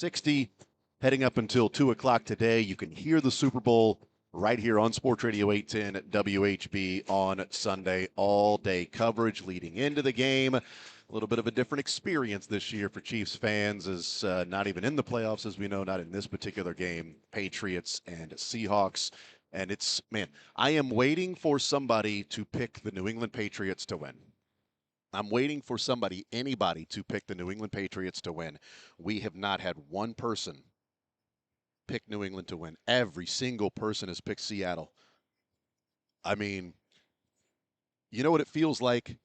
60. Heading up until 2 o'clock today, you can hear the Super Bowl right here on Sports Radio 810 at WHB on Sunday. All day coverage leading into the game. A little bit of a different experience this year for Chiefs fans, as not even in the playoffs, as we know, not in this particular game. Patriots and Seahawks. And it's, man, I am waiting for somebody to pick the New England Patriots to win. I'm waiting for somebody, anybody, to pick the New England Patriots to win. We have not had one person pick New England to win. Every single person has picked Seattle. I mean, you know what it feels like?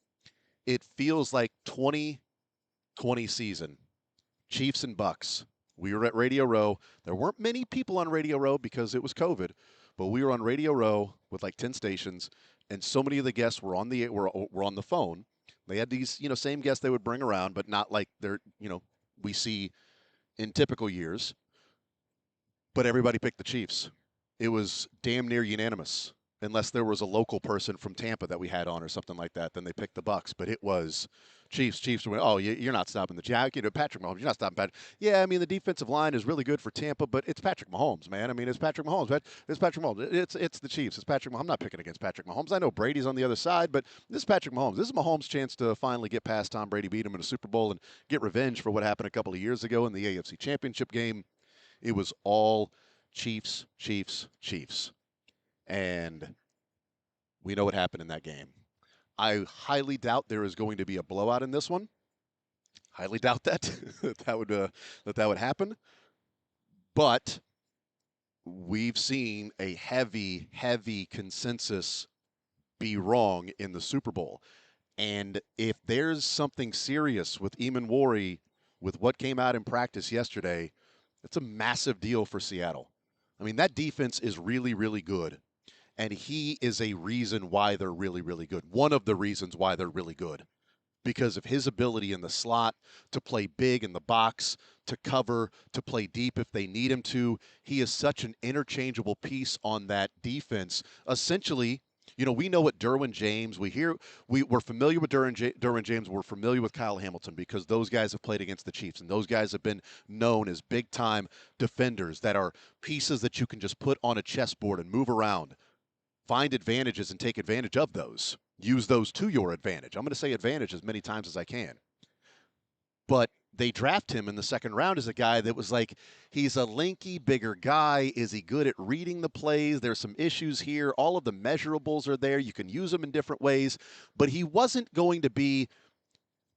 It feels like 2020 season. Chiefs and Bucks. We were at Radio Row. There weren't many people on Radio Row because it was COVID, but we were on Radio Row with like 10 stations, and so many of the guests were on the phone. They had these, same guests they would bring around, but not like we see in typical years. But everybody picked the Chiefs. It was damn near unanimous, unless there was a local person from Tampa that we had on or something like that. Then they picked the Bucks, but it was Chiefs. Chiefs went, oh, you're not stopping the Jack. Patrick Mahomes, you're not stopping Patrick. Yeah, I mean, the defensive line is really good for Tampa, but it's Patrick Mahomes, man. I mean, it's Patrick Mahomes. It's Patrick Mahomes. It's the Chiefs. It's Patrick Mahomes. I'm not picking against Patrick Mahomes. I know Brady's on the other side, but this is Patrick Mahomes. This is Mahomes' chance to finally get past Tom Brady, beat him in a Super Bowl, and get revenge for what happened a couple of years ago in the AFC Championship game. It was all Chiefs, Chiefs, Chiefs. And we know what happened in that game. I highly doubt there is going to be a blowout in this one. Highly doubt that that would happen. But we've seen a heavy, heavy consensus be wrong in the Super Bowl. And if there's something serious with Eamon Warry, with what came out in practice yesterday, it's a massive deal for Seattle. I mean, that defense is really, really good. And he is a reason why they're really, really good. One of the reasons why they're really good. Because of his ability in the slot to play big in the box, to cover, to play deep if they need him to. He is such an interchangeable piece on that defense. Essentially, we know what Derwin James, we're familiar with Derwin James, we're familiar with Kyle Hamilton because those guys have played against the Chiefs, and those guys have been known as big-time defenders that are pieces that you can just put on a chessboard and move around. Find advantages and take advantage of those. Use those to your advantage. I'm going to say advantage as many times as I can. But they draft him in the second round as a guy that was like, he's a lanky, bigger guy. Is he good at reading the plays? There's some issues here. All of the measurables are there. You can use them in different ways. But he wasn't going to be,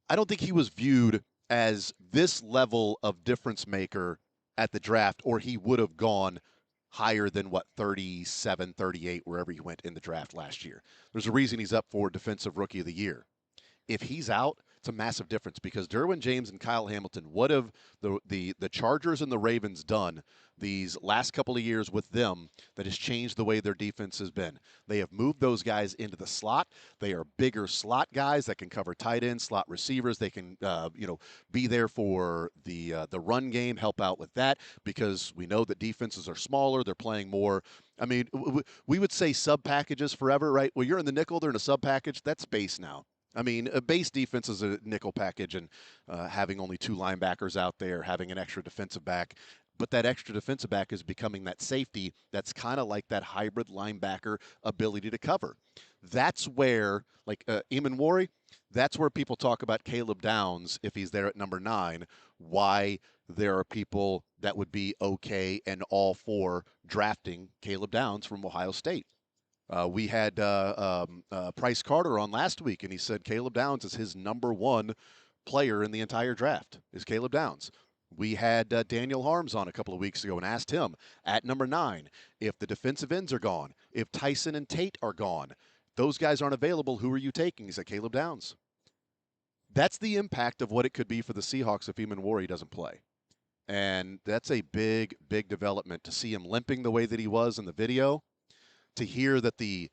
I don't think he was viewed as this level of difference maker at the draft, or he would have gone higher than 37, 38, wherever he went in the draft last year. There's a reason he's up for Defensive Rookie of the Year. If he's out, it's a massive difference because Derwin James and Kyle Hamilton, what have the Chargers and the Ravens done these last couple of years with them that has changed the way their defense has been? They have moved those guys into the slot. They are bigger slot guys that can cover tight ends, slot receivers. They can, be there for the run game, help out with that because we know that defenses are smaller. They're playing more. I mean, we would say sub packages forever, right? Well, you're in the nickel, they're in a sub package. That's base now. I mean, a base defense is a nickel package, and having only two linebackers out there, having an extra defensive back. But that extra defensive back is becoming that safety that's kind of like that hybrid linebacker ability to cover. That's where, like Eamon Warry, that's where people talk about Caleb Downs, if he's there at number 9, why there are people that would be okay and all for drafting Caleb Downs from Ohio State. We had Price Carter on last week, and he said Caleb Downs is his number 1 player in the entire draft, is Caleb Downs. We had Daniel Harms on a couple of weeks ago and asked him at number 9 if the defensive ends are gone, if Tyson and Tate are gone, those guys aren't available, who are you taking? He said Caleb Downs. That's the impact of what it could be for the Seahawks if Eamon Warry doesn't play. And that's a big, big development to see him limping the way that he was in the video, to hear that the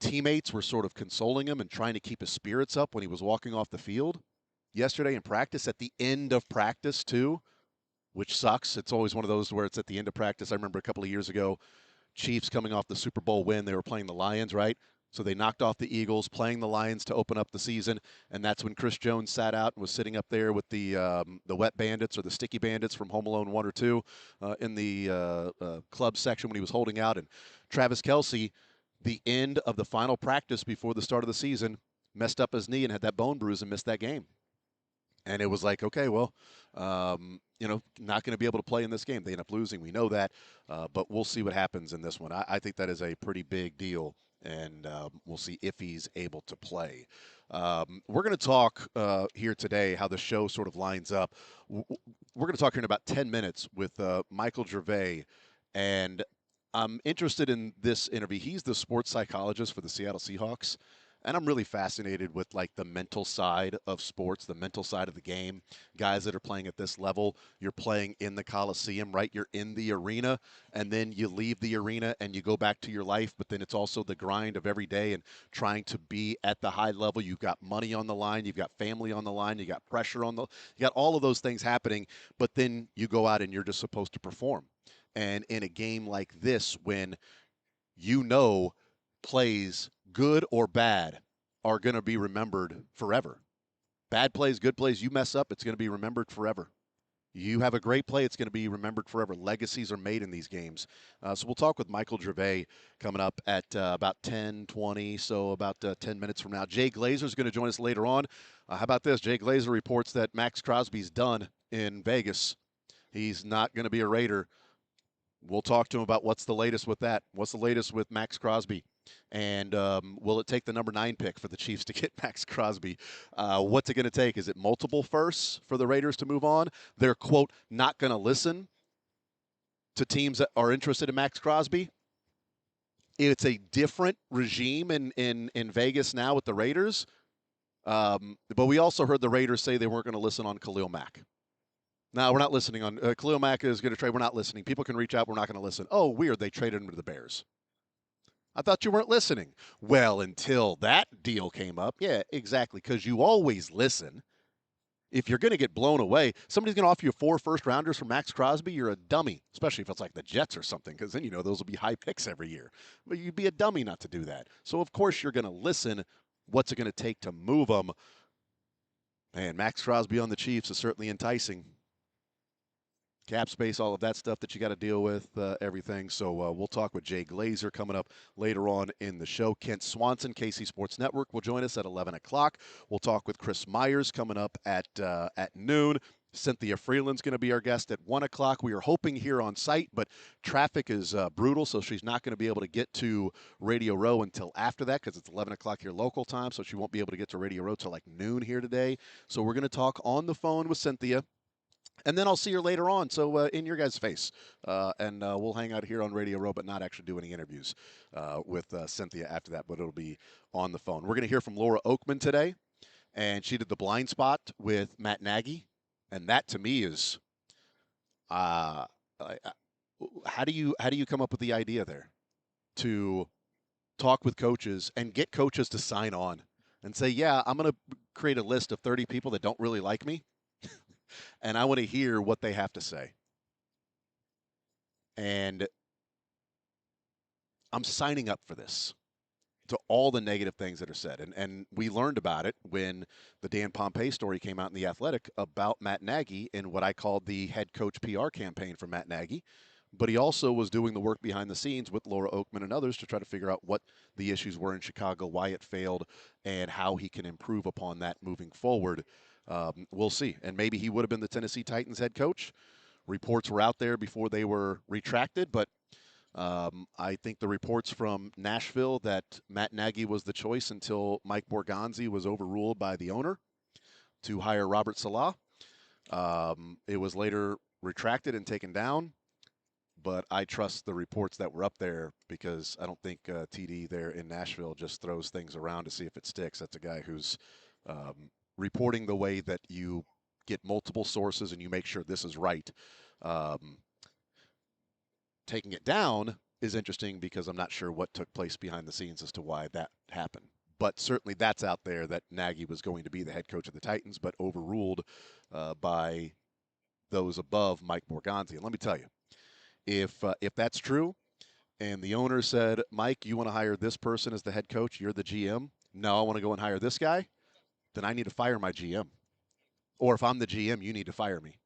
teammates were sort of consoling him and trying to keep his spirits up when he was walking off the field yesterday in practice, at the end of practice too, which sucks. It's always one of those where it's at the end of practice. I remember a couple of years ago, Chiefs coming off the Super Bowl win, they were playing the Lions, right? So they knocked off the Eagles, playing the Lions to open up the season, and that's when Chris Jones sat out and was sitting up there with the Wet Bandits or the Sticky Bandits from Home Alone 1 or 2 in the club section when he was holding out. And Travis Kelce, the end of the final practice before the start of the season, messed up his knee and had that bone bruise and missed that game. And it was like, okay, well, not going to be able to play in this game. They end up losing. We know that, but we'll see what happens in this one. I think that is a pretty big deal, and we'll see if he's able to play. We're going to talk here today how the show sort of lines up. We're going to talk here in about 10 minutes with Michael Gervais, and I'm interested in this interview. He's the sports psychologist for the Seattle Seahawks. And I'm really fascinated with like the mental side of sports, the mental side of the game. Guys that are playing at this level, you're playing in the Coliseum, right? You're in the arena, and then you leave the arena and you go back to your life. But then it's also the grind of every day and trying to be at the high level. You've got money on the line, you've got family on the line, you got pressure on you got all of those things happening. But then you go out and you're just supposed to perform. And in a game like this, when plays, good or bad, are going to be remembered forever. Bad plays, good plays, you mess up, it's going to be remembered forever. You have a great play, it's going to be remembered forever. Legacies are made in these games. So we'll talk with Michael Gervais coming up at about 10:20, so about 10 minutes from now. Jay Glazer is going to join us later on. How about this? Jay Glazer reports that Maxx Crosby's done in Vegas. He's not going to be a Raider. We'll talk to him about what's the latest with that. What's the latest with Maxx Crosby? And will it take the number 9 pick for the Chiefs to get Maxx Crosby? What's it going to take? Is it multiple firsts for the Raiders to move on? They're, quote, not going to listen to teams that are interested in Maxx Crosby. It's a different regime in Vegas now with the Raiders. But we also heard the Raiders say they weren't going to listen on Khalil Mack. No, we're not listening on Khalil Mack is going to trade. We're not listening. People can reach out. We're not going to listen. Oh, weird. They traded him to the Bears. I thought you weren't listening. Well, until that deal came up. Yeah, exactly. Because you always listen. If you're going to get blown away, somebody's going to offer you 4 first-rounders for Maxx Crosby, you're a dummy, especially if it's like the Jets or something, because then those will be high picks every year. But you'd be a dummy not to do that. So, of course, you're going to listen. What's it going to take to move them? Man, Maxx Crosby on the Chiefs is certainly enticing. Cap space, all of that stuff that you got to deal with, everything. So we'll talk with Jay Glazer coming up later on in the show. Kent Swanson, KC Sports Network, will join us at 11 o'clock. We'll talk with Chris Myers coming up at noon. Cynthia Freeland's going to be our guest at 1 o'clock. We are hoping here on site, but traffic is brutal, so she's not going to be able to get to Radio Row until after that because it's 11 o'clock here local time, so she won't be able to get to Radio Row till like noon here today. So we're going to talk on the phone with Cynthia. And then I'll see her later on, so in your guys' face. And we'll hang out here on Radio Row, but not actually do any interviews with Cynthia after that, but it'll be on the phone. We're going to hear from Laura Okmin today, and she did the blind spot with Matt Nagy. And that, to me, is how do you come up with the idea there to talk with coaches and get coaches to sign on and say, yeah, I'm going to create a list of 30 people that don't really like me. And I want to hear what they have to say. And I'm signing up for this, to all the negative things that are said. And we learned about it when the Dan Pompei story came out in The Athletic about Matt Nagy and what I called the head coach PR campaign for Matt Nagy. But he also was doing the work behind the scenes with Laura Okmin and others to try to figure out what the issues were in Chicago, why it failed, and how he can improve upon that moving forward. We'll see. And maybe he would have been the Tennessee Titans head coach. Reports were out there before they were retracted, but I think the reports from Nashville that Matt Nagy was the choice until Mike Borgonzi was overruled by the owner to hire Robert Saleh. It was later retracted and taken down, but I trust the reports that were up there because I don't think TD there in Nashville just throws things around to see if it sticks. That's a guy who's reporting the way that you get multiple sources and you make sure this is right. Taking it down is interesting because I'm not sure what took place behind the scenes as to why that happened. But certainly that's out there that Nagy was going to be the head coach of the Titans, but overruled by those above Mike Borgonzi. And let me tell you, if that's true, and the owner said, Mike, you want to hire this person as the head coach? You're the GM. No, I want to go and hire this guy. Then I need to fire my GM. Or if I'm the GM, you need to fire me.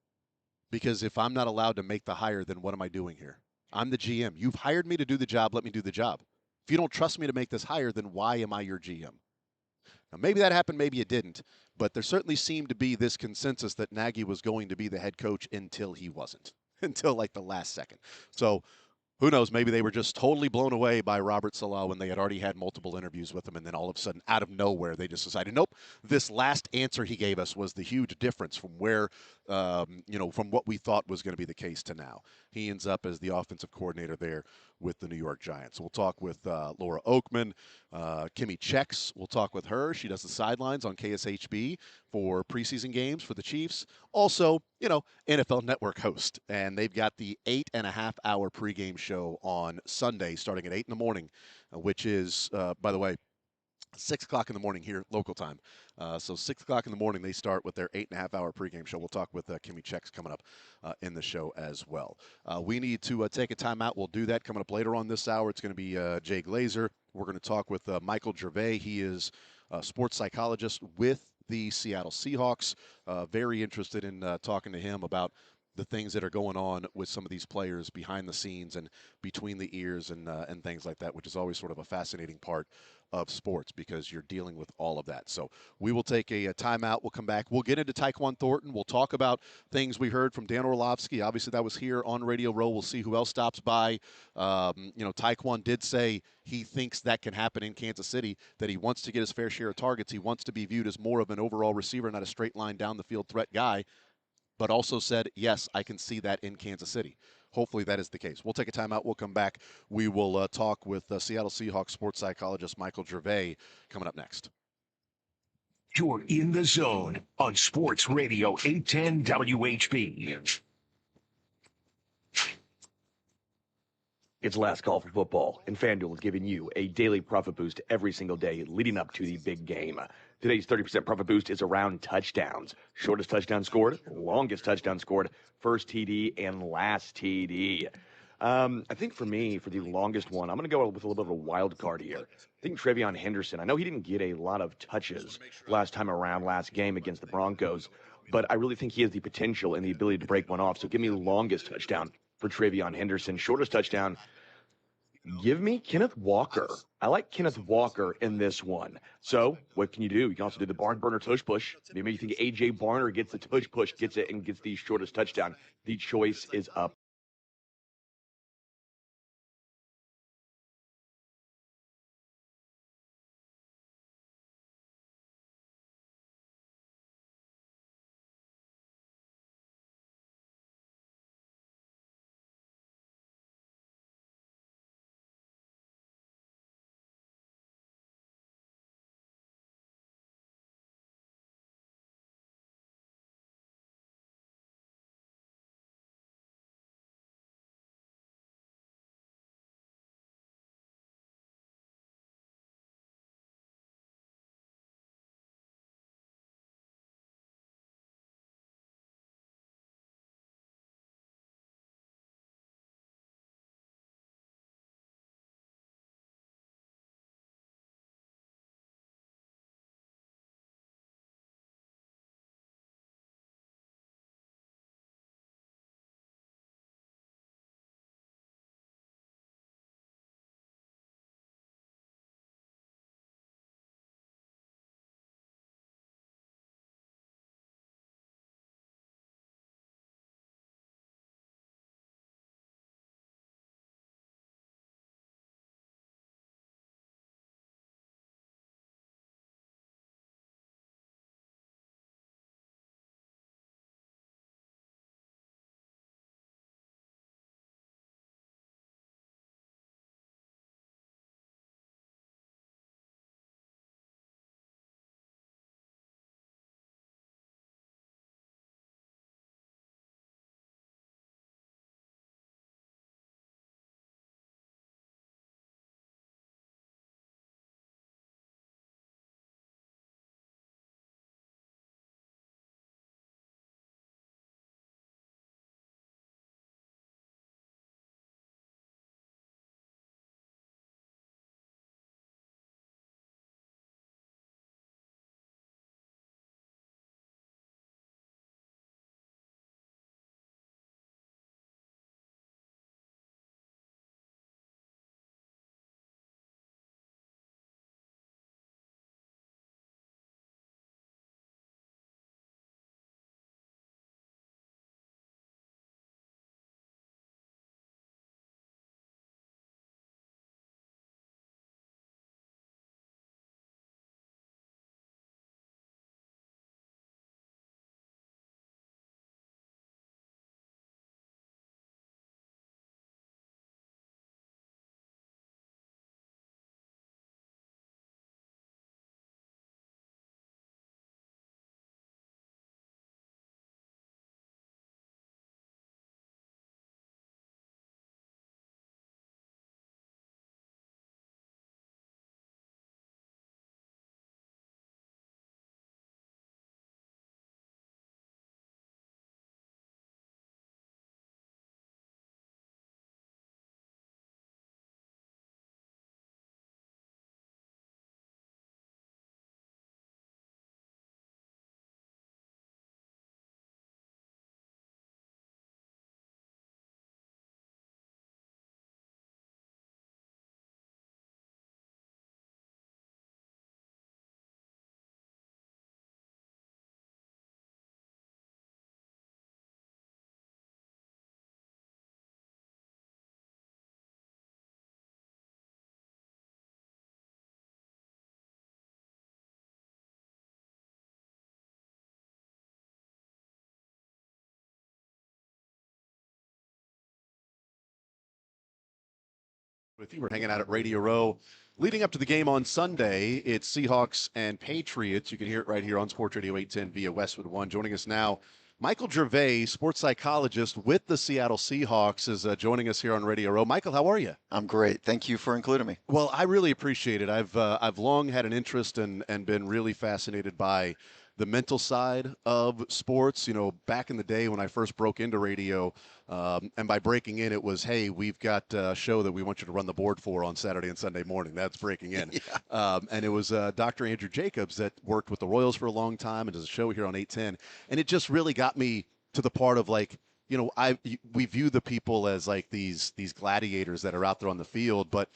Because if I'm not allowed to make the hire, then what am I doing here? I'm the GM. You've hired me to do the job. Let me do the job. If you don't trust me to make this hire, then why am I your GM? Now, maybe that happened, maybe it didn't, but there certainly seemed to be this consensus that Nagy was going to be the head coach until he wasn't, until like the last second. So who knows? Maybe they were just totally blown away by Robert Saleh when they had already had multiple interviews with him, and then all of a sudden, out of nowhere, they just decided, nope, this last answer he gave us was the huge difference from where, from what we thought was going to be the case to now. He ends up as the offensive coordinator there with the New York Giants. We'll talk with Laura Oakman, Kimmy Chex. We'll talk with her. She does the sidelines on KSHB for preseason games for the Chiefs. Also, NFL Network host, and they've got the 8.5-hour pregame show on Sunday starting at 8 in the morning, which is, by the way, 6 o'clock in the morning here, local time. So 6 o'clock in the morning, they start with their 8.5-hour pregame show. We'll talk with Kimmy Chex coming up in the show as well. We need to take a timeout. We'll do that coming up later on this hour. It's going to be Jay Glazer. We're going to talk with Michael Gervais. He is a sports psychologist with the Seattle Seahawks. Very interested in talking to him about the things that are going on with some of these players behind the scenes and between the ears and things like that, which is always sort of a fascinating part of sports because you're dealing with all of that. So we will take a timeout. We'll come back. We'll get into Tyquan Thornton. We'll talk about things we heard from Dan Orlovsky. Obviously, that was here on Radio Row. We'll see who else stops by. Tyquan did say he thinks that can happen in Kansas City, that he wants to get his fair share of targets. He wants to be viewed as more of an overall receiver, not a straight line down the field threat guy, but also said, yes, I can see that in Kansas City. Hopefully that is the case. We'll take a timeout. We'll come back. We will talk with Seattle Seahawks sports psychologist Michael Gervais coming up next. You're in the zone on Sports Radio 810 WHB. It's last call for football, and FanDuel is giving you a daily profit boost every single day leading up to the big game. Today's 30% profit boost is around touchdowns. Shortest touchdown scored, longest touchdown scored, first TD, and last TD. I think for me, for the longest one, I'm going to go with a little bit of a wild card here. I think TreVeyon Henderson. I know he didn't get a lot of touches last time around, last game against the Broncos, but I really think he has the potential and the ability to break one off. So give me longest touchdown for TreVeyon Henderson. Shortest touchdown, give me Kenneth Walker. I like Kenneth Walker in this one. So what can you do? You can also do the barn burner tush push. Maybe you think A.J. Barner gets the tush push, gets it, and gets the shortest touchdown. The choice is up. With you, we're hanging out at Radio Row. Leading up to the game on Sunday, it's Seahawks and Patriots. You can hear it right here on Sports Radio 810 via Westwood One. Joining us now, Michael Gervais, sports psychologist with the Seattle Seahawks, is joining us here on Radio Row. Michael, how are you? I'm great. Thank you for including me. Well, I really appreciate it. I've long had an interest and been really fascinated by the mental side of sports. You know, back in the day when I first broke into radio, and by breaking in, it was, hey, we've got a show that we want you to run the board for on Saturday and Sunday morning. That's breaking in. And it was Dr. Andrew Jacobs that worked with the Royals for a long time and does a show here on 810. And it just really got me to the part of like, you know, we view the people as like these gladiators that are out there on the field, but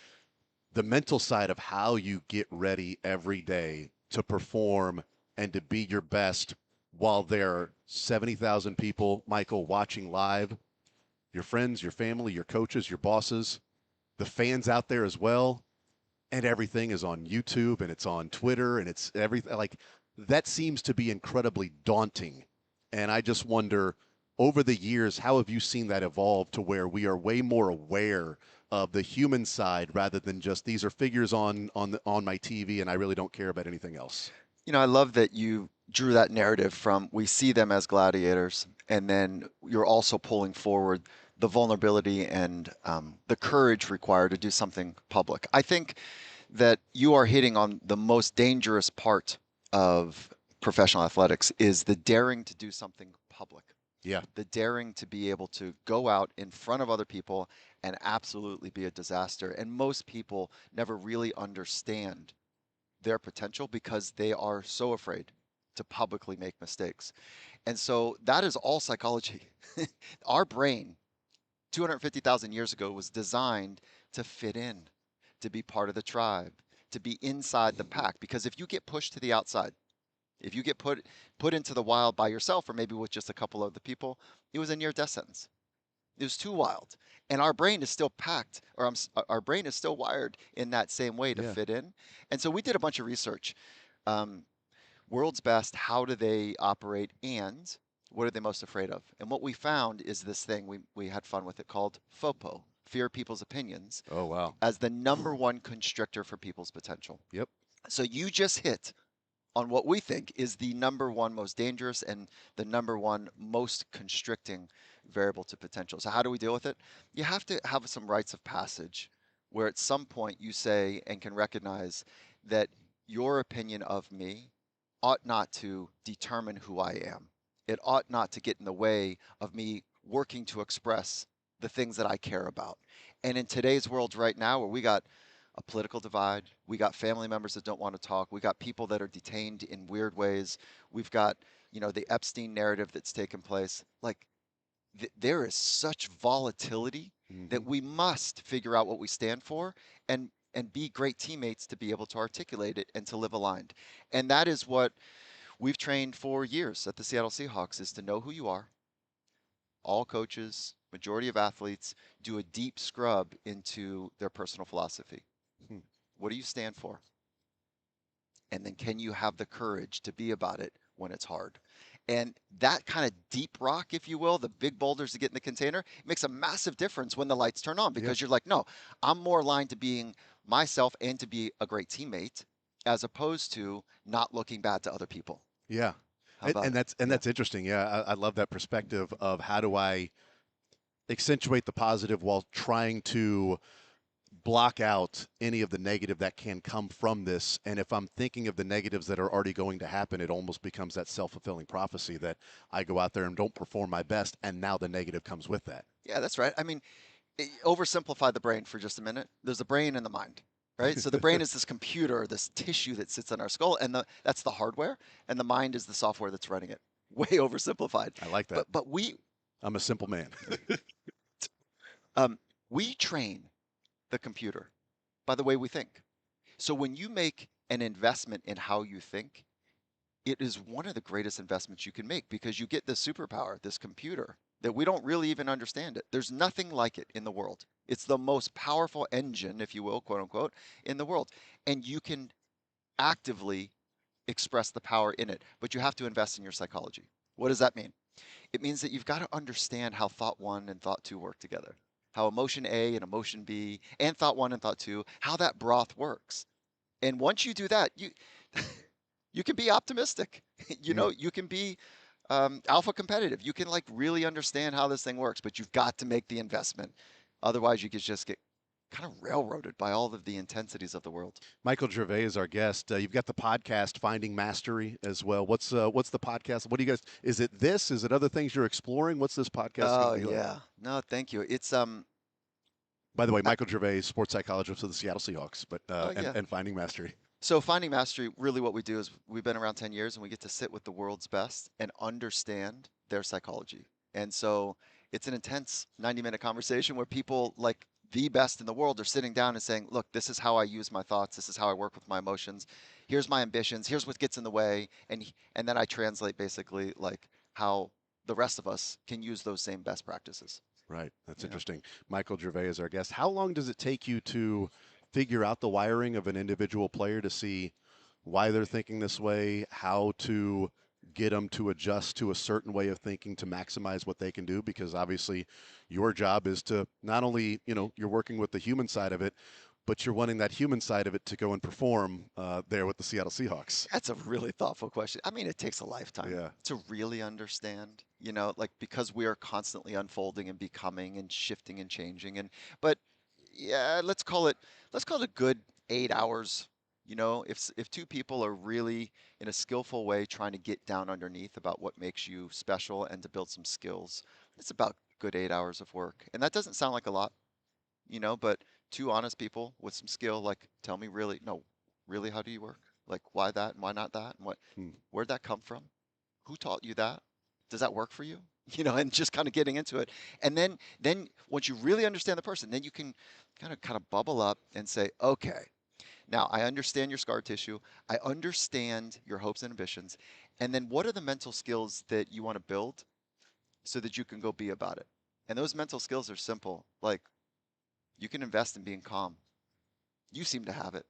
the mental side of how you get ready every day to perform and to be your best while there are 70,000 people, Michael, watching live, your friends, your family, your coaches, your bosses, the fans out there as well, and everything is on YouTube and it's on Twitter and it's everything. Like, that seems to be incredibly daunting. And I just wonder, over the years, how have you seen that evolve to where we are way more aware of the human side rather than just these are figures on my TV and I really don't care about anything else? You know, I love that you drew that narrative from we see them as gladiators, and then you're also pulling forward the vulnerability and the courage required to do something public. I think that you are hitting on the most dangerous part of professional athletics is the daring to do something public. Yeah. The daring to be able to go out in front of other people and absolutely be a disaster. And most people never really understand their potential because they are so afraid to publicly make mistakes. And so that is all psychology. Our brain, 250,000 years ago, was designed to fit in, to be part of the tribe, to be inside the pack. Because if you get pushed to the outside, if you get put into the wild by yourself or maybe with just a couple of the people, it was a near death sentence. It was too wild. And our brain is still packed, or our brain is still wired in that same way to fit in. And so we did a bunch of research. World's best, how do they operate, and what are they most afraid of? And what we found is this thing, we had fun with it, called FOPO, fear people's opinions. Oh, wow. As the number one constrictor for people's potential. Yep. So you just hit on what we think is the number one most dangerous and the number one most constricting variable to potential. So how do we deal with it? You have to have some rites of passage where at some point you say and can recognize that your opinion of me ought not to determine who I am. It ought not to get in the way of me working to express the things that I care about. And in today's world right now, where we got a political divide, we got family members that don't want to talk, we got people that are detained in weird ways, we've got, you know, the Epstein narrative that's taken place. Like, there is such volatility that we must figure out what we stand for and be great teammates to be able to articulate it and to live aligned. And that is what we've trained for years at the Seattle Seahawks, is to know who you are. All coaches, majority of athletes, do a deep scrub into their personal philosophy. What do you stand for? And then can you have the courage to be about it when it's hard? And that kind of deep rock, if you will, the big boulders that get in the container, makes a massive difference when the lights turn on, because you're like, no, I'm more aligned to being myself and to be a great teammate, as opposed to not looking bad to other people. Yeah. That's interesting. Yeah. I love that perspective of how do I accentuate the positive while trying to block out any of the negative that can come from this. And if I'm thinking of the negatives that are already going to happen, it almost becomes that self-fulfilling prophecy that I go out there and don't perform my best, and now the negative comes with that. Yeah, that's right. I mean, oversimplify the brain for just a minute. There's a brain and the mind, right? So the brain is this computer, this tissue that sits in our skull, and that's the hardware, and the mind is the software that's running it. Way oversimplified. I like that. But I'm a simple man. We train the computer by the way we think. So when you make an investment in how you think, it is one of the greatest investments you can make, because you get this superpower, this computer, that we don't really even understand it. There's nothing like it in the world. It's the most powerful engine, if you will, quote unquote, in the world. And you can actively express the power in it, but you have to invest in your psychology. What does that mean? It means that you've got to understand how thought one and thought two work together. how emotion A and emotion B and thought one and thought two, how that broth works. And once you do that, you you can be optimistic. You can be alpha competitive. You can like really understand how this thing works, but you've got to make the investment. Otherwise, you could just get kind of railroaded by all of the intensities of the world. Michael Gervais is our guest. You've got the podcast Finding Mastery as well. What's the podcast? What do you guys? Is it this? Is it other things you're exploring? What's this podcast Oh going to be like? yeah, no, thank you. It's By the way, Michael Gervais, sports psychologist of the Seattle Seahawks, but Oh, yeah. and Finding Mastery. So Finding Mastery, really what we do is we've been around 10 years and we get to sit with the world's best and understand their psychology. And so it's an intense 90-minute conversation where people like the best in the world are sitting down and saying, look, this is how I use my thoughts. This is how I work with my emotions. Here's my ambitions. Here's what gets in the way. And then I translate basically like how the rest of us can use those same best practices. Right. That's Yeah. interesting. Michael Gervais is our guest. How long does it take you to figure out the wiring of an individual player to see why they're thinking this way, how to get them to adjust to a certain way of thinking to maximize what they can do? Because obviously your job is to not only, you're working with the human side of it, but you're wanting that human side of it to go and perform there with the Seattle Seahawks. That's a really thoughtful question. I mean, it takes a lifetime Yeah. to really understand, like because we are constantly unfolding and becoming and shifting and changing. But yeah, let's call it a good 8 hours. If two people are really in a skillful way trying to get down underneath about what makes you special and to build some skills, it's about good 8 hours of work. And that doesn't sound like a lot, but two honest people with some skill, like tell me really, no, really, how do you work? Like why that and why not that? And where'd that come from? Who taught you that? Does that work for you? And just kind of getting into it. And then once you really understand the person, then you can kind of bubble up and say, okay, now I understand your scar tissue. I understand your hopes and ambitions. And then what are the mental skills that you want to build so that you can go be about it? And those mental skills are simple. Like you can invest in being calm. You seem to have it.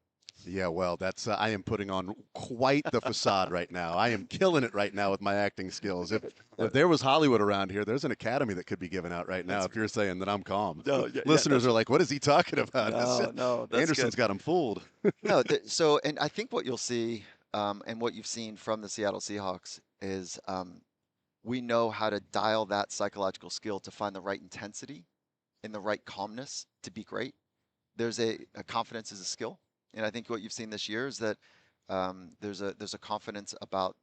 Yeah, well, that's I am putting on quite the facade right now. I am killing it right now with my acting skills. If there was Hollywood around here, there's an academy that could be given out right now. If you're saying that I'm calm, No, yeah, listeners are like, "What is he talking about?" No, that's Anderson's good. got him fooled. No, so and I think what you'll see, and what you've seen from the Seattle Seahawks is we know how to dial that psychological skill to find the right intensity and the right calmness to be great. There's a confidence is a skill, and I think what you've seen this year is that there's a confidence about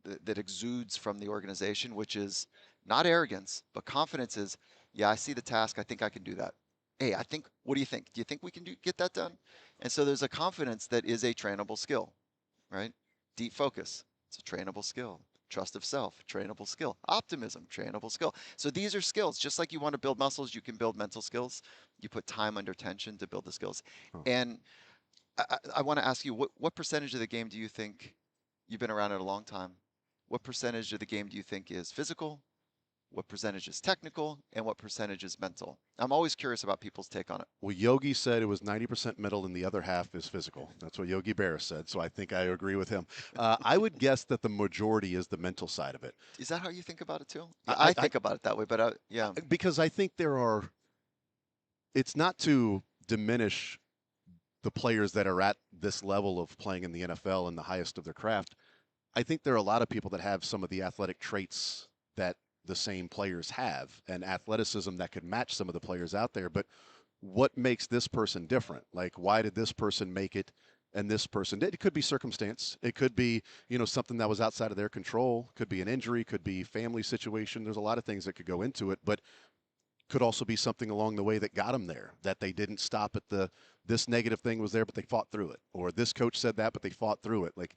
that exudes from the organization, which is not arrogance, but confidence is, yeah, I see the task. I think I can do that. Hey, what do you think? Do you think we can get that done? And so there's a confidence that is a trainable skill, right? Deep focus, it's a trainable skill. Trust of self, trainable skill. Optimism, trainable skill. So these are skills. Just like you want to build muscles, you can build mental skills. You put time under tension to build the skills. Huh. And I want to ask you, what percentage of the game do you think, you've been around it a long time, what percentage of the game do you think is physical? What percentage is technical? And what percentage is mental? I'm always curious about people's take on it. Well, Yogi said it was 90% mental and the other half is physical. That's what Yogi Berra said, so I think I agree with him. I would guess that the majority is the mental side of it. Is that how you think about it too? I I think about it that way, but yeah. Because I think it's not to diminish the players that are at this level of playing in the NFL and the highest of their craft. I think there are a lot of people that have some of the athletic traits that the same players have and athleticism that could match some of the players out there. But what makes this person different? Like, why did this person make it and this person did? It could be circumstance. It could be, something that was outside of their control. Could be an injury, could be family situation. There's a lot of things that could go into it, but could also be something along the way that got them there, that they didn't stop at this negative thing was there, but they fought through it. Or this coach said that, but they fought through it. Like,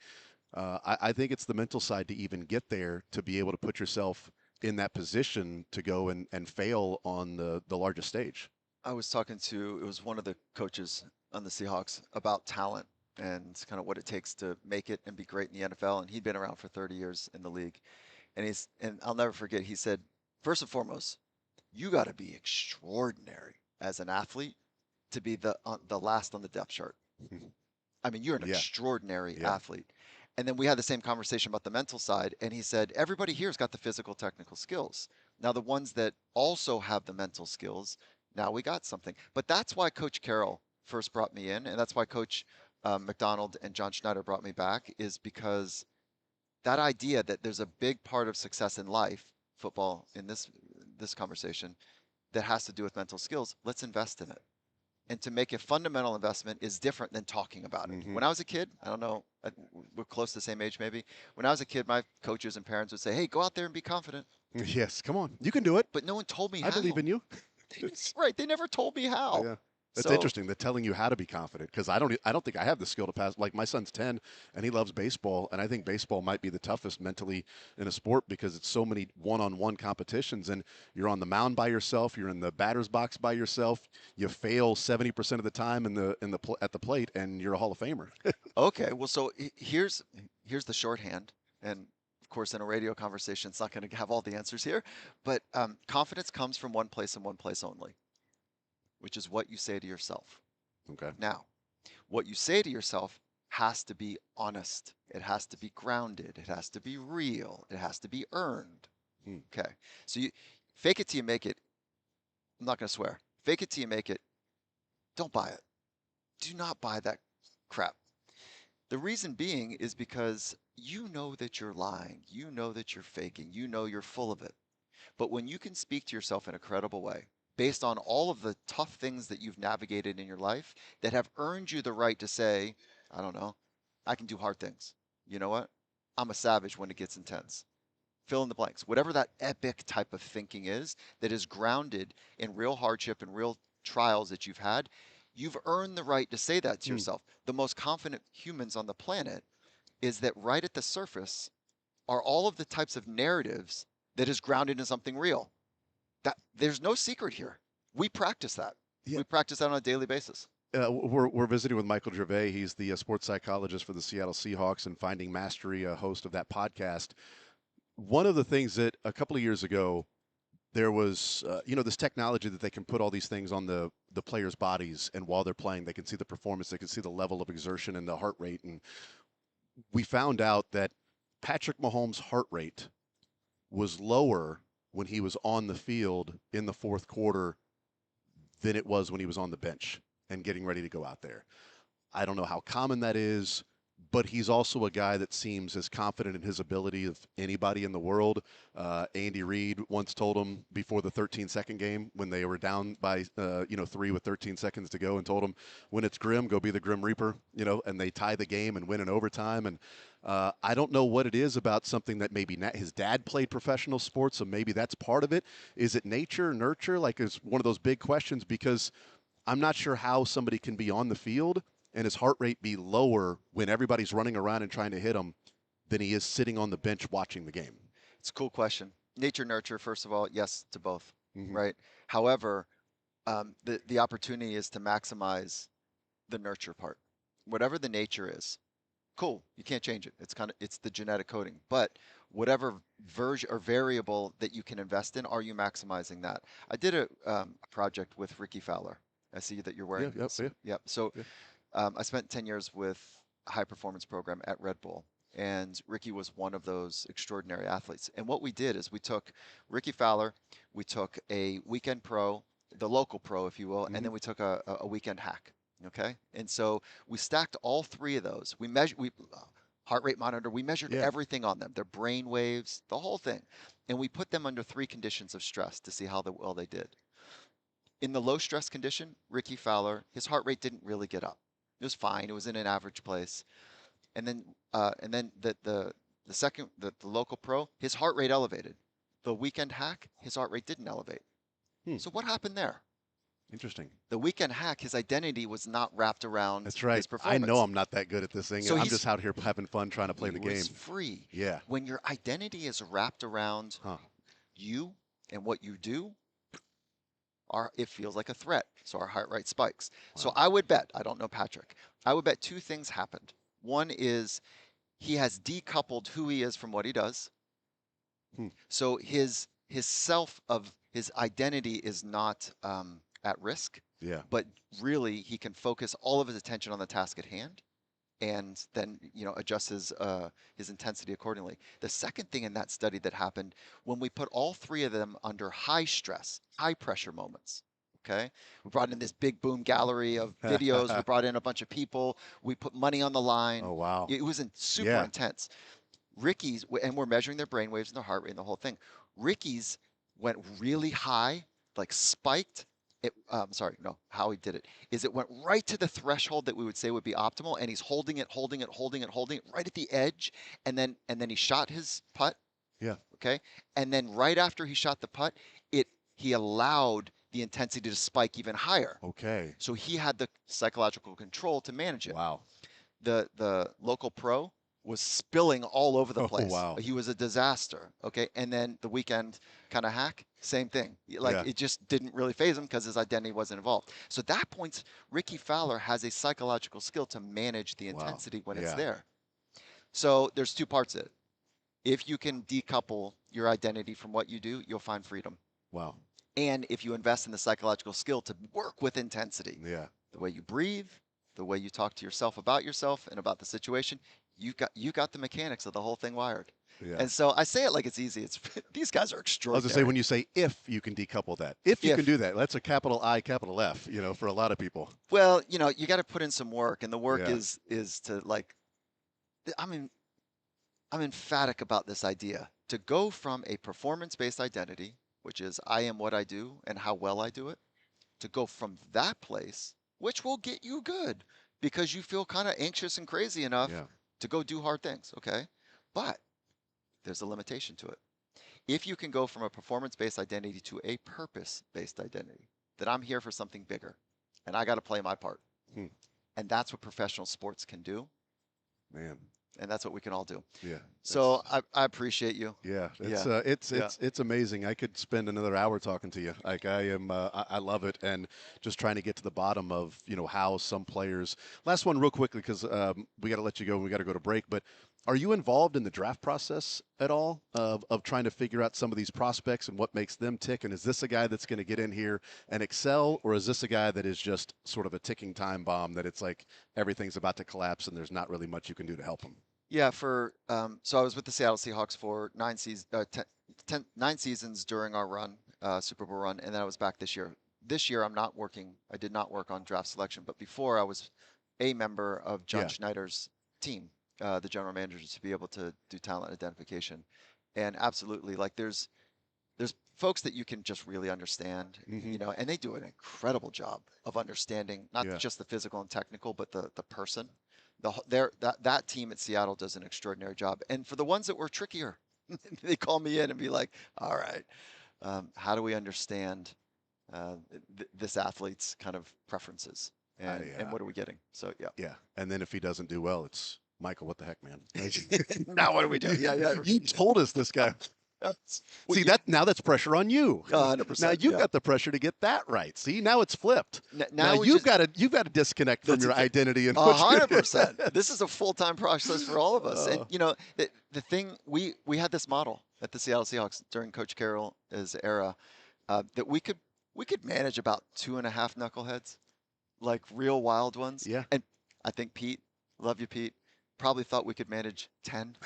I think it's the mental side to even get there, to be able to put yourself in that position to go and fail on the largest stage. I was talking to, it was one of the coaches on the Seahawks about talent and kind of what it takes to make it and be great in the NFL. And he'd been around for 30 years in the league. And I'll never forget, he said, first and foremost, you got to be extraordinary as an athlete to be the last on the depth chart. I mean, you're an extraordinary athlete. And then we had the same conversation about the mental side. And he said, everybody here's got the physical technical skills. Now, the ones that also have the mental skills, Now we got something. But that's why Coach Carroll first brought me in, and that's why Coach McDonald and John Schneider brought me back, is because that idea that there's a big part of success in life, football in this conversation, that has to do with mental skills. Let's invest in it. And to make a fundamental investment is different than talking about it. Mhm. When I was a kid, I don't know, we're close to the same age maybe. When I was a kid, my coaches and parents would say, "Hey, go out there and be confident." Yes, come on. You can do it. But no one told me I how. believe in you. Right, they never told me how. Yeah. It's So, interesting. They're telling you how to be confident because I don't think I have the skill to pass. Like my son's 10 and he loves baseball, and I think baseball might be the toughest mentally in a sport because it's so many one-on-one competitions, and you're on the mound by yourself, you're in the batter's box by yourself, you fail 70% of the time at the plate, and you're a Hall of Famer. okay, well, so here's the shorthand, and of course, in a radio conversation, it's not going to have all the answers here, but confidence comes from one place and one place only, which is what you say to yourself. Okay. Now, what you say to yourself has to be honest. It has to be grounded. It has to be real. It has to be earned. Hmm. Okay. So you fake it till you make it. I'm not going to swear. Fake it till you make it. Don't buy it. Do not buy that crap. The reason being is because you know that you're lying. You know that you're faking. You know you're full of it. But when you can speak to yourself in a credible way, based on all of the tough things that you've navigated in your life that have earned you the right to say, I don't know, I can do hard things. You know what? I'm a savage when it gets intense. Fill in the blanks. Whatever that epic type of thinking is that is grounded in real hardship and real trials that you've earned the right to say that to Hmm. yourself. The most confident humans on the planet is that right at the surface are all of the types of narratives that is grounded in something real. That there's no secret here. We practice that. Yeah. We practice that on a daily basis. We're visiting with Michael Gervais. He's the sports psychologist for the Seattle Seahawks and Finding Mastery, host of that podcast. One of the things that a couple of years ago there was, this technology that they can put all these things on the players' bodies, and while they're playing, they can see the performance, they can see the level of exertion and the heart rate. And we found out that Patrick Mahomes' heart rate was lower when he was on the field in the fourth quarter than it was when he was on the bench and getting ready to go out there. I don't know how common that is, but he's also a guy that seems as confident in his ability of anybody in the world. Andy Reid once told him before the 13-second game when they were down by 3 with 13 seconds to go, and told him, when it's grim, go be the Grim Reaper, and they tie the game and win in overtime. And I don't know what it is about something that maybe his dad played professional sports, so maybe that's part of it. Is it nature, nurture? Like, it's one of those big questions, because I'm not sure how somebody can be on the field and his heart rate be lower when everybody's running around and trying to hit him than he is sitting on the bench watching the game. It's a cool question. Nature, nurture, first of all, yes to both, Mhm. right? However, the opportunity is to maximize the nurture part. Whatever the nature is, cool. You can't change it. It's the genetic coding. But whatever version or variable that you can invest in, are you maximizing that? I did a project with Ricky Fowler. I see that you're wearing. Yeah. Yep. So Yeah. I spent 10 years with a high performance program at Red Bull, and Ricky was one of those extraordinary athletes. And what we did is we took Ricky Fowler, we took a weekend pro, the local pro, if you will, and then we took a weekend hack. Okay. And so we stacked all three of those. We heart rate monitor, we measured Yeah. everything on them, their brain waves, the whole thing. And we put them under 3 conditions of stress to see how well they did. In the low stress condition, Ricky Fowler, his heart rate didn't really get up. It was fine. It was in an average place. And then the second, the local pro, his heart rate elevated. The weekend hack, his heart rate didn't elevate. So what happened there? Interesting. The weekend hack, his identity was not wrapped around That's right. his I performance. know I'm not that good at this thing. So I'm he's- just out here having fun trying to play the He was game. free. Yeah. When your identity is wrapped around Huh. you and what you do, it feels like a threat. So our heart rate spikes. So Wow. I would bet, I don't know Patrick, I would bet 2 things happened. One is he has decoupled who he is from what he does. So his identity is not at risk, Yeah. but really he can focus all of his attention on the task at hand, and then adjust his intensity accordingly. The second thing in that study that happened, when we put all 3 of them under high stress, high pressure moments, Okay. We brought in this big boom gallery of videos. We brought in a bunch of people. We put money on the line. Oh, wow. It was super Yeah. intense. Ricky's, and we're measuring their brain waves and their heart rate and the whole thing. Ricky's went really high, like spiked. Sorry, no, how he did it is it went right to the threshold that we would say would be optimal, and he's holding it right at the edge, and then he shot his putt. Yeah. Okay, and then right after he shot the putt, he allowed the intensity to spike even higher. Okay. So he had the psychological control to manage it. Wow. The local pro was spilling all over the Oh, place. wow. He was a disaster. Okay, and then the weekend kind of hack, same thing. Like Yeah. it just didn't really phase him because his identity wasn't involved. So at that point, Ricky Fowler has a psychological skill to manage the Wow. intensity when it's Yeah. there. So there's two parts of it. If you can decouple your identity from what you do, you'll find freedom. Wow. And if you invest in the psychological skill to work with intensity, Yeah. the way you breathe, the way you talk to yourself and about the situation, you got the mechanics of the whole thing wired. Yeah. And so I say it like it's easy. It's these guys are I was extraordinary. gonna say, when you say if you can decouple that, if you If. can do that, that's a capital I, capital F, for a lot of people. Well, you got to put in some work, and the work Yeah. is to like. I'm emphatic about this idea to go from a performance-based identity, which is I am what I do and how well I do it, to go from that place, which will get you good because you feel kind of anxious and crazy enough Yeah. to go do hard things. Okay. But there's a limitation to it. If you can go from a performance-based identity to a purpose-based identity, that I'm here for something bigger and I got to play my part. Hmm. And that's what professional sports can do. Man. And that's what we can all do. Yeah. So I appreciate you. Yeah, Yeah. it's amazing. I could spend another hour talking to you. Like I love it, and just trying to get to the bottom of how some players. Last one, real quickly, because we got to let you go and we got to go to break. But are you involved in the draft process at all of trying to figure out some of these prospects and what makes them tick? And is this a guy that's going to get in here and excel, or is this a guy that is just sort of a ticking time bomb that it's like everything's about to collapse and there's not really much you can do to help him? Yeah, so I was with the Seattle Seahawks for 9 seasons during our run, Super Bowl run, and then I was back this year. This year I'm not working. I did not work on draft selection, but before I was a member of John Yeah. Schneider's team, the general manager, to be able to do talent identification. And absolutely, like there's folks that you can just really understand, Mhm. and they do an incredible job of understanding not Yeah. just the physical and technical, but the person. That team at Seattle does an extraordinary job. And for the ones that were trickier, they call me in and be like, "All right, how do we understand this athlete's kind of preferences, and what are we getting?" So yeah. Yeah, and then if he doesn't do well, it's Michael. What the heck, man? Now what do we do? Yeah. You told us this guy. Well, See that now that's pressure on you. 100%. Now you've yeah. got the pressure to get that right. See, now it's flipped. Now Now we you've just- got to disconnect from That's your okay. identity and 100%. This is a full-time process for all of us. Oh. And the thing we had this model at the Seattle Seahawks during Coach Carroll's era that we could manage about 2.5 knuckleheads, like real wild ones. Yeah. And I think Pete, love you, Pete, probably thought we could manage 10.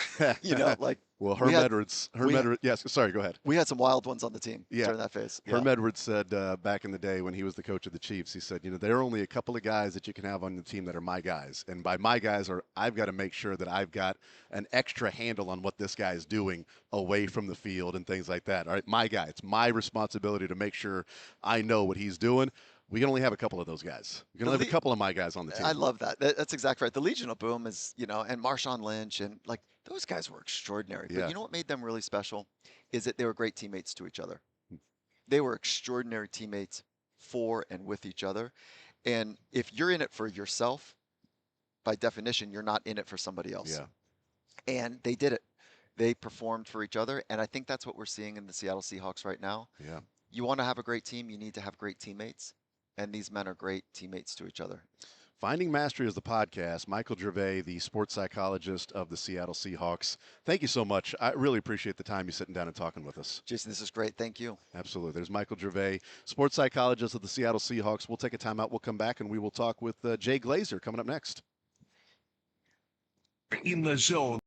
Like well, we Herm had- Edwards. we had- Yes. Sorry. Go ahead. we had some wild ones on the team Yeah. during that phase. Yeah. Herm Edwards said back in the day when he was the coach of the Chiefs, he said, there are only a couple of guys that you can have on the team that are my guys. And by my guys I've got to make sure that I've got an extra handle on what this guy is doing away from the field and things like that. All right, my guy. It's my responsibility to make sure I know what he's doing. We can only have a couple of those guys. We can only have a couple of my guys on the team. I love that. That's exactly right. The Legion of Boom is, and Marshawn Lynch and like those guys were extraordinary. Yeah. But you know what made them really special is that they were great teammates to each other. They were extraordinary teammates for and with each other. And if you're in it for yourself, by definition, you're not in it for somebody else. Yeah. And they did it. They performed for each other. And I think that's what we're seeing in the Seattle Seahawks right now. Yeah. You want to have a great team, you need to have great teammates. And these men are great teammates to each other. Finding Mastery is the podcast. Michael Gervais, the sports psychologist of the Seattle Seahawks. Thank you so much. I really appreciate the time you sitting down and talking with us. Jason, this is great. Thank you. Absolutely. There's Michael Gervais, sports psychologist of the Seattle Seahawks. We'll take a timeout. We'll come back and we will talk with Jay Glazer coming up next. In the zone.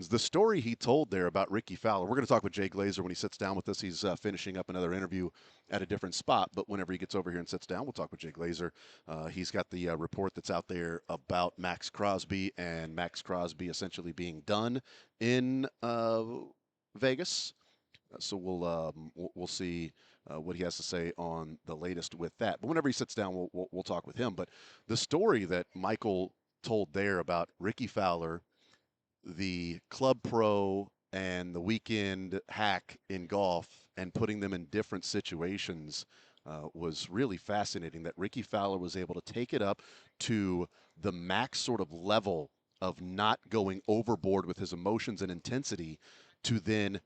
The story he told there about Ricky Fowler, we're going to talk with Jay Glazer when he sits down with us. He's finishing up another interview at a different spot, but whenever he gets over here and sits down, we'll talk with Jay Glazer. He's got the report that's out there about Max Crosby and Max Crosby essentially being done in Vegas. So we'll see what he has to say on the latest with that. But whenever he sits down, we'll talk with him. But the story that Michael told there about Ricky Fowler, the club pro and the weekend hack in golf and putting them in different situations was really fascinating. That Ricky Fowler was able to take it up to the max sort of level of not going overboard with his emotions and intensity to then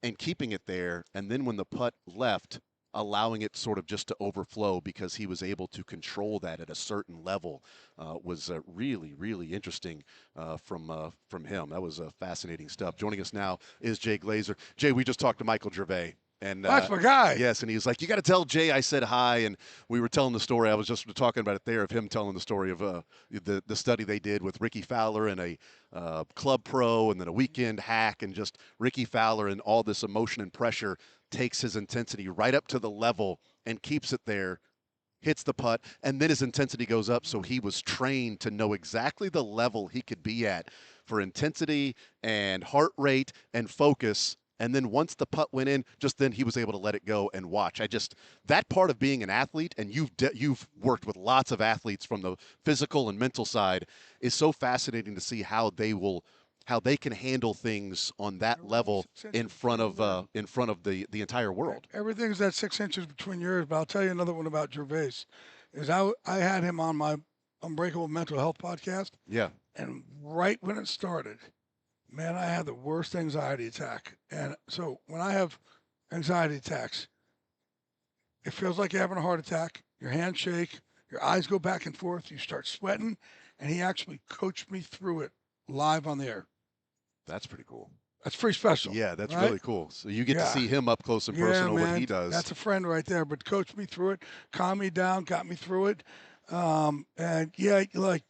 and keeping it there. And then when the putt left, allowing it sort of just to overflow because he was able to control that at a certain level was really, really interesting from him. That was fascinating stuff. Joining us now is Jay Glazer. Jay, we just talked to Michael Gervais. And that's my guy. Yes, and he was like, "You got to tell Jay I said hi." And we were telling the story. I was just talking about it there of him telling the story of the study they did with Ricky Fowler and a club pro, and then a weekend hack, and just Ricky Fowler and all this emotion and pressure takes his intensity right up to the level and keeps it there, hits the putt, and then his intensity goes up. So he was trained to know exactly the level he could be at for intensity and heart rate and focus. And then once the putt went in, just then he was able to let it go and watch. That part of being an athlete, and you've worked with lots of athletes from the physical and mental side, is so fascinating to see how they can handle things on that level in front of the entire world. Everything's at 6 inches between your ears. But I'll tell you another one about Gervais. I had him on my Unbreakable Mental Health podcast. Yeah. And right when it started, man, I had the worst anxiety attack. And so when I have anxiety attacks, it feels like you're having a heart attack. Your hands shake, your eyes go back and forth, you start sweating. And he actually coached me through it live on the air. That's pretty cool. That's pretty special. Yeah, that's right? really cool. So you get to see him up close and personal, what he does. That's a friend right there, but coached me through it, calmed me down, got me through it. And yeah, like,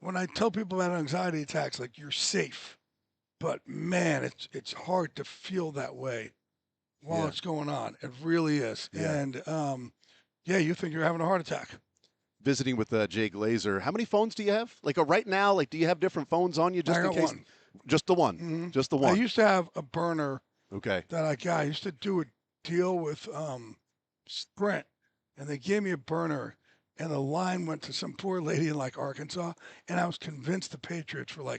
when I tell people about anxiety attacks, like, you're safe, but man, it's hard to feel that way while it's going on. It really is. Yeah. And you think you're having a heart attack. Visiting with Jay Glazer. How many phones do you have? Like right now, do you have different phones on you just in case? One. Just the one. Mm-hmm. Just the one. I used to have a burner. Okay. That I got. I used to do a deal with Sprint, and they gave me a burner, and the line went to some poor lady in like Arkansas, and I was convinced the Patriots were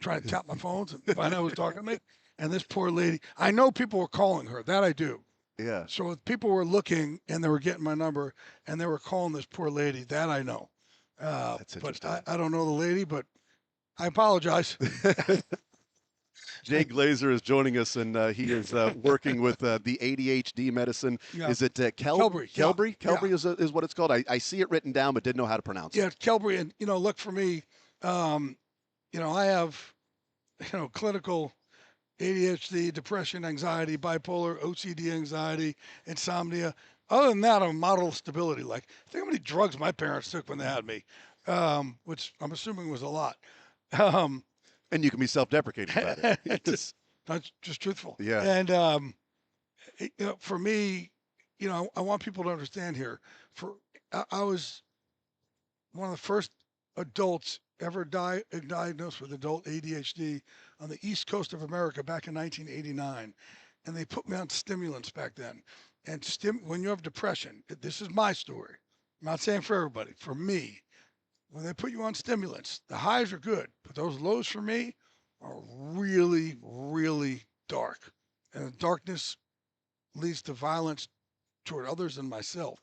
trying to tap my phones and find out who was talking to me. And this poor lady, I know people were calling her. That I do. Yeah. So if people were looking and they were getting my number and they were calling this poor lady, that I know. That's interesting. But I don't know the lady, but I apologize. Jay Glazer is joining us, and he is working with the ADHD medicine. Yeah. Is it Qelbree? Qelbree? Yeah. Qelbree is what it's called. I see it written down, but didn't know how to pronounce Yeah, it. Qelbree. And, look, for me, I have, clinical ADHD, depression, anxiety, bipolar, OCD anxiety, insomnia. Other than that, I'm a model of stability. Like, think how many drugs my parents took when they had me, which I'm assuming was a lot. And you can be self-deprecating about it. That's just truthful. Yeah. And for me, I want people to understand here. I was one of the first adults ever diagnosed with adult ADHD on the East Coast of America back in 1989, and they put me on stimulants back then. And when you have depression, this is my story. I'm not saying for everybody. For me, when they put you on stimulants, the highs are good, but those lows for me are really, really dark. And the darkness leads to violence toward others and myself.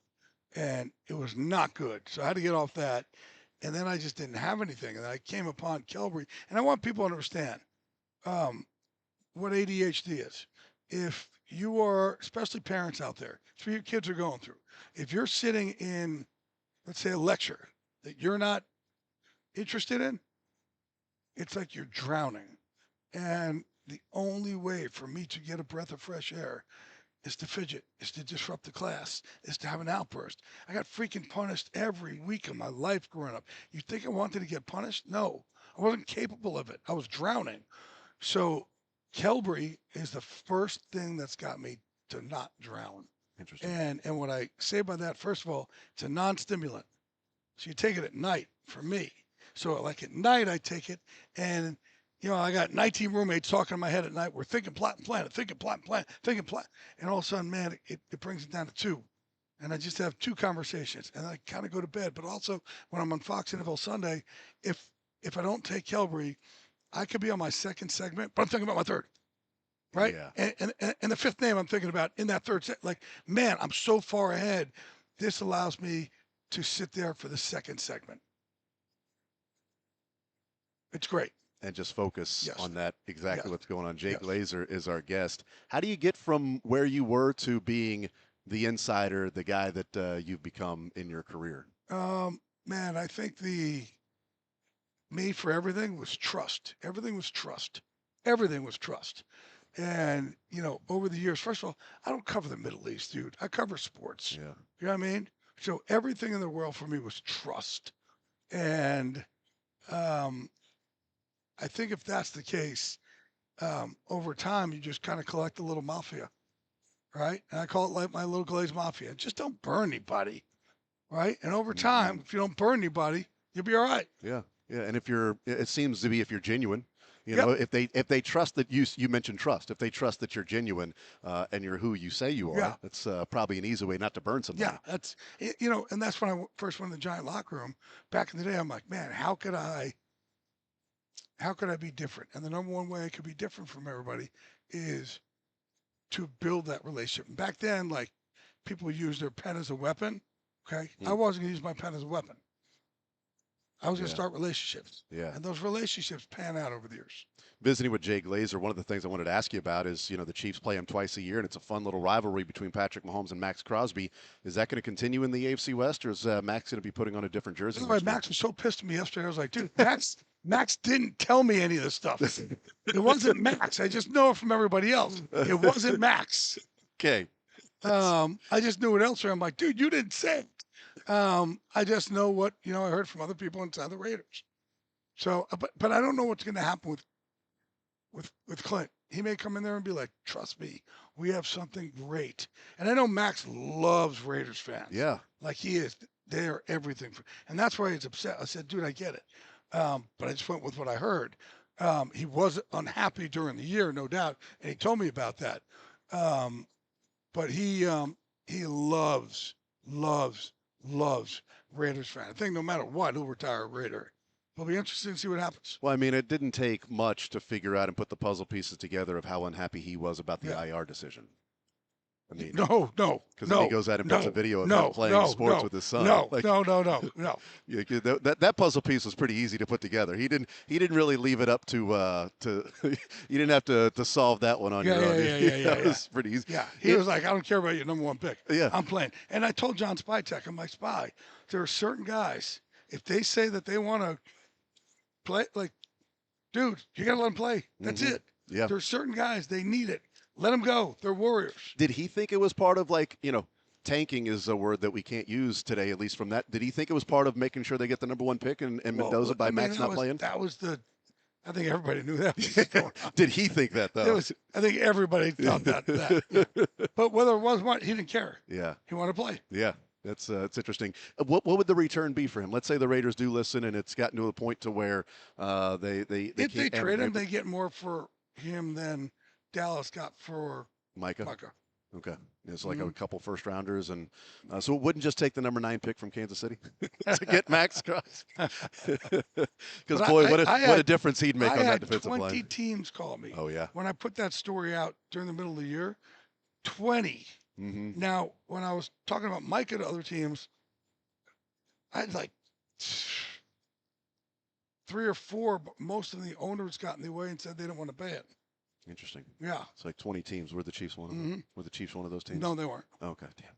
And it was not good. So I had to get off that. And then I just didn't have anything. And then I came upon Qelbree. And I want people to understand what ADHD is. If you are, especially parents out there, it's what your kids are going through. If you're sitting in, let's say, a lecture that you're not interested in, it's like you're drowning. And the only way for me to get a breath of fresh air is to fidget, is to disrupt the class, is to have an outburst. I got freaking punished every week of my life growing up. You think I wanted to get punished? No, I wasn't capable of it. I was drowning. So Kelbury is the first thing that's got me to not drown. Interesting. And what I say by that, first of all, it's a non-stimulant. So you take it at night for me. So like at night I take it, and I got 19 roommates talking in my head at night. We're thinking, plot, and plan it, thinking, plot, and plan, thinking, plan. And all of a sudden, man, it brings it down to 2. And I just have 2 conversations, and I kind of go to bed. But also, when I'm on Fox NFL Sunday, if I don't take Kelbury, I could be on my 2nd segment, but I'm thinking about my 3rd, right? Yeah. And the 5th name I'm thinking about in that 3rd set. Like, man, I'm so far ahead. This allows me to sit there for the 2nd segment. It's great. And just focus Yes. on that, exactly Yes. what's going on. Jake Yes. Laser is our guest. How do you get from where you were to being the insider, the guy that you've become in your career? Man, I think me for everything was trust. Everything was trust. Everything was trust. And, over the years, first of all, I don't cover the Middle East, dude. I cover sports. Yeah. You know what I mean? So everything in the world for me was trust. And I think if that's the case, over time, you just kind of collect a little mafia, right? And I call it like my little glazed mafia. Just don't burn anybody, right? And over time, if you don't burn anybody, you'll be all right. Yeah. Yeah. And it seems to be if you're genuine, Yep. if they trust that you mentioned trust, if they trust that you're genuine and you're who you say you are, Yeah. that's probably an easy way not to burn somebody. Yeah, and that's when I first went in the Giant locker room back in the day. I'm like, man, how could I be different? And the number one way I could be different from everybody is to build that relationship. And back then, like, people use their pen as a weapon. Okay, I wasn't gonna use my pen as a weapon. I was gonna Yeah. start relationships, Yeah. and those relationships pan out over the years. Visiting with Jay Glazer, one of the things I wanted to ask you about is, the Chiefs play him twice a year, and it's a fun little rivalry between Patrick Mahomes and Max Crosby. Is that going to continue in the AFC West, or is Max going to be putting on a different jersey? By the way, next year? Max was so pissed at me yesterday. I was like, dude, Max didn't tell me any of this stuff. It wasn't Max. I just know it from everybody else. It wasn't Max. Okay. I just knew it elsewhere. I'm like, dude, you didn't say it. I just know what I heard from other people inside the Raiders. So, but I don't know what's going to happen with Clint. He may come in there and be like, trust me, we have something great. And I know Max loves Raiders fans. Yeah. Like he is. They are everything. And that's why he's upset. I said, dude, I get it. But I just went with what I heard. He was unhappy during the year, no doubt. And he told me about that. But he loves Raiders fan. I think no matter what, he'll retire a Raider. It'll be interesting to see what happens. Well, I mean, it didn't take much to figure out and put the puzzle pieces together of how unhappy he was about the Yeah. IR decision. I mean, No. because he goes out and puts a video of him playing sports with his son. No. Yeah, that puzzle piece was pretty easy to put together. He didn't really leave it up to you didn't have to solve that one on your own. That was pretty easy. Yeah, he was like, I don't care about your number one pick. Yeah. I'm playing. And I told John Spytek, I'm like, Spy, there are certain guys, if they say that they want to play, like, dude, you got to let them play. That's it. Yeah. There are certain guys, they need it. Let them go. They're warriors. Did he think it was part of, like, tanking is a word that we can't use today, at least from that. Did he think it was part of making sure they get the number one pick and Mendoza by Max not playing? That was I think everybody knew that was going on. Did he think that, though? I think everybody thought that. Yeah. But whether it was what, he didn't care. Yeah. He wanted to play. Yeah. It's interesting. What would the return be for him? Let's say the Raiders do listen, and it's gotten to a point to where they If they can't trade him, they get more for him than Dallas got for Micah. Micah. Okay, it's like a couple first rounders, and so it wouldn't just take the number 9 pick from Kansas City to get Max Crosby. Because boy, what a difference he'd make on that defensive line. 20 teams called me. Oh yeah. When I put that story out during the middle of the year, 20. Mm-hmm. Now, when I was talking about Micah to other teams, I had like 3 or 4, but most of the owners got in the way and said they didn't want to pay it. Interesting. Yeah. It's like 20 teams. Were the Chiefs one of them? Were the Chiefs one of those teams? No, they weren't. Okay, damn.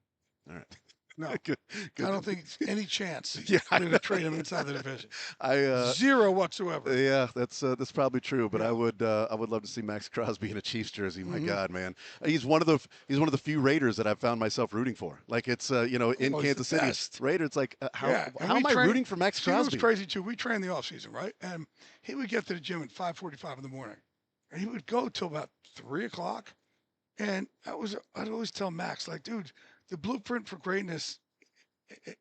All right. No, Good, I don't think it's any chance Yeah, I they're going to trade him inside the division. I Zero whatsoever. yeah, that's probably true. But Yeah. I would love to see Max Crosby in a Chiefs jersey. My Mhm. God, man, he's one of the few Raiders that I've found myself rooting for. Like it's in Oh, he's the Kansas City best. Raider. It's like Yeah, and how we am I train- rooting for Max Steve was Crosby? crazy too. We trained the off season, right? And he would get to the gym at 5:45 in the morning, and he would go till about 3 o'clock. And I'd always tell Max, like, dude, the blueprint for greatness,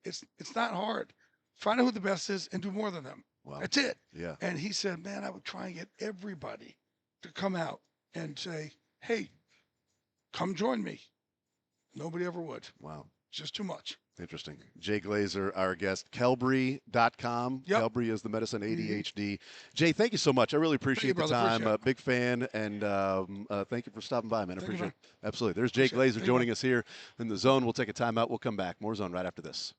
it's not hard. Find out who the best is and do more than them. Wow. That's it. Yeah. And he said, man, I would try and get everybody to come out and say, hey, come join me. Nobody ever would. Wow. Just too much. Interesting. Jay Glazer, our guest, Kelbry.com. Yep. Kelbry is the medicine ADHD. Jay, thank you so much. I really appreciate the brother. time. Appreciate it. Big fan, and thank you for stopping by, man. I Thank you, appreciate man. it. Absolutely. There's Jay Appreciate it. Glazer Thank you, joining man. us here in the Zone. We'll take a timeout. We'll come back. More Zone right after this.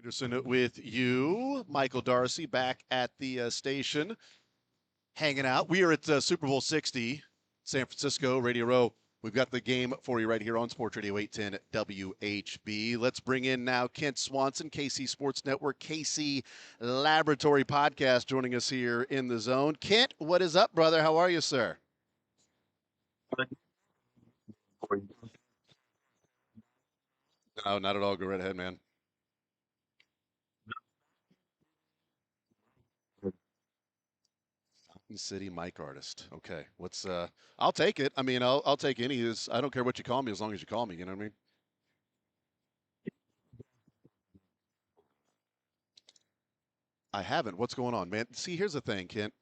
Peterson with you. Michael Darcy back at the station, hanging out. We are at Super Bowl 60, San Francisco, Radio Row. We've got the game for you right here on Sports Radio 810 WHB. Let's bring in now Kent Swanson, KC Sports Network, KC Laboratory Podcast, joining us here in the zone. Kent, what is up, brother? How are you, sir? No, not at all. Go right ahead, man. Fountain City Mic Artist. Okay, what's I'll take it. I mean, I'll take any. I don't care what you call me as long as you call me. You know what I mean? I haven't. What's going on, man? See, here's the thing, Kent.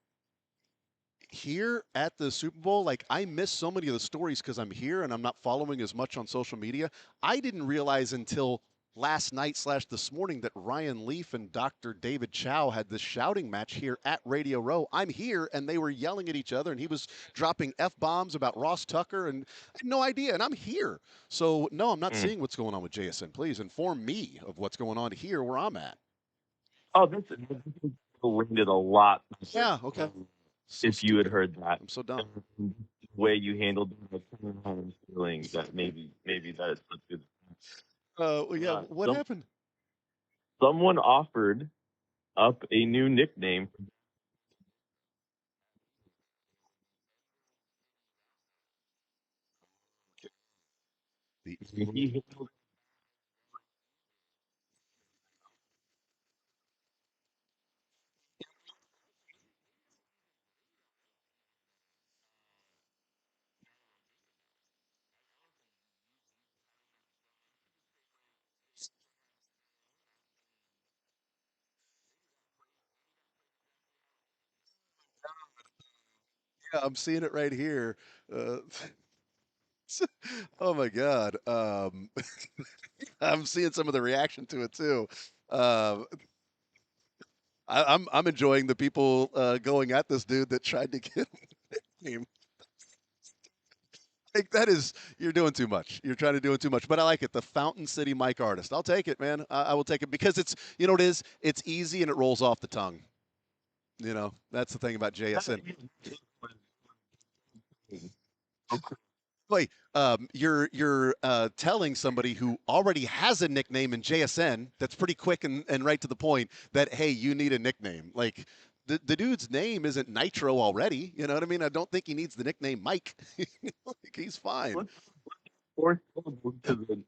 Here at the Super Bowl, like I miss so many of the stories because I'm here and I'm not following as much on social media. I didn't realize until last night / this morning that Ryan Leaf and Dr. David Chow had this shouting match here at Radio Row. I'm here and they were yelling at each other and he was dropping F-bombs about Ross Tucker and I had no idea and I'm here. So no, I'm not seeing what's going on with JSN. Please inform me of what's going on here where I'm at. Oh, this is landed a lot. Yeah, okay. So If you had stupid. heard that, I'm so dumb. the way you handled it, I'm feeling that maybe that is not good. Well, yeah, what some- happened? Someone offered up a new nickname. The He handled Yeah, I'm seeing it right here. Uh, oh my God. I'm seeing some of the reaction to it too. Um, I'm enjoying the people going at this dude that tried to get him. Like that is you're doing too much. You're trying to do it too much. But I like it. The Fountain City Mic Artist. I'll take it, man. I will take it because it's you know what it is. It's easy and it rolls off the tongue. You know that's the thing about JSN. Wait, you're telling somebody who already has a nickname in JSN that's pretty quick and right to the point that hey, you need a nickname. Like the dude's name isn't Nitro already. You know what I mean? I don't think he needs the nickname Mike. Like, he's fine. Or to the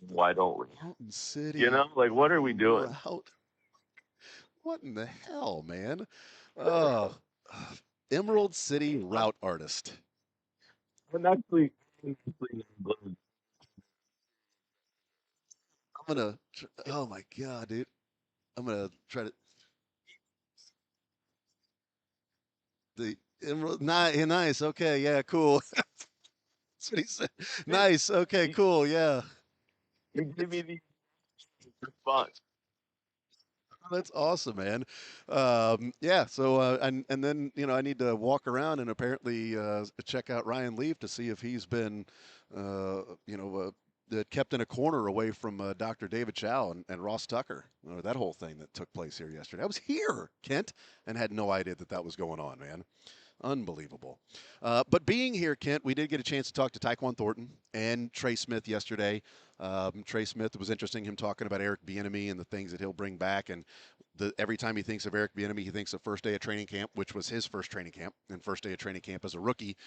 why don't we? Mountain City. You know, like what are we doing? Route. What in the hell, man? Oh, Emerald City Route Artist. I'm actually I'm gonna. Oh my god, dude. I'm gonna try to. The Emerald. Nice. Okay. Yeah. Cool. That's what he said. Nice. Okay. Cool. Yeah. give me the response. That's awesome, man. Yeah. So and then I need to walk around and apparently check out Ryan Leaf to see if he's been kept in a corner away from Dr. David Chow and Ross Tucker. That whole thing that took place here yesterday. I was here, Kent, and had no idea that was going on, man. Unbelievable. But being here, Kent, we did get a chance to talk to Tyquan Thornton and Trey Smith yesterday. Trey Smith, it was interesting him talking about Eric Bieniemy and the things that he'll bring back. And every time he thinks of Eric Bieniemy, he thinks of first day of training camp, which was his first training camp and first day of training camp as a rookie.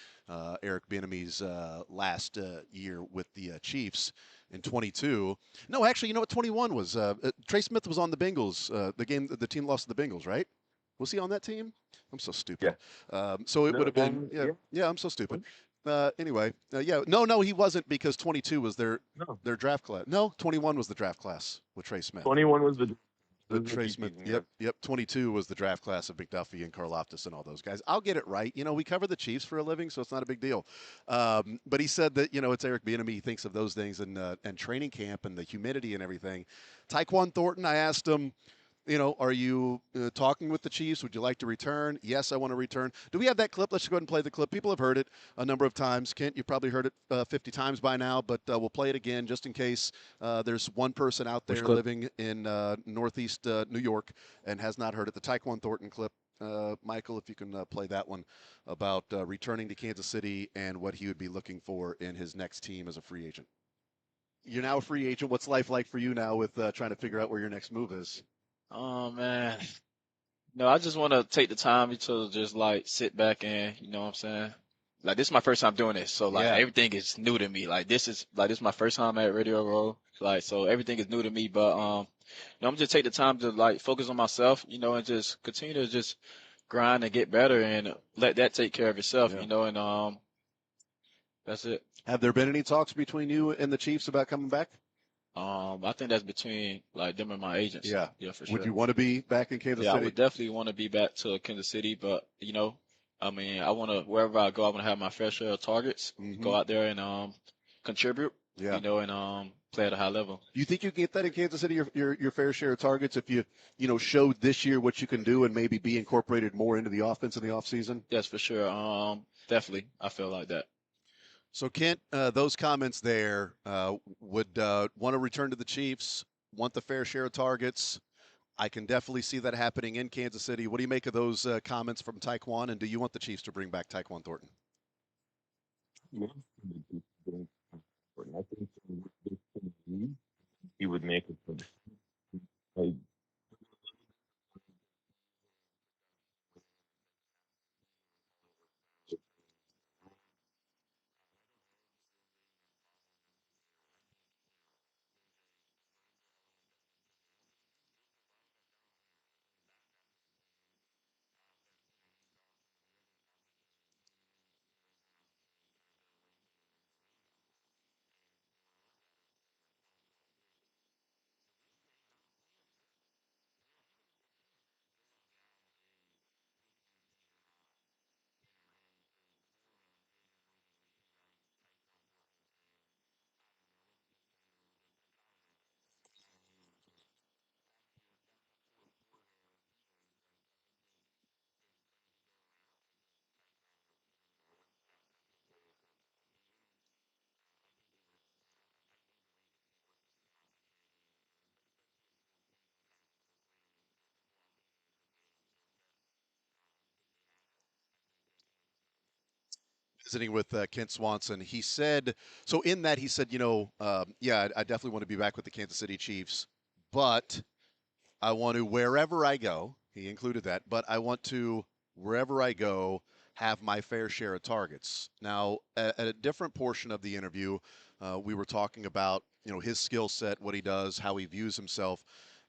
Eric Bieniemy's last year with the Chiefs in 22. No, actually, you know what? 21 was. Trey Smith was on the Bengals. The team lost to the Bengals, right? Was he on that team? I'm so stupid. So it would have been, yeah, I'm so stupid. Anyway, no, he wasn't because 22 was their draft class. No, 21 was the draft class with Trey Smith. 21 was the Trey Smith. Yep. 22 was the draft class of McDuffie and Karlaftis and all those guys. I'll get it right. We cover the Chiefs for a living, so it's not a big deal. But he said that it's Eric Bieniemy. He thinks of those things and training camp and the humidity and everything. Tyquan Thornton, I asked him, Are you talking with the Chiefs? Would you like to return? Yes, I want to return. Do we have that clip? Let's go ahead and play the clip. People have heard it a number of times. Kent, you probably heard it 50 times by now, but we'll play it again just in case there's one person out Which there clip? living in Northeast New York and has not heard it. The Tyquan Thornton clip. Michael, if you can play that one about returning to Kansas City and what he would be looking for in his next team as a free agent. You're now a free agent. What's life like for you now with trying to figure out where your next move is? Oh man. No, I just want to take the time to just like sit back and, you know what I'm saying? Like this is my first time doing this. So like Yeah. everything is new to me. Like this is my first time at Radio Row. Like so everything is new to me, but I'm just take the time to like focus on myself, and just continue to just grind and get better and let that take care of itself, Yeah. and that's it. Have there been any talks between you and the Chiefs about coming back? I think that's between like them and my agents. Yeah. Yeah, for sure. Would you want to be back in Kansas Yeah, I City? would definitely want to be back to Kansas City, but I mean, I want to wherever I go, I want to have my fair share of targets, go out there and contribute, Yeah. and play at a high level. Do you think you can get that in Kansas City, your fair share of targets, if you showed this year what you can do and maybe be incorporated more into the offense in the offseason? Yes, for sure. Definitely, I feel like that. So, Kent, those comments there would want to return to the Chiefs, want the fair share of targets. I can definitely see that happening in Kansas City. What do you make of those comments from Tyquan, and do you want the Chiefs to bring back Tyquan Thornton? Yeah. I think he would make it. Like, Visiting with Kent Swanson, he said, so in that he said, yeah, I definitely want to be back with the Kansas City Chiefs, but I want to, wherever I go, he included that, but I want to, wherever I go, have my fair share of targets. Now, at a different portion of the interview, we were talking about, his skill set, what he does, how he views himself.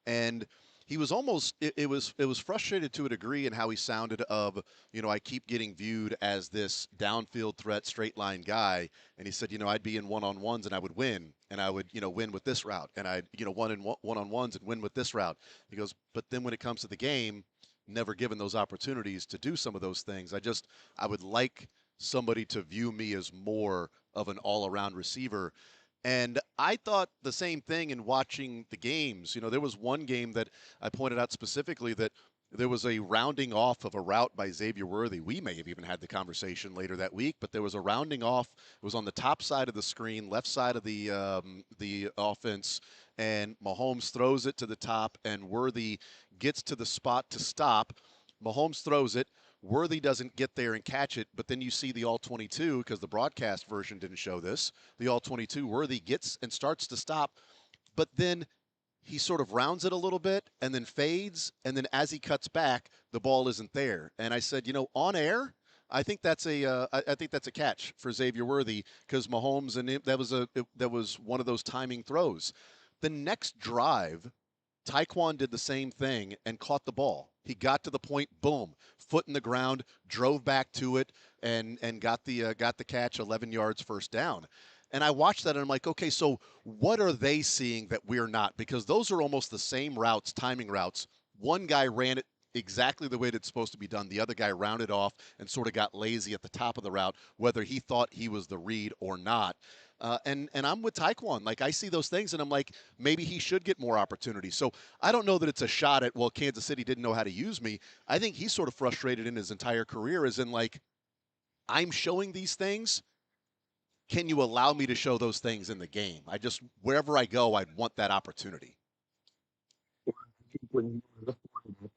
And he was almost, it was frustrated to a degree in how he sounded of, I keep getting viewed as this downfield threat, straight line guy. And he said, I'd be in one-on-ones and I would win. And I would, win with this route. And I'd, one-on-ones and win with this route. He goes, but then when it comes to the game, never given those opportunities to do some of those things. I would like somebody to view me as more of an all-around receiver. And I thought the same thing in watching the games. There was one game that I pointed out specifically that there was a rounding off of a route by Xavier Worthy. We may have even had the conversation later that week, but there was a rounding off. It was on the top side of the screen, left side of the offense, and Mahomes throws it to the top, and Worthy gets to the spot to stop. Mahomes throws it. Worthy doesn't get there and catch it, but then you see the all-22, because the broadcast version didn't show this. The all-22, Worthy gets and starts to stop, but then he sort of rounds it a little bit and then fades, and then as he cuts back, the ball isn't there. And I said, on air, I think that's a catch for Xavier Worthy, because Mahomes, and that was one of those timing throws. The next drive, Tyquan did the same thing and caught the ball. He got to the point, boom, foot in the ground, drove back to it, and got the catch, 11 yards, first down. And I watched that and I'm like, okay, so what are they seeing that we're not? Because those are almost the same routes, timing routes. One guy ran it exactly the way that it's supposed to be done. The other guy rounded off and sort of got lazy at the top of the route, whether he thought he was the read or not. And I'm with Taekwon. Like, I see those things, and I'm like, maybe he should get more opportunities. So I don't know that it's a shot at, well, Kansas City didn't know how to use me. I think he's sort of frustrated in his entire career, as in, like, I'm showing these things. Can you allow me to show those things in the game? I just, wherever I go, I'd want that opportunity. When you were the quarterback,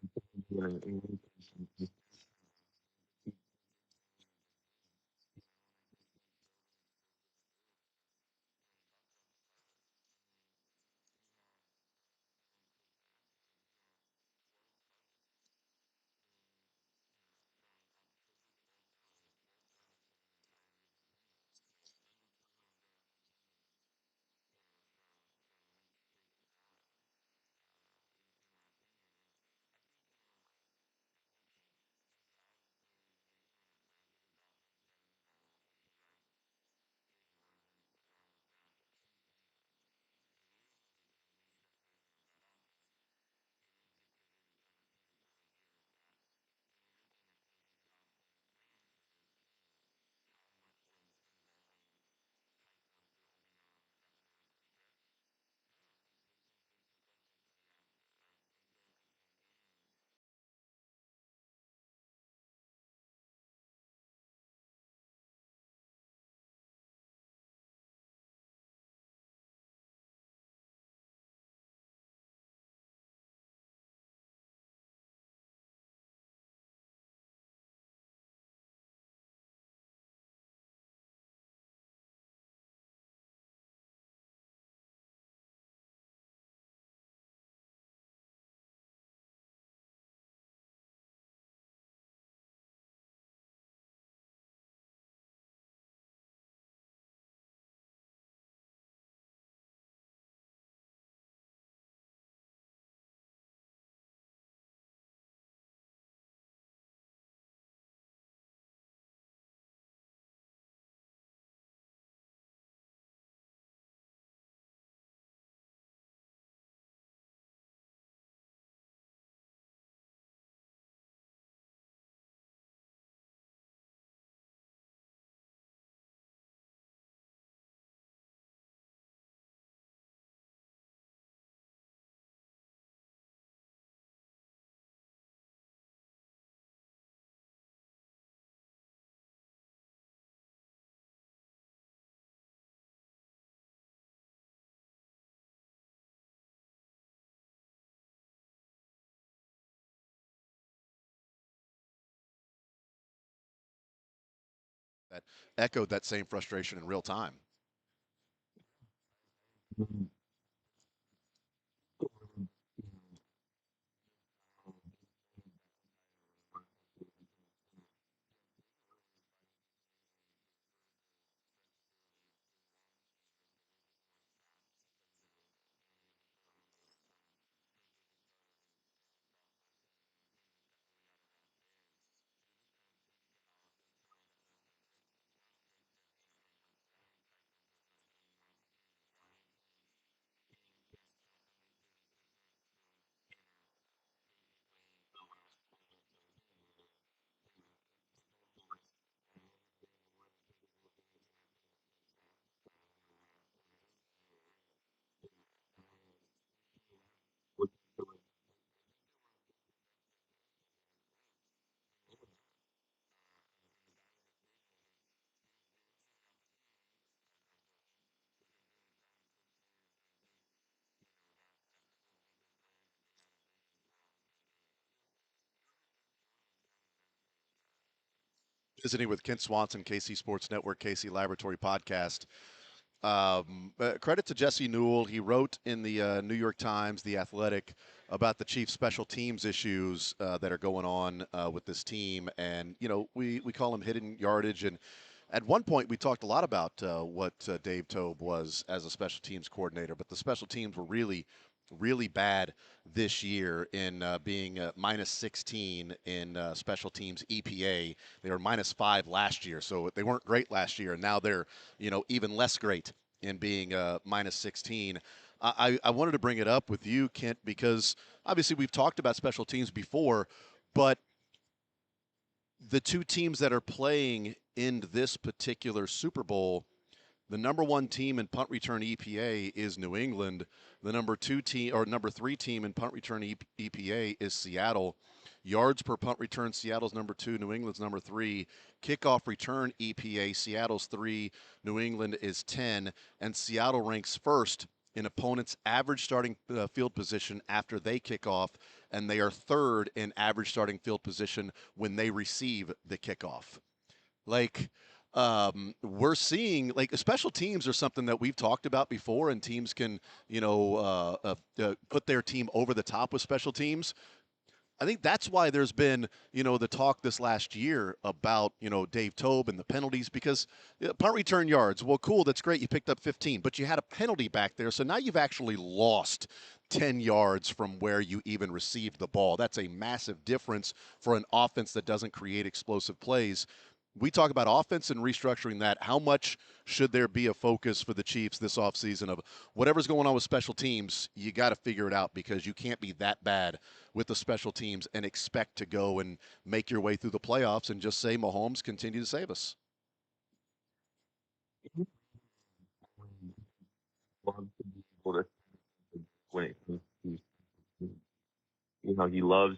That echoed that same frustration in real time. Visiting with Kent Swanson, KC Sports Network, KC Laboratory Podcast. Credit to Jesse Newell. He wrote in the New York Times, The Athletic, about the Chiefs' special teams issues that are going on with this team. And, you know, we call them hidden yardage. And at one point, we talked a lot about what Dave Tobe was as a special teams coordinator, but the special teams were really bad this year in being minus 16 in special teams EPA. They were minus 5 last year, so they weren't great last year, and now they're, you know, even less great in being minus 16. I wanted to bring it up with you, Kent, because obviously we've talked about special teams before, but the two teams that are playing in this particular Super Bowl, the number one team in punt return EPA is New England. The number two team or number three team in punt return EPA is Seattle. Yards per punt return, Seattle's number two, New England's number three. Kickoff return EPA, Seattle's three, New England is 10, and Seattle ranks first in opponents' average starting field position after they kick off, and they are third in average starting field position when they receive the kickoff. Like, we're seeing like special teams are something that we've talked about before, and teams can, put their team over the top with special teams. I think that's why there's been, the talk this last year about, Dave Toub and the penalties because punt return yards. Well, cool, that's great. You picked up 15, but you had a penalty back there. So now you've actually lost 10 yards from where you even received the ball. That's a massive difference for an offense that doesn't create explosive plays. We talk about offense and restructuring that. How much should there be a focus for the Chiefs this offseason of whatever's going on with special teams? You got to figure it out because you can't be that bad with the special teams and expect to go and make your way through the playoffs and just say, Mahomes, continue to save us. Love to be able to when it comes to, he loves.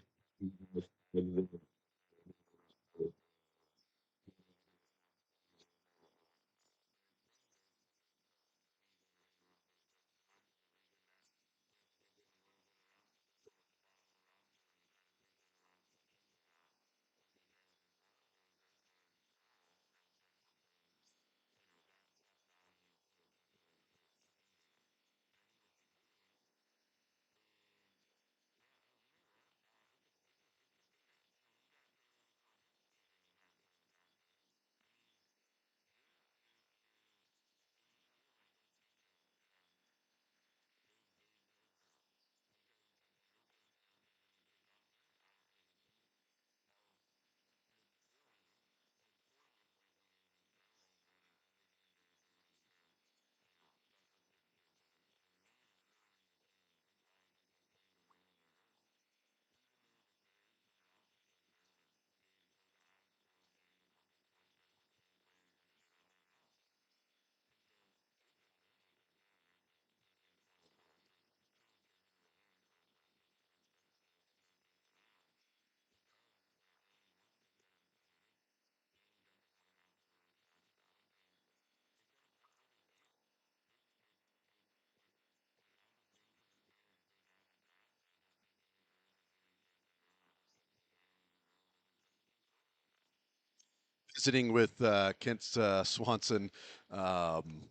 Visiting with Kent Swanson, um,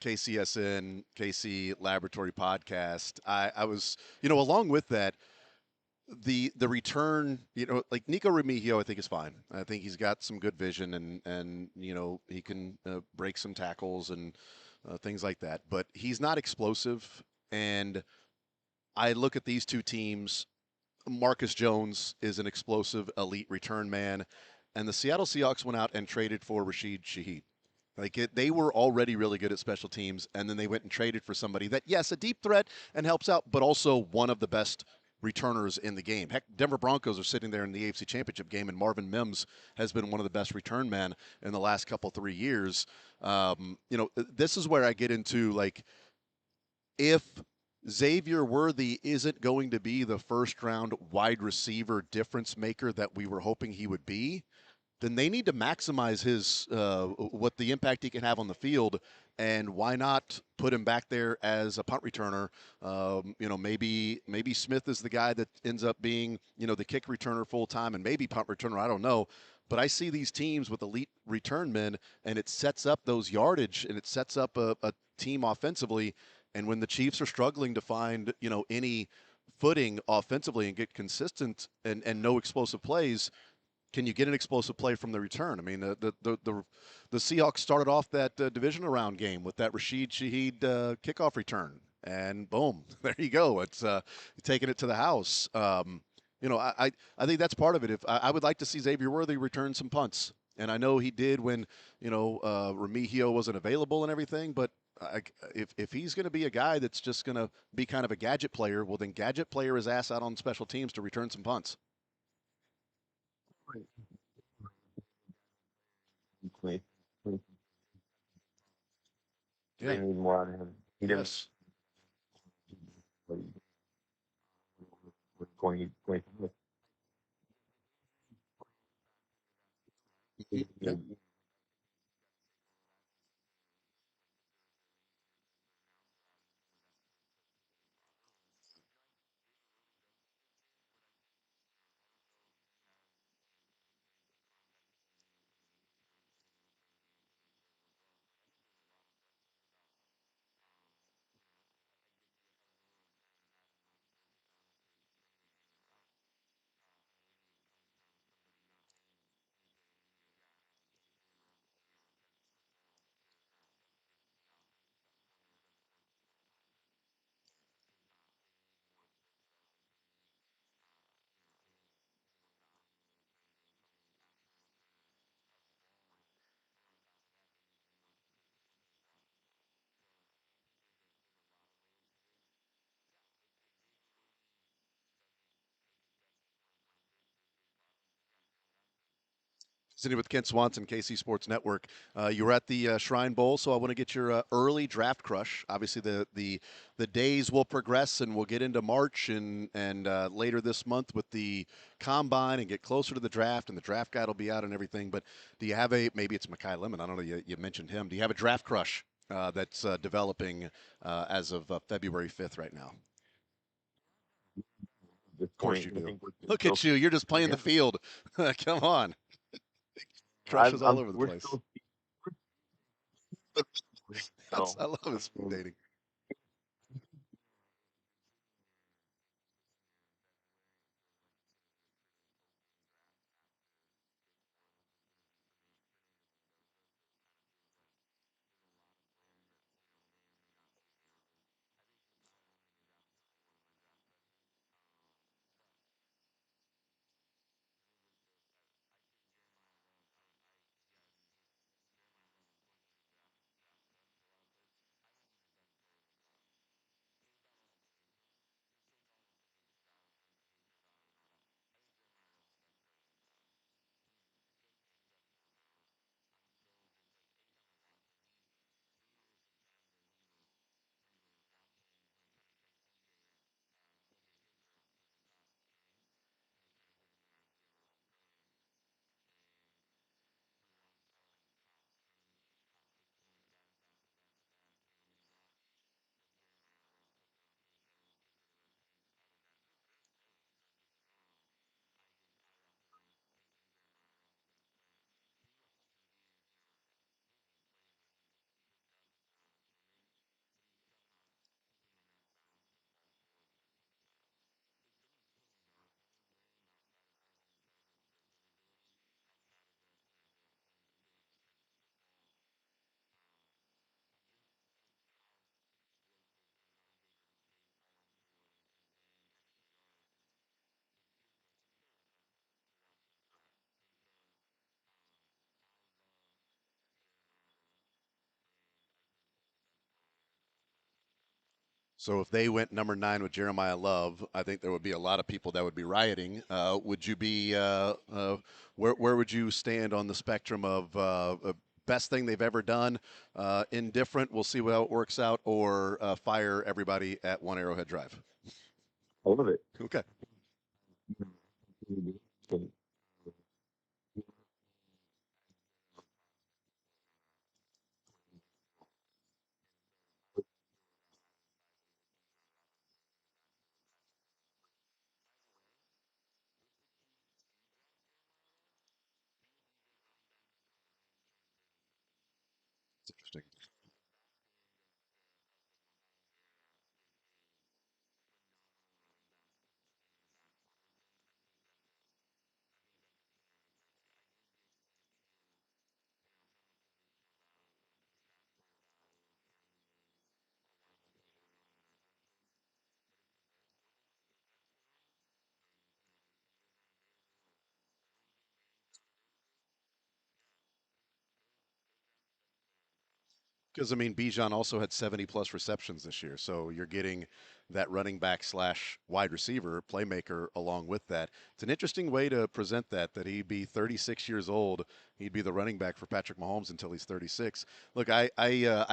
KCSN, KC Laboratory Podcast. I was, along with that, the return, like Nico Remigio, I think is fine. I think he's got some good vision and he can break some tackles and things like that. But he's not explosive. And I look at these two teams. Marcus Jones is an explosive elite return man, and the Seattle Seahawks went out and traded for Rashid Shaheed. They were already really good at special teams, and then they went and traded for somebody that, yes, a deep threat and helps out, but also one of the best returners in the game. Heck, Denver Broncos are sitting there in the AFC Championship game, and Marvin Mims has been one of the best return men in the last 3 years. This is where I get into like, if Xavier Worthy isn't going to be the first round wide receiver difference maker that we were hoping he would be, then they need to maximize his what the impact he can have on the field, and why not put him back there as a punt returner? Maybe Smith is the guy that ends up being the kick returner full time, and maybe punt returner. I don't know, but I see these teams with elite return men, and it sets up those yardage, and it sets up a team offensively. And when the Chiefs are struggling to find any footing offensively and get consistent and no explosive plays, can you get an explosive play from the return? I mean, the Seahawks started off that divisional round game with that Rashid Shaheed kickoff return, and boom, there you go. It's taking it to the house. I think that's part of it. If I would like to see Xavier Worthy return some punts, and I know he did when Remigio wasn't available and everything, but if he's going to be a guy that's just going to be kind of a gadget player, well, then gadget player his ass out on special teams to return some punts. They need more out of him. He didn't Yes. 20. Yeah. Sitting with Kent Swanson, KC Sports Network. You were at the Shrine Bowl, so I want to get your early draft crush. Obviously, the days will progress, and we'll get into March and later this month with the combine and get closer to the draft, and the draft guide will be out and everything. But do you have maybe it's Makai Lemon? I don't know. You mentioned him. Do you have a draft crush that's developing as of February 5th right now? Of course you do. Look at you. You're just playing the field. Come on. Crushes all over the place. I love his speed dating. So if they went number 9 with Jeremiah Love, I think there would be a lot of people that would be rioting. Would you be where would you stand on the spectrum of best thing they've ever done, indifferent, we'll see how it works out, or fire everybody at One Arrowhead Drive? All of it. Okay. It's interesting. Because I mean, Bijan also had 70 plus receptions this year, so you're getting that running back slash wide receiver playmaker along with that. It's an interesting way to present that. That he'd be 36 years old, he'd be the running back for Patrick Mahomes until he's 36. Look, I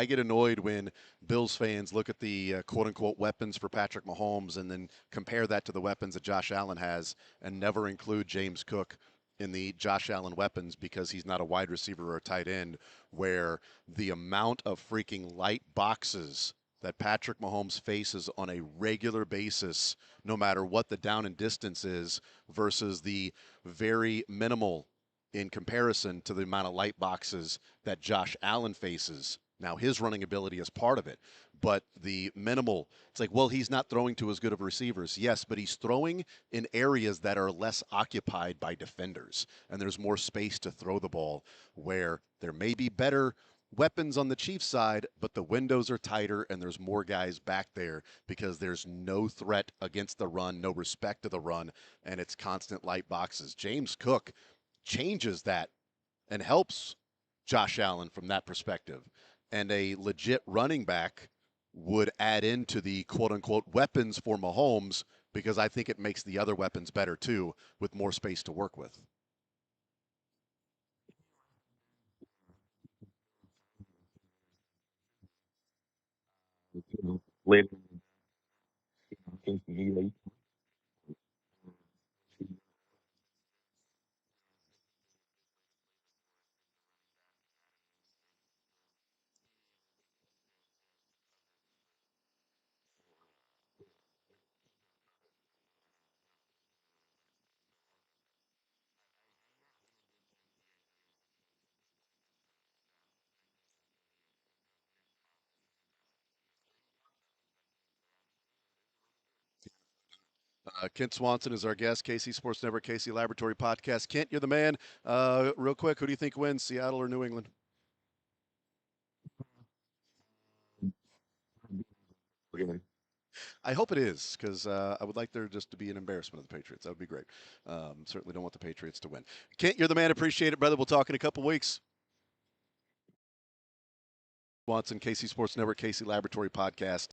get annoyed when Bills fans look at the quote unquote weapons for Patrick Mahomes and then compare that to the weapons that Josh Allen has, and never include James Cook in the Josh Allen weapons because he's not a wide receiver or a tight end, where the amount of freaking light boxes that Patrick Mahomes faces on a regular basis, no matter what the down and distance is, versus the very minimal in comparison to the amount of light boxes that Josh Allen faces. Now, his running ability is part of it, but the minimal, it's like, well, he's not throwing to as good of receivers. Yes, but he's throwing in areas that are less occupied by defenders, and there's more space to throw the ball, where there may be better weapons on the Chiefs side, but the windows are tighter and there's more guys back there because there's no threat against the run, no respect to the run, and it's constant light boxes. James Cook changes that and helps Josh Allen from that perspective. And a legit running back would add into the quote unquote weapons for Mahomes, because I think it makes the other weapons better too, with more space to work with. Later, you Kent Swanson is our guest. KC Sports Network, KC Laboratory Podcast. Kent, you're the man. Real quick, who do you think wins, Seattle or New England? know, I hope it is, because I would like there just to be an embarrassment of the Patriots. That would be great. Certainly don't want the Patriots to win. Kent, you're the man. Appreciate it, brother. We'll talk in a couple weeks. Swanson, KC Sports Network, KC Laboratory Podcast.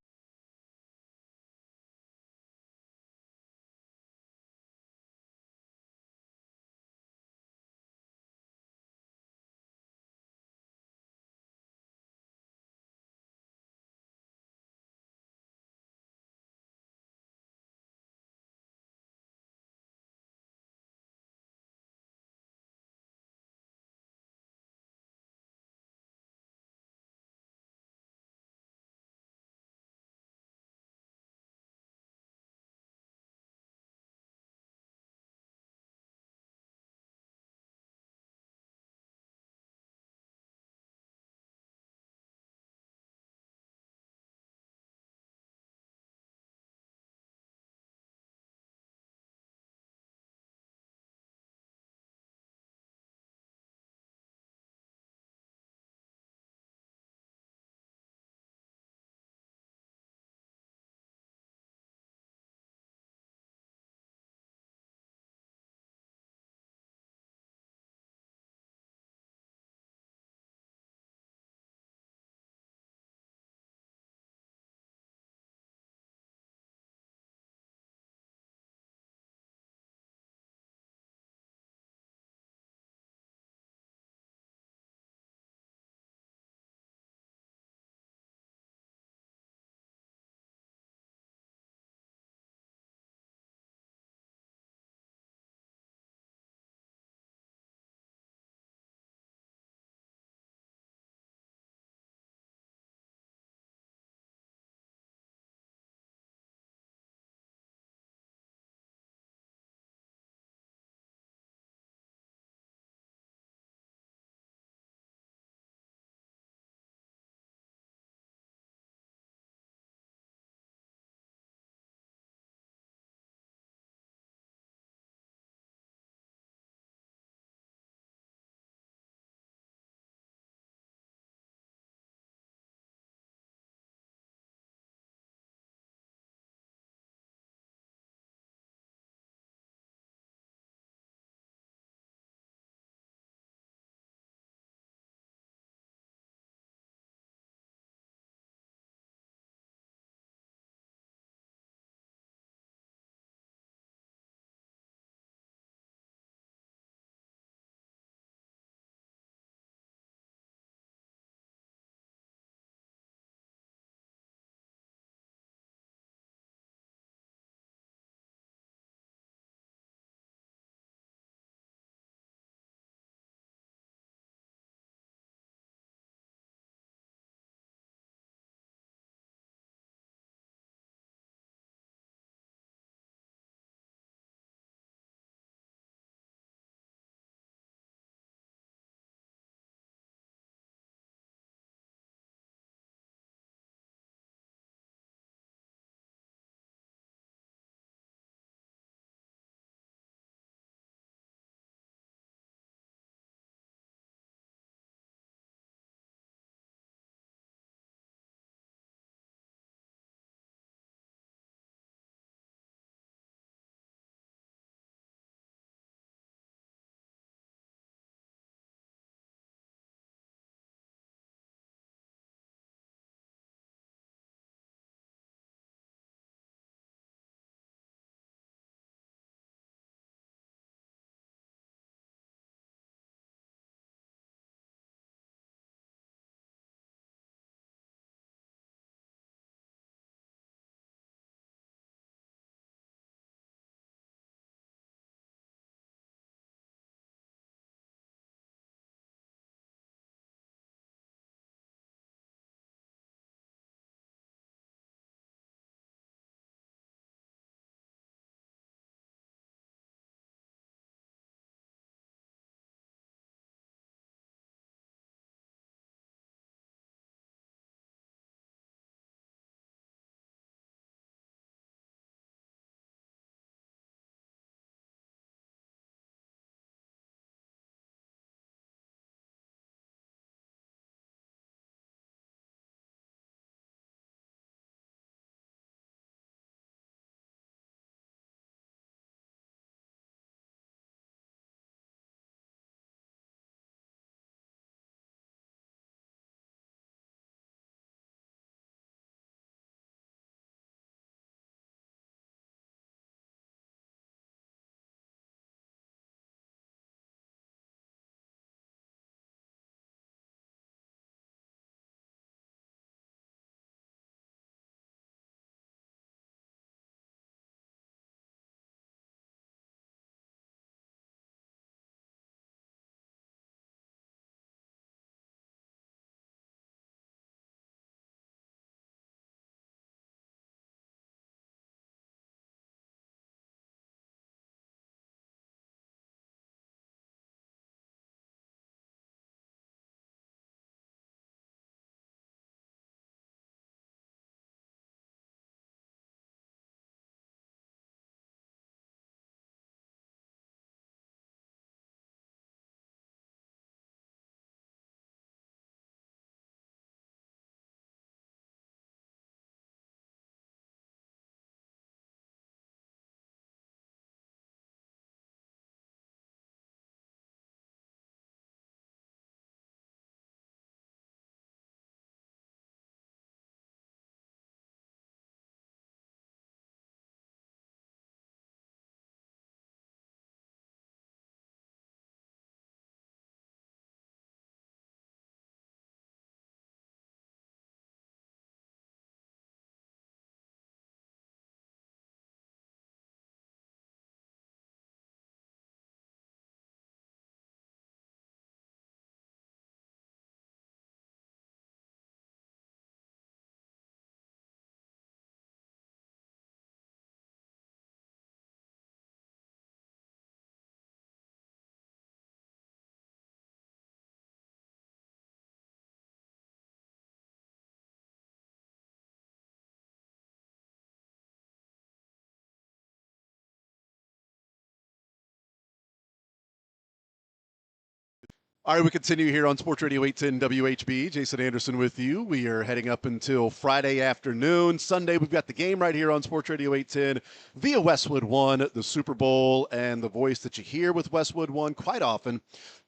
All right, we continue here on Sports Radio 810 WHB. Jason Anderson with you. We are heading up until Friday afternoon. Sunday, we've got the game right here on Sports Radio 810 via Westwood One, the Super Bowl, and the voice that you hear with Westwood One quite often.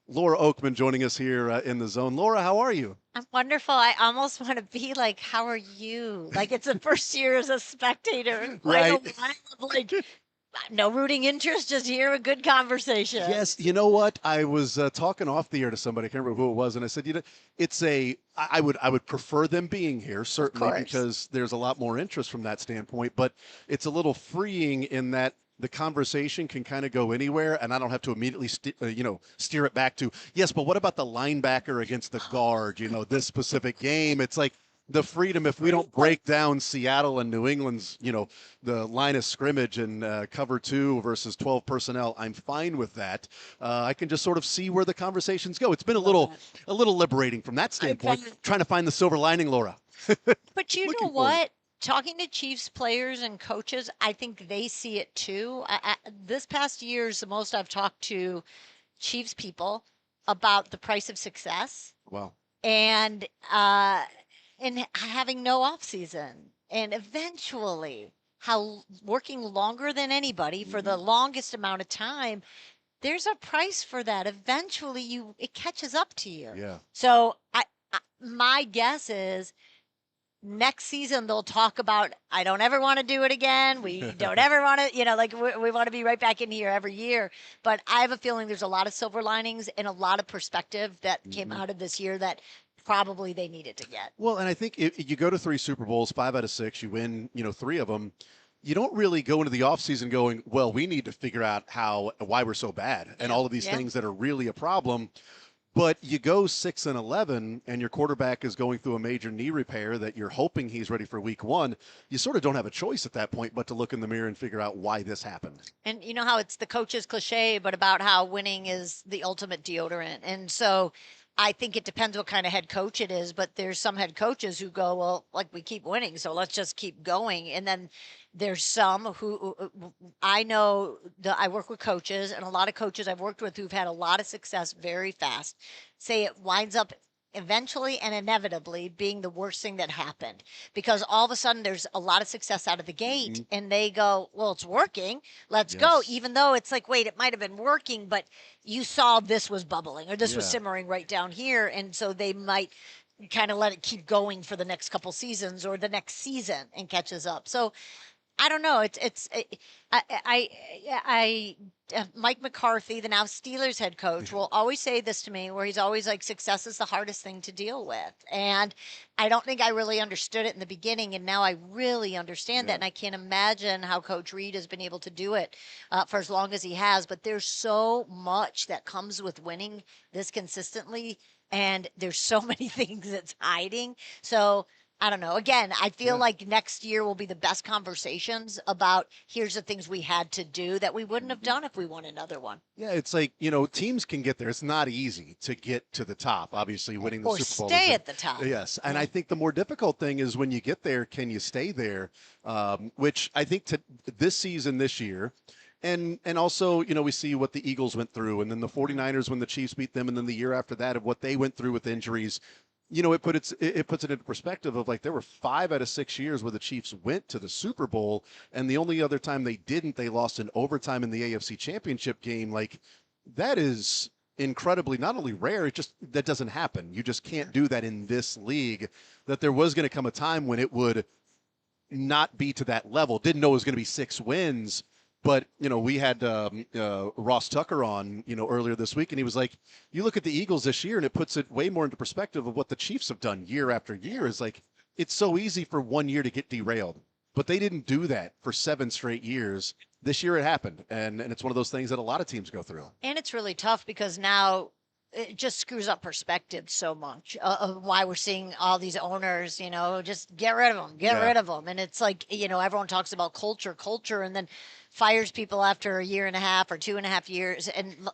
Laura Oakman joining us here in the zone. Laura, how are you? I'm wonderful. I almost want to be like, how are you? Like it's the first year as a spectator. Right. Like no rooting interest, just hear a good conversation. Yes, you know what? I was talking off the air to somebody. I can't remember who it was, and I said, it's I would prefer them being here certainly because there's a lot more interest from that standpoint. But it's a little freeing in that the conversation can kind of go anywhere, and I don't have to immediately steer it back to yes. But what about the linebacker against the guard? This specific game. It's like the freedom if we don't break down Seattle and New England's, the line of scrimmage and cover 2 versus 12 personnel. I'm fine with that. I can just sort of see where the conversations go. It's been a little liberating from that standpoint, trying to find the silver lining, Laura. But you know what? Talking to Chiefs players and coaches, I think they see it too. This past year is the most I've talked to Chiefs people about the price of success. Wow. And having no off season, and eventually how working longer than anybody for the longest amount of time, there's a price for that. Eventually it catches up to you. Yeah. So my guess is next season they'll talk about, I don't ever want to do it again. We don't ever want to, we want to be right back in here every year. But I have a feeling there's a lot of silver linings and a lot of perspective that came out of this year that probably they needed to get. Well, and I think if you go to 3 Super Bowls, 5 out of 6, you win, 3 of them. You don't really go into the offseason going, well, we need to figure out why we're so bad and all of these things that are really a problem. But you go 6-11 and your quarterback is going through a major knee repair that you're hoping he's ready for week 1. You sort of don't have a choice at that point but to look in the mirror and figure out why this happened. And you know how it's the coach's cliche, but about how winning is the ultimate deodorant. And so I think it depends what kind of head coach it is, but there's some head coaches who go, well, like we keep winning, so let's just keep going. And then there's some who I know that I work with coaches, and a lot of coaches I've worked with who've had a lot of success very fast say it winds up eventually and inevitably being the worst thing that happened, because all of a sudden there's a lot of success out of the gate and they go, well, it's working, let's go, even though it's like, wait, it might have been working, but you saw this was bubbling or this was simmering right down here. And so they might kind of let it keep going for the next couple seasons or the next season and catches up. So I don't know. Mike McCarthy, the now Steelers head coach, will always say this to me, where he's always like, success is the hardest thing to deal with. And I don't think I really understood it in the beginning, and now I really understand that. And I can't imagine how Coach Reid has been able to do it for as long as he has. But there's so much that comes with winning this consistently, and there's so many things it's hiding. So I don't know. Again, I feel like next year will be the best conversations about here's the things we had to do that we wouldn't have done if we won another one. Yeah, it's like, teams can get there. It's not easy to get to the top, obviously, winning the Or Super Bowl. stay at the top. Yes, and I think the more difficult thing is when you get there, can you stay there? Which I think this season, this year, and also, we see what the Eagles went through, and then the 49ers when the Chiefs beat them, and then the year after that of what they went through with injuries. It puts it into perspective of like there were 5 out of 6 years where the Chiefs went to the Super Bowl, and the only other time they didn't, they lost in overtime in the AFC Championship game. Like, that is incredibly not only rare, that doesn't happen. You just can't do that in this league. That there was going to come a time when it would not be to that level. Didn't know it was going to be 6 wins. But, we had Ross Tucker on, earlier this week, and he was like, you look at the Eagles this year, and it puts it way more into perspective of what the Chiefs have done year after year. Is like, it's so easy for one year to get derailed. But they didn't do that for 7 straight years. This year it happened, and it's one of those things that a lot of teams go through. And it's really tough because now it just screws up perspective so much of why we're seeing all these owners, just get rid of them. And it's like, everyone talks about culture, and then fires people after a year and a half or 2.5 years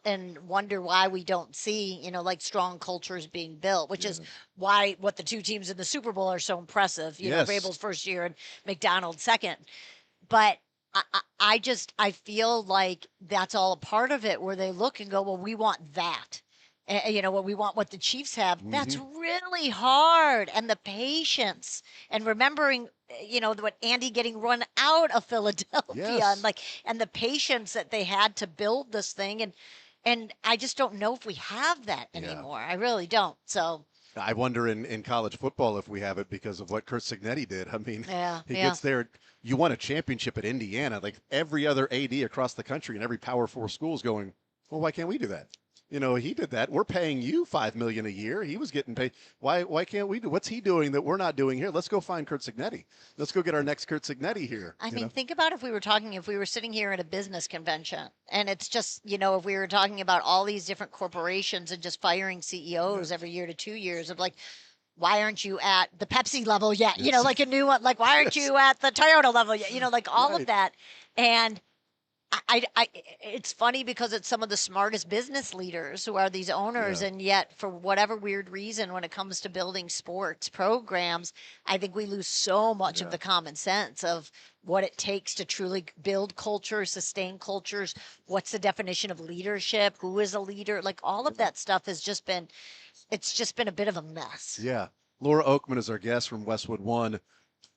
and wonder why we don't see, like strong cultures being built, which is why what the 2 teams in the Super Bowl are so impressive, Vrabel's first year and McDonald's second. But I feel like that's all a part of it, where they look and go, well, we want that. what we want, what the Chiefs have. That's Mm-hmm. really hard. And the patience and remembering, what Andy getting run out of Philadelphia Yes. and and the patience that they had to build this thing. And I just don't know if we have that Yeah. anymore. I really don't. So I wonder in college football if we have it because of what Kurt Signetti did. I mean, yeah, he yeah. gets there. You won a championship at Indiana. Like every other AD across the country and every Power 4 school is going, well, why can't we do that? He did that. We're paying you $5 million a year. He was getting paid. Why can't we do? What's he doing that we're not doing here? Let's go find Kurt Signetti. Let's go get our next Kurt Signetti here. I mean, think about if we were sitting here at a business convention and it's just, if we were talking about all these different corporations and just firing CEOs every year to 2 years of like, why aren't you at the Pepsi level yet? Yes. Like a new one, like, why aren't Yes. you at the Toyota level yet? Like all Right. of that. And it's funny because it's some of the smartest business leaders who are these owners, Yeah. and yet for whatever weird reason, when it comes to building sports programs, I think we lose so much Yeah. of the common sense of what it takes to truly build culture, sustain cultures. What's the definition of leadership? Who is a leader? Like all of that stuff has just been, it's just been a bit of a mess. Yeah. Laura Oakman is our guest from Westwood One.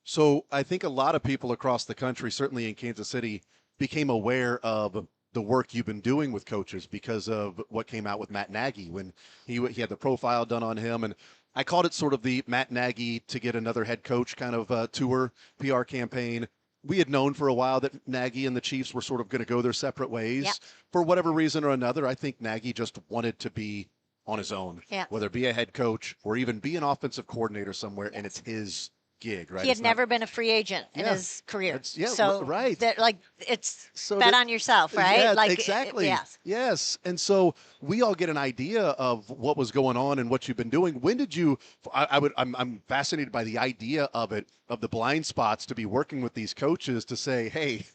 So I think a lot of people across the country, certainly in Kansas City, became aware of the work you've been doing with coaches because of what came out with Matt Nagy when he had the profile done on him. And I called it sort of the Matt Nagy to get another head coach kind of tour PR campaign. We had known for a while that Nagy and the Chiefs were sort of going to go their separate ways. Yep. For whatever reason or another. I think Nagy just wanted to be on his own, Yeah. whether it be a head coach or even be an offensive coordinator somewhere, and it's his gig, right? He had It's not- never been a free agent in Yeah. his career. It's- yeah, so right. that, it's So bet that- on yourself, right? Yeah, Like exactly. yes. Yes. And so we all get an idea of what was going on and what you've been doing. When did you? I'm fascinated by the idea of it, of the blind spots to be working with these coaches to say, hey,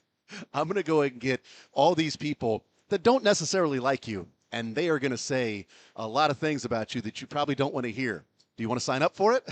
I'm going to go and get all these people that don't necessarily like you, and they are going to say a lot of things about you that you probably don't want to hear. Do you want to sign up for it?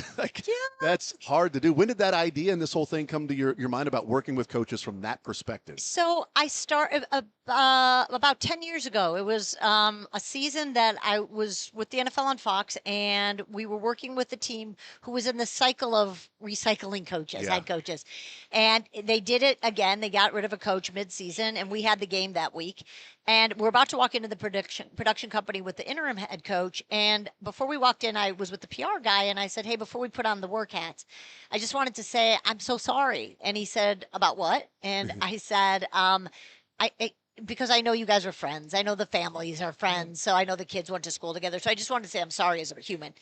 That's hard to do. When did that idea and this whole thing come to your mind about working with coaches from that perspective? So I started about 10 years ago. It was a season that I was with the NFL on Fox, and we were working with a team who was in the cycle of recycling coaches, Yeah. head coaches. And they did it again. They got rid of a coach mid-season, and we had the game that week. And we're about to walk into the production company with the interim head coach. And before we walked in, I was with the PR guy, and I said, hey, before we put on the work hats, I just wanted to say, I'm so sorry. And he said, about what? And I said, because I know you guys are friends. I know the families are friends. So I know the kids went to school together. So I just wanted to say I'm sorry as a human.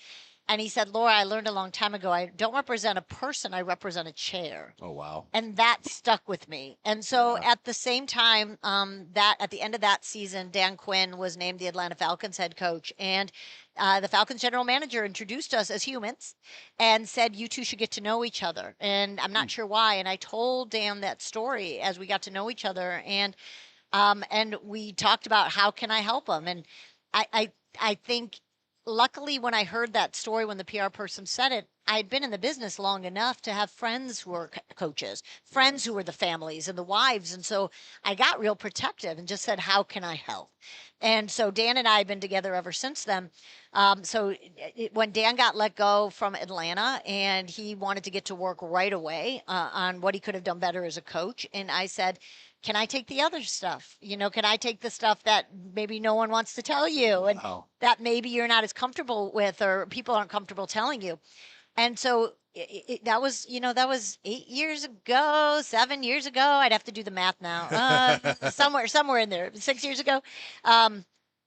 And he said, Laura, I learned a long time ago, I don't represent a person, I represent a chair. Oh, wow. And that stuck with me. And so Yeah. at the same time, that at the end of that season, Dan Quinn was named the Atlanta Falcons head coach. And the Falcons general manager introduced us as humans and said, you two should get to know each other. And I'm not sure why. And I told Dan that story as we got to know each other. And we talked about how can I help him. And I think luckily when I heard that story, when the PR person said it, I'd been in the business long enough to have friends who were coaches, friends who were the families and the wives. And so I got real protective and just said, how can I help? And so Dan and I have been together ever since then. When Dan got let go from Atlanta and he wanted to get to work right away on what he could have done better as a coach. And I said, can I take the other stuff? Can I take the stuff that maybe no one wants to tell you and Wow. that maybe you're not as comfortable with or people aren't comfortable telling you? And so that was 8 years ago, 7 years ago. I'd have to do the math now. Somewhere in there, 6 years ago.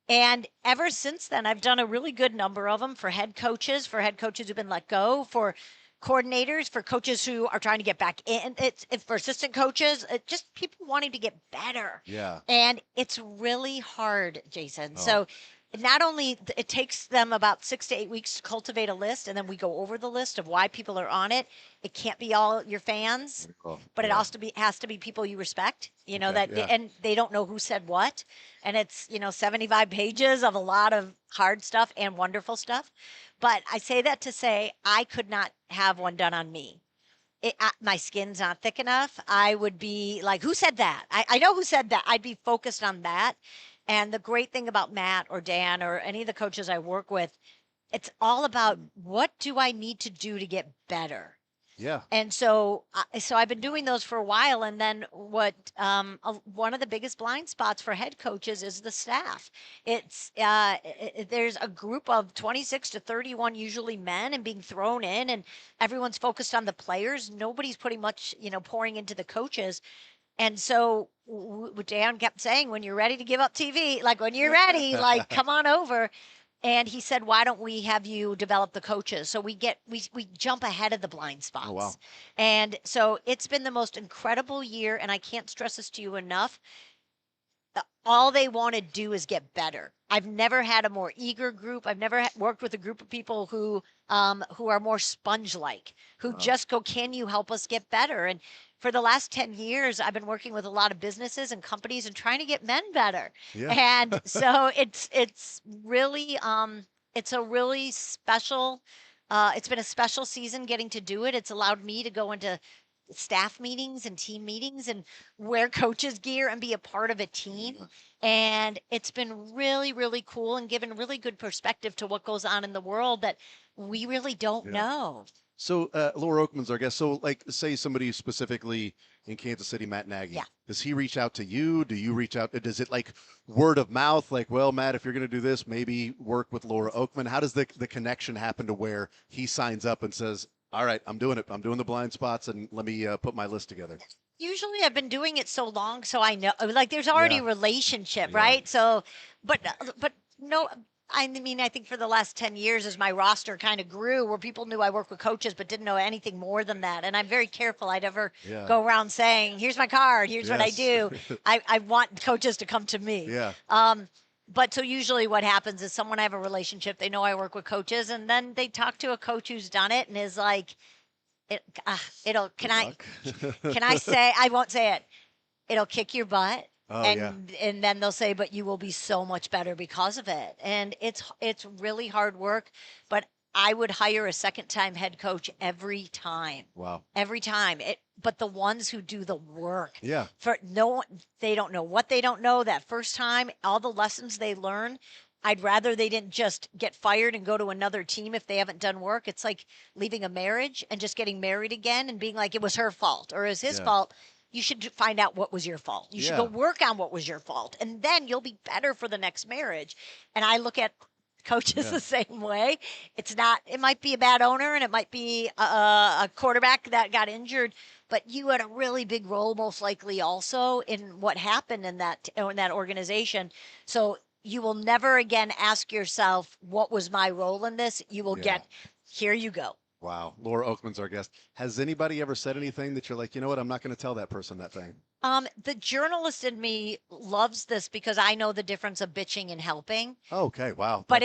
And ever since then, I've done a really good number of them for head coaches who've been let go, for coordinators, for coaches who are trying to get back in, it's for assistant coaches, just people wanting to get better. Yeah. And it's really hard, Jason. Oh. So not only it takes them about 6 to 8 weeks to cultivate a list, and then we go over the list of why people are on it. It can't be all your fans, but it Yeah. also has to be people you respect, Okay, that, yeah. and they don't know who said what. And it's, 75 pages of a lot of hard stuff and wonderful stuff. But I say that to say I could not have one done on me. My skin's not thick enough. I would be like, who said that? I know who said that. I'd be focused on that. And the great thing about Matt or Dan or any of the coaches I work with, it's all about what do I need to do to get better? Yeah. And so, so I've been doing those for a while. And then one of the biggest blind spots for head coaches is the staff. There's a group of 26 to 31, usually men, and being thrown in, and everyone's focused on the players. Nobody's putting much, pouring into the coaches. And so Dan kept saying, when you're ready to give up TV, like when you're ready, like come on over. And he said, why don't we have you develop the coaches? So we jump ahead of the blind spots. Oh, wow. And so it's been the most incredible year. And I can't stress this to you enough. All they want to do is get better. I've never had a more eager group. I've never worked with a group of people who are more sponge-like, who just go, can you help us get better? And for the last 10 years, I've been working with a lot of businesses and companies and trying to get men better. Yeah. And so it's really it's a really special. It's been a special season getting to do it. It's allowed me to go into staff meetings and team meetings and wear coaches gear and be a part of a team. And it's been really, really cool and given really good perspective to what goes on in the world that we really don't know. So Laura Oakman's our guest. So like say somebody specifically in Kansas City, Matt Nagy. Yeah. Does he reach out to you? Do you reach out? Does it like word of mouth? Like, well, Matt, if you're going to do this, maybe work with Laura Oakman. How does the connection happen to where he signs up and says, all right, I'm doing it. I'm doing the blind spots, and let me put my list together. Usually I've been doing it so long, so I know, like there's already a relationship, right? So, but no, I mean, I think for the last 10 years as my roster kind of grew where people knew I work with coaches, but didn't know anything more than that. And I'm very careful. I'd never go around saying, here's my card. Here's what I do. I want coaches to come to me. Yeah. But so usually what happens is someone I have a relationship, they know I work with coaches, and then they talk to a coach who's done it and is like, can I say, I won't say it. It'll kick your butt. Oh, and then they'll say, but you will be so much better because of it. And it's really hard work, but I would hire a second-time head coach every time. Wow. Every time. But the ones who do the work. Yeah. They don't know what they don't know that first time, all the lessons they learn. I'd rather they didn't just get fired and go to another team if they haven't done work. It's like leaving a marriage and just getting married again and being like, it was her fault or it was his fault. You should find out what was your fault. You should go work on what was your fault. And then you'll be better for the next marriage. And I look at coaches the same way. It might be a bad owner and it might be a quarterback that got injured, but you had a really big role most likely also in what happened in that organization. So you will never again ask yourself, what was my role in this? You will get, here you go. Wow. Laura Oakman's our guest. Has anybody ever said anything that you're like, you know what, I'm not going to tell that person that thing? The journalist in me loves this because I know the difference of bitching and helping. Oh, okay. Wow. But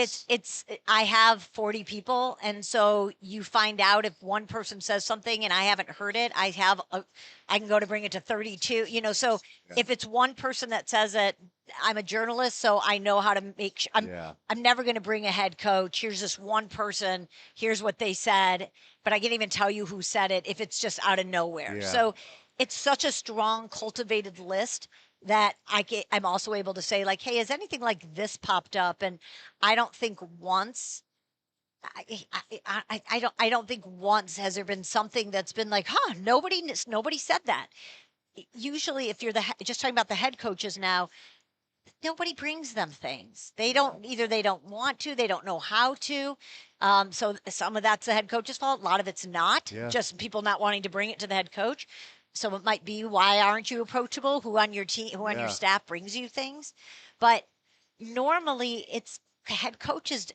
I have 40 people. And so you find out if one person says something and I haven't heard it, I can go to bring it to 32, so if it's one person that says it, I'm a journalist, so I know how to make sure I'm never going to bring a head coach. Here's this one person. Here's what they said, but I can't even tell you who said it if it's just out of nowhere. Yeah. So it's such a strong, cultivated list that I'm also able to say like, hey, has anything like this popped up? And I don't think once. I don't think once has there been something that's been like, nobody said that. Usually, if you're just talking about the head coaches now. Nobody brings them things. They don't want to, they don't know how to. So some of that's the head coach's fault. A lot of it's not just people not wanting to bring it to the head coach. So it might be, why aren't you approachable? Who on your team, who on your staff brings you things? But normally it's head coaches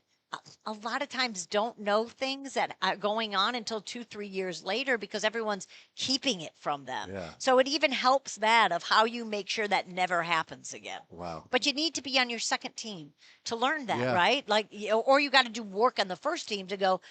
a lot of times don't know things that are going on until 2-3 years later because everyone's keeping it from them. Yeah. So it even helps that of how you make sure that never happens again. Wow. But you need to be on your second team to learn that, right? Like, or you got to do work on the first team to go,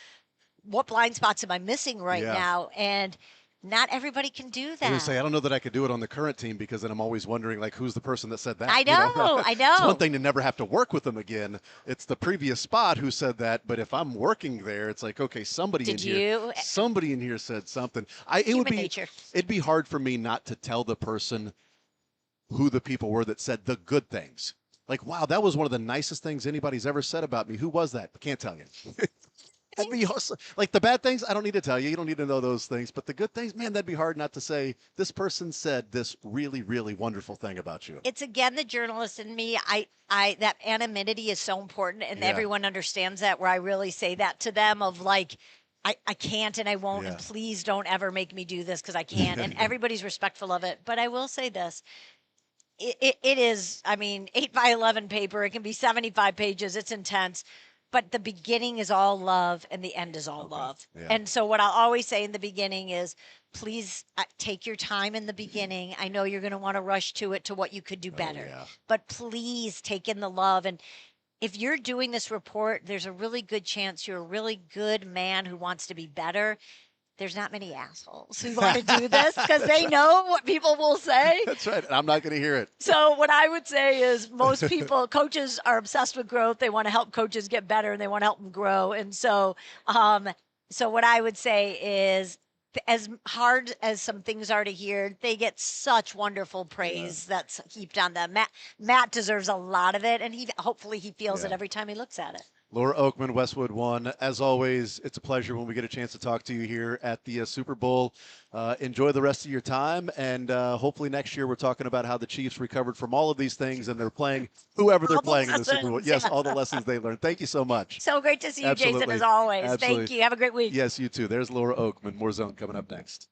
what blind spots am I missing right now? And not everybody can do that. I was gonna say, I don't know that I could do it on the current team because then I'm always wondering, like, who's the person that said that? I know. It's one thing to never have to work with them again. It's the previous spot who said that. But if I'm working there, it's like, okay, somebody in here said something. It'd be hard for me not to tell the person who the people were that said the good things. Like, wow, that was one of the nicest things anybody's ever said about me. Who was that? Can't tell you. That'd be awesome. Like the bad things, I don't need to tell you. You don't need to know those things. But the good things, man, that'd be hard not to say. This person said this really, really wonderful thing about you. It's again the journalist in me. I that anonymity is so important, and Yeah. everyone understands that. Where I really say that to them of like, I can't and I won't, and Yeah. please don't ever make me do this because I can't. And everybody's respectful of it. But I will say this: it is. I mean, 8 by 11 paper. It can be 75 pages. It's intense. But the beginning is all love and the end is all love. Yeah. And so, what I'll always say in the beginning is please take your time in the beginning. I know you're going to want to rush to it to what you could do better, yeah. but please take in the love. And if you're doing this report, there's a really good chance you're a really good man who wants to be better. There's not many assholes who want to do this because they know what people will say. That's right. I'm not going to hear it. So what I would say is most people, coaches are obsessed with growth. They want to help coaches get better and they want to help them grow. And so, so what I would say is as hard as some things are to hear, they get such wonderful praise that's heaped on them. Matt deserves a lot of it. And hopefully he feels it every time he looks at it. Laura Oakman, Westwood One. As always, it's a pleasure when we get a chance to talk to you here at the Super Bowl. Enjoy the rest of your time, and hopefully next year we're talking about how the Chiefs recovered from all of these things, and they're playing whoever they're All the playing in the Super Bowl. lessons, Yes, yeah. all the lessons they learned. Thank you so much. So great to see you, Jason, Absolutely. as always. Absolutely. Thank you. Have a great week. Yes, you too. There's Laura Oakman. More Zone coming up next.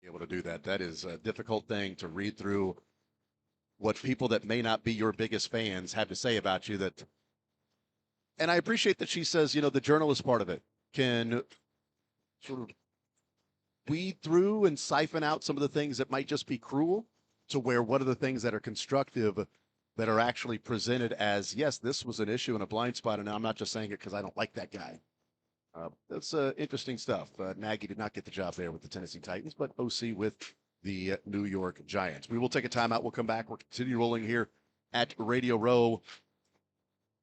able to do that. That is a difficult thing to read through what people that may not be your biggest fans have to say about you. That, and I appreciate that she says, the journalist part of it can sort of weed through and siphon out some of the things that might just be cruel to where what are the things that are constructive that are actually presented as, yes, this was an issue and a blind spot. And I'm not just saying it because I don't like that guy. That's interesting stuff. Nagy did not get the job there with the Tennessee Titans, but OC with the New York Giants. We will take a timeout. We'll come back. We'll continue rolling here at Radio Row.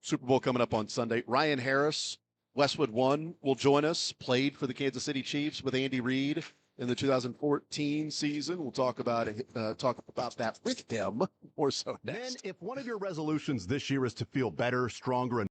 Super Bowl coming up on Sunday. Ryan Harris, Westwood One, will join us. Played for the Kansas City Chiefs with Andy Reid in the 2014 season. We'll talk about that with him more so next. Then, if one of your resolutions this year is to feel better, stronger, and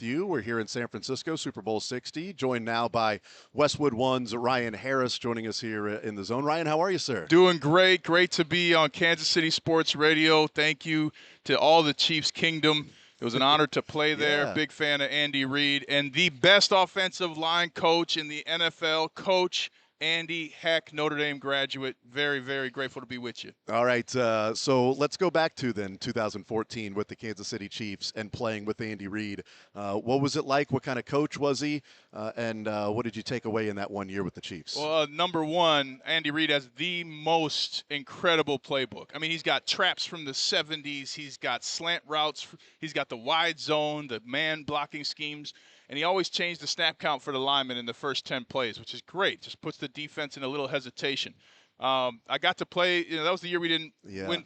you. We're here in San Francisco, Super Bowl 60, joined now by Westwood One's Ryan Harris joining us here in the zone. Ryan, how are you, sir? Doing great. Great to be on Kansas City Sports Radio. Thank you to all the Chiefs Kingdom. It was an honor to play there. Yeah. Big fan of Andy Reid. And the best offensive line coach in the NFL, Coach Andy Heck, Notre Dame graduate. Very, very grateful to be with you. All right, so let's go back to then 2014 with the Kansas City Chiefs and playing with Andy Reid. What was it like? What kind of coach was he? And what did you take away in that 1 year with the Chiefs? Well, number one, Andy Reid has the most incredible playbook. I mean, he's got traps from the 70s. He's got slant routes. He's got the wide zone, the man blocking schemes. And he always changed the snap count for the linemen in the first 10 plays, which is great. Just puts the defense in a little hesitation. I got to play, that was the year we didn't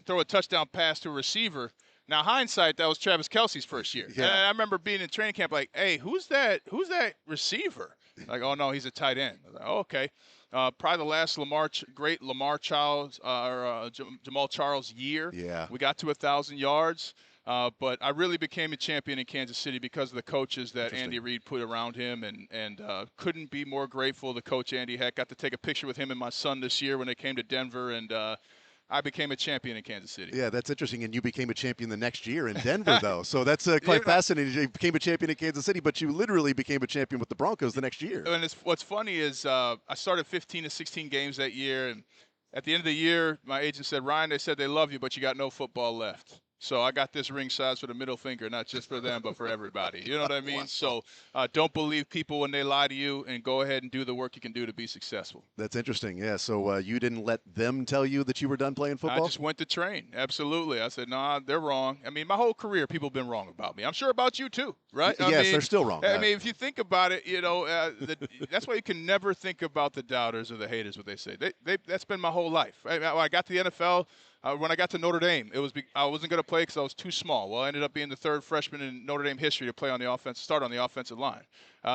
throw a touchdown pass to a receiver. Now, hindsight, that was Travis Kelce's first year. Yeah. And I remember being in training camp like, hey, who's that receiver? Like, oh, no, he's a tight end. I was like, oh, okay. Probably the last great Jamal Charles year. Yeah. We got to 1,000 yards. But I really became a champion in Kansas City because of the coaches that Andy Reid put around him, and couldn't be more grateful to Coach Andy Heck. Got to take a picture with him and my son this year when they came to Denver, and I became a champion in Kansas City. Yeah, that's interesting. And you became a champion the next year in Denver, though. So that's quite fascinating. You became a champion in Kansas City, but you literally became a champion with the Broncos the next year. And what's funny is I started 15 to 16 games that year, and at the end of the year, my agent said, Ryan, they said they love you, but you got no football left. So I got this ring size for the middle finger, not just for them, but for everybody. You know what I mean? Wow. So don't believe people when they lie to you, and go ahead and do the work you can do to be successful. That's interesting. Yeah. So you didn't let them tell you that you were done playing football? I just went to train. Absolutely. I said, nah, they're wrong. I mean, my whole career, people have been wrong about me. I'm sure about you too, right? Yes, they're still wrong. I mean, if you think about it, that's why you can never think about the doubters or the haters, what they say. That's been my whole life. I got to the NFL. When I got to Notre Dame, I wasn't going to play because I was too small. Well, I ended up being the third freshman in Notre Dame history to play on the start on the offensive line.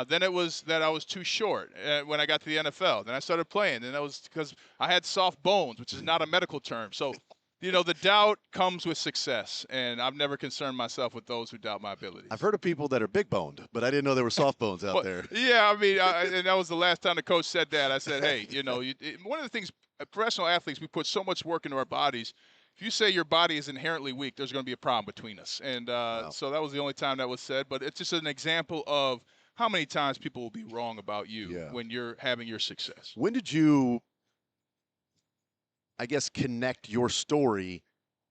Then it was that I was too short when I got to the NFL. Then I started playing, and that was because I had soft bones, which is not a medical term. So, the doubt comes with success, and I've never concerned myself with those who doubt my abilities. I've heard of people that are big boned, but I didn't know there were soft bones out there. Yeah, I mean, and that was the last time the coach said that. I said, hey, one of the things, professional athletes, we put so much work into our bodies. If you say your body is inherently weak, there's going to be a problem between us. And so that was the only time that was said. But it's just an example of how many times people will be wrong about you when you're having your success. When did you, I guess, connect your story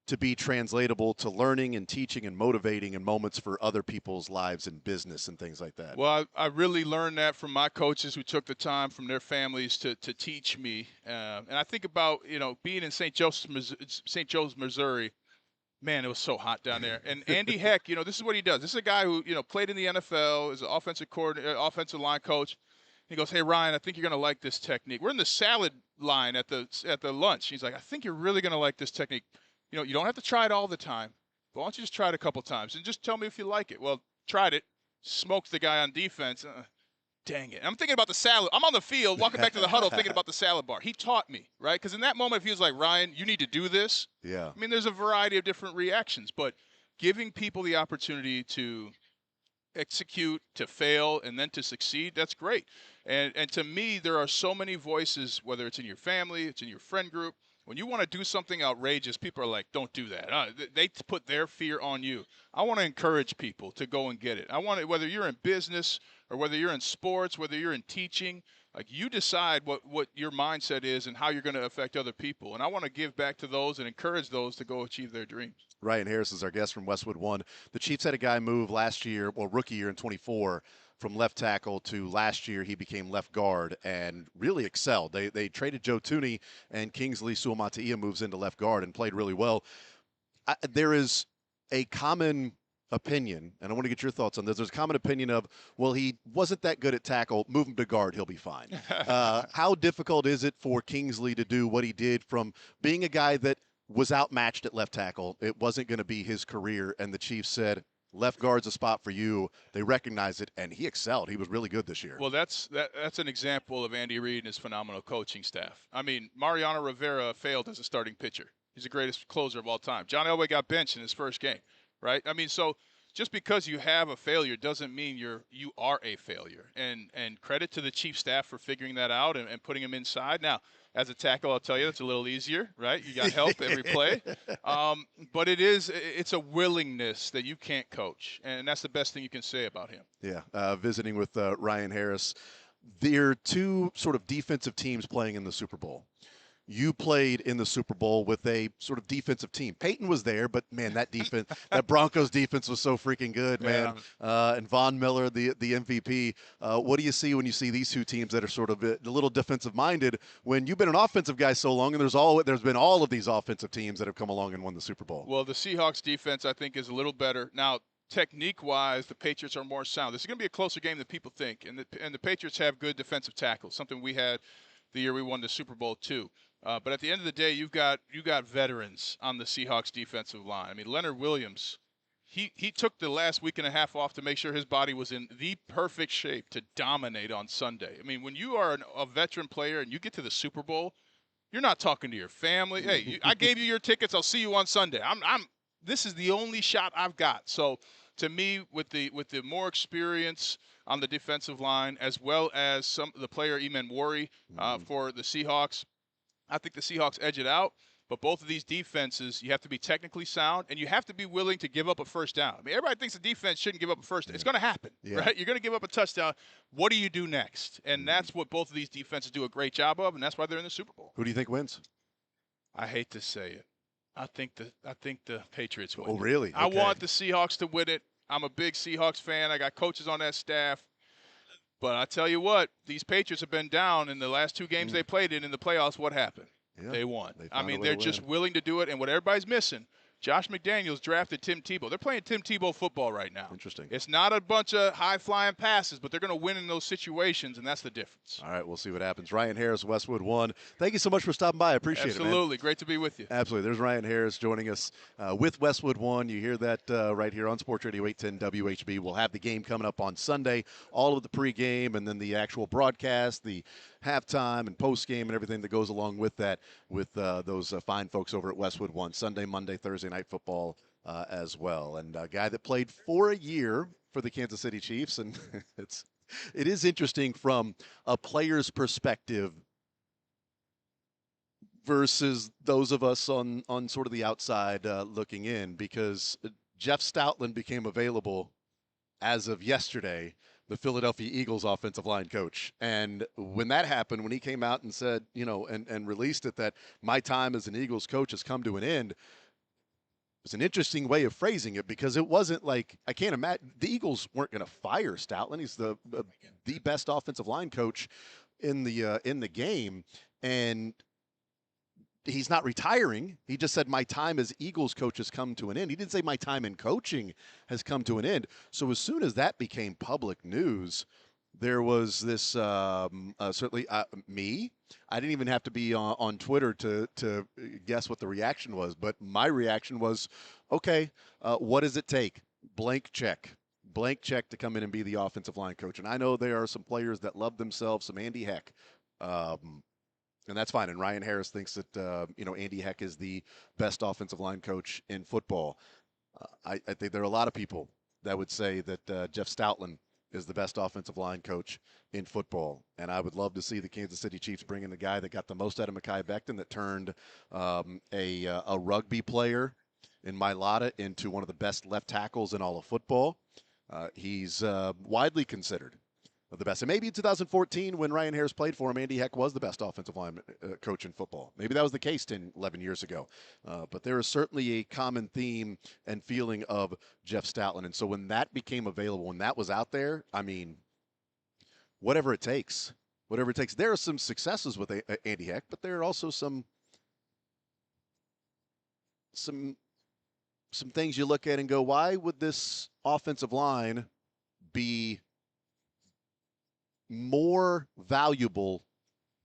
to be translatable to learning and teaching and motivating in moments for other people's lives and business and things like that? Well, I really learned that from my coaches who took the time from their families to teach me. And I think about, being in St. Joe's, Missouri. Man, it was so hot down there. And Andy Heck, this is what he does. This is a guy who, played in the NFL, is an offensive line coach. He goes, hey, Ryan, I think you're going to like this technique. We're in the salad line at the lunch. He's like, I think you're really going to like this technique. You don't have to try it all the time, but why don't you just try it a couple times and just tell me if you like it. Well, tried it, smoked the guy on defense. Dang it. I'm thinking about the salad. I'm on the field walking back to the huddle thinking about the salad bar. He taught me, right? Because in that moment, if he was like, Ryan, you need to do this. Yeah. I mean, there's a variety of different reactions, but giving people the opportunity to execute, to fail, and then to succeed, that's great. And to me, there are so many voices, whether it's in your family, it's in your friend group. When you want to do something outrageous, people are like, don't do that. They put their fear on you. I want to encourage people to go and get it. I want it, whether you're in business or whether you're in sports, whether you're in teaching, like you decide what your mindset is and how you're going to affect other people. And I want to give back to those and encourage those to go achieve their dreams. Ryan Harris is our guest from Westwood One. The Chiefs had a guy move last year, rookie year in 24, from left tackle to last year he became left guard and really excelled. They traded Joe Thuney, and Kingsley Suamataia moves into left guard and played really well. There is a common opinion, and I want to get your thoughts on this. There's a common opinion of, well, he wasn't that good at tackle. Move him to guard, he'll be fine. How difficult is it for Kingsley to do what he did from being a guy that was outmatched at left tackle? It wasn't going to be his career, and the Chiefs said, left guard's a spot for you. They recognized it, and he excelled. He was really good this year. Well, that's an example of Andy Reid and his phenomenal coaching staff. I mean, Mariano Rivera failed as a starting pitcher. He's the greatest closer of all time. John Elway got benched in his first game, right? I mean, so just because you have a failure doesn't mean you are a failure. And credit to the Chief staff for figuring that out and putting him inside. Now, as a tackle, I'll tell you, it's a little easier, right? You got help every play. But it's a willingness that you can't coach. And that's the best thing you can say about him. Yeah, visiting with Ryan Harris. There are two sort of defensive teams playing in the Super Bowl. You played in the Super Bowl with a sort of defensive team. Peyton was there, but man, that defense, that Broncos defense was so freaking good, man. Yeah. And Von Miller, the MVP. What do you see when you see these two teams that are sort of a little defensive minded? When you've been an offensive guy so long, and there's been all of these offensive teams that have come along and won the Super Bowl. Well, the Seahawks defense, I think, is a little better now. Technique-wise, the Patriots are more sound. This is going to be a closer game than people think, and the Patriots have good defensive tackles. Something we had the year we won the Super Bowl too. But at the end of the day, you got veterans on the Seahawks defensive line. I mean, Leonard Williams, he took the last week and a half off to make sure his body was in the perfect shape to dominate on Sunday. I mean, when you are a veteran player and you get to the Super Bowl, you're not talking to your family. Hey, I gave you your tickets. I'll see you on Sunday. This is the only shot I've got. So to me, with the more experience on the defensive line, as well as the player Eman Wari for the Seahawks, I think the Seahawks edge it out. But both of these defenses, you have to be technically sound, and you have to be willing to give up a first down. I mean, everybody thinks the defense shouldn't give up a first down. It's going to happen, right? You're going to give up a touchdown. What do you do next? And that's what both of these defenses do a great job of, and that's why they're in the Super Bowl. Who do you think wins? I hate to say it. I think the Patriots win. Oh, really? Okay. I want the Seahawks to win it. I'm a big Seahawks fan. I got coaches on that staff. But I tell you what, these Patriots have been down in the last two games they played in the playoffs. What happened? Yeah, they won. I mean, they're just willing to do it. And what everybody's missing, Josh McDaniels drafted Tim Tebow. They're playing Tim Tebow football right now. Interesting. It's not a bunch of high-flying passes, but they're going to win in those situations, and that's the difference. All right, we'll see what happens. Ryan Harris, Westwood One. Thank you so much for stopping by. I appreciate it, man. Absolutely. Great to be with you. Absolutely. There's Ryan Harris joining us with Westwood One. You hear that right here on Sports Radio 810 WHB. We'll have the game coming up on Sunday, all of the pregame, and then the actual broadcast, the halftime and postgame and everything that goes along with that with those fine folks over at Westwood One. Sunday, Monday, Thursday night football as well. And a guy that played for a year for the Kansas City Chiefs. And it is interesting from a player's perspective versus those of us on sort of the outside looking in, because Jeff Stoutland became available as of yesterday, the Philadelphia Eagles offensive line coach. And when that happened, when he came out and said, and released it, that my time as an Eagles coach has come to an end, it was an interesting way of phrasing it, because it wasn't like, I can't imagine, the Eagles weren't going to fire Stoutland. He's the best offensive line coach in the game. And he's not retiring. He just said, my time as Eagles coach has come to an end. He didn't say my time in coaching has come to an end. So as soon as that became public news, there was this certainly me. I didn't even have to be on Twitter to guess what the reaction was. But my reaction was, okay, what does it take? Blank check to come in and be the offensive line coach. And I know there are some players that love themselves some Andy Heck. And that's fine. And Ryan Harris thinks that, Andy Heck is the best offensive line coach in football. I think there are a lot of people that would say that Jeff Stoutland is the best offensive line coach in football. And I would love to see the Kansas City Chiefs bring in the guy that got the most out of Mekhi Becton, that turned a rugby player in Mailata into one of the best left tackles in all of football. He's widely considered of the best. And maybe in 2014, when Ryan Harris played for him, Andy Heck was the best offensive line coach in football. Maybe that was the case 10, 11 years ago. But there is certainly a common theme and feeling of Jeff Stoutland. And so when that became available, when that was out there, I mean, whatever it takes. There are some successes with Andy Heck, but there are also some things you look at and go, why would this offensive line be more valuable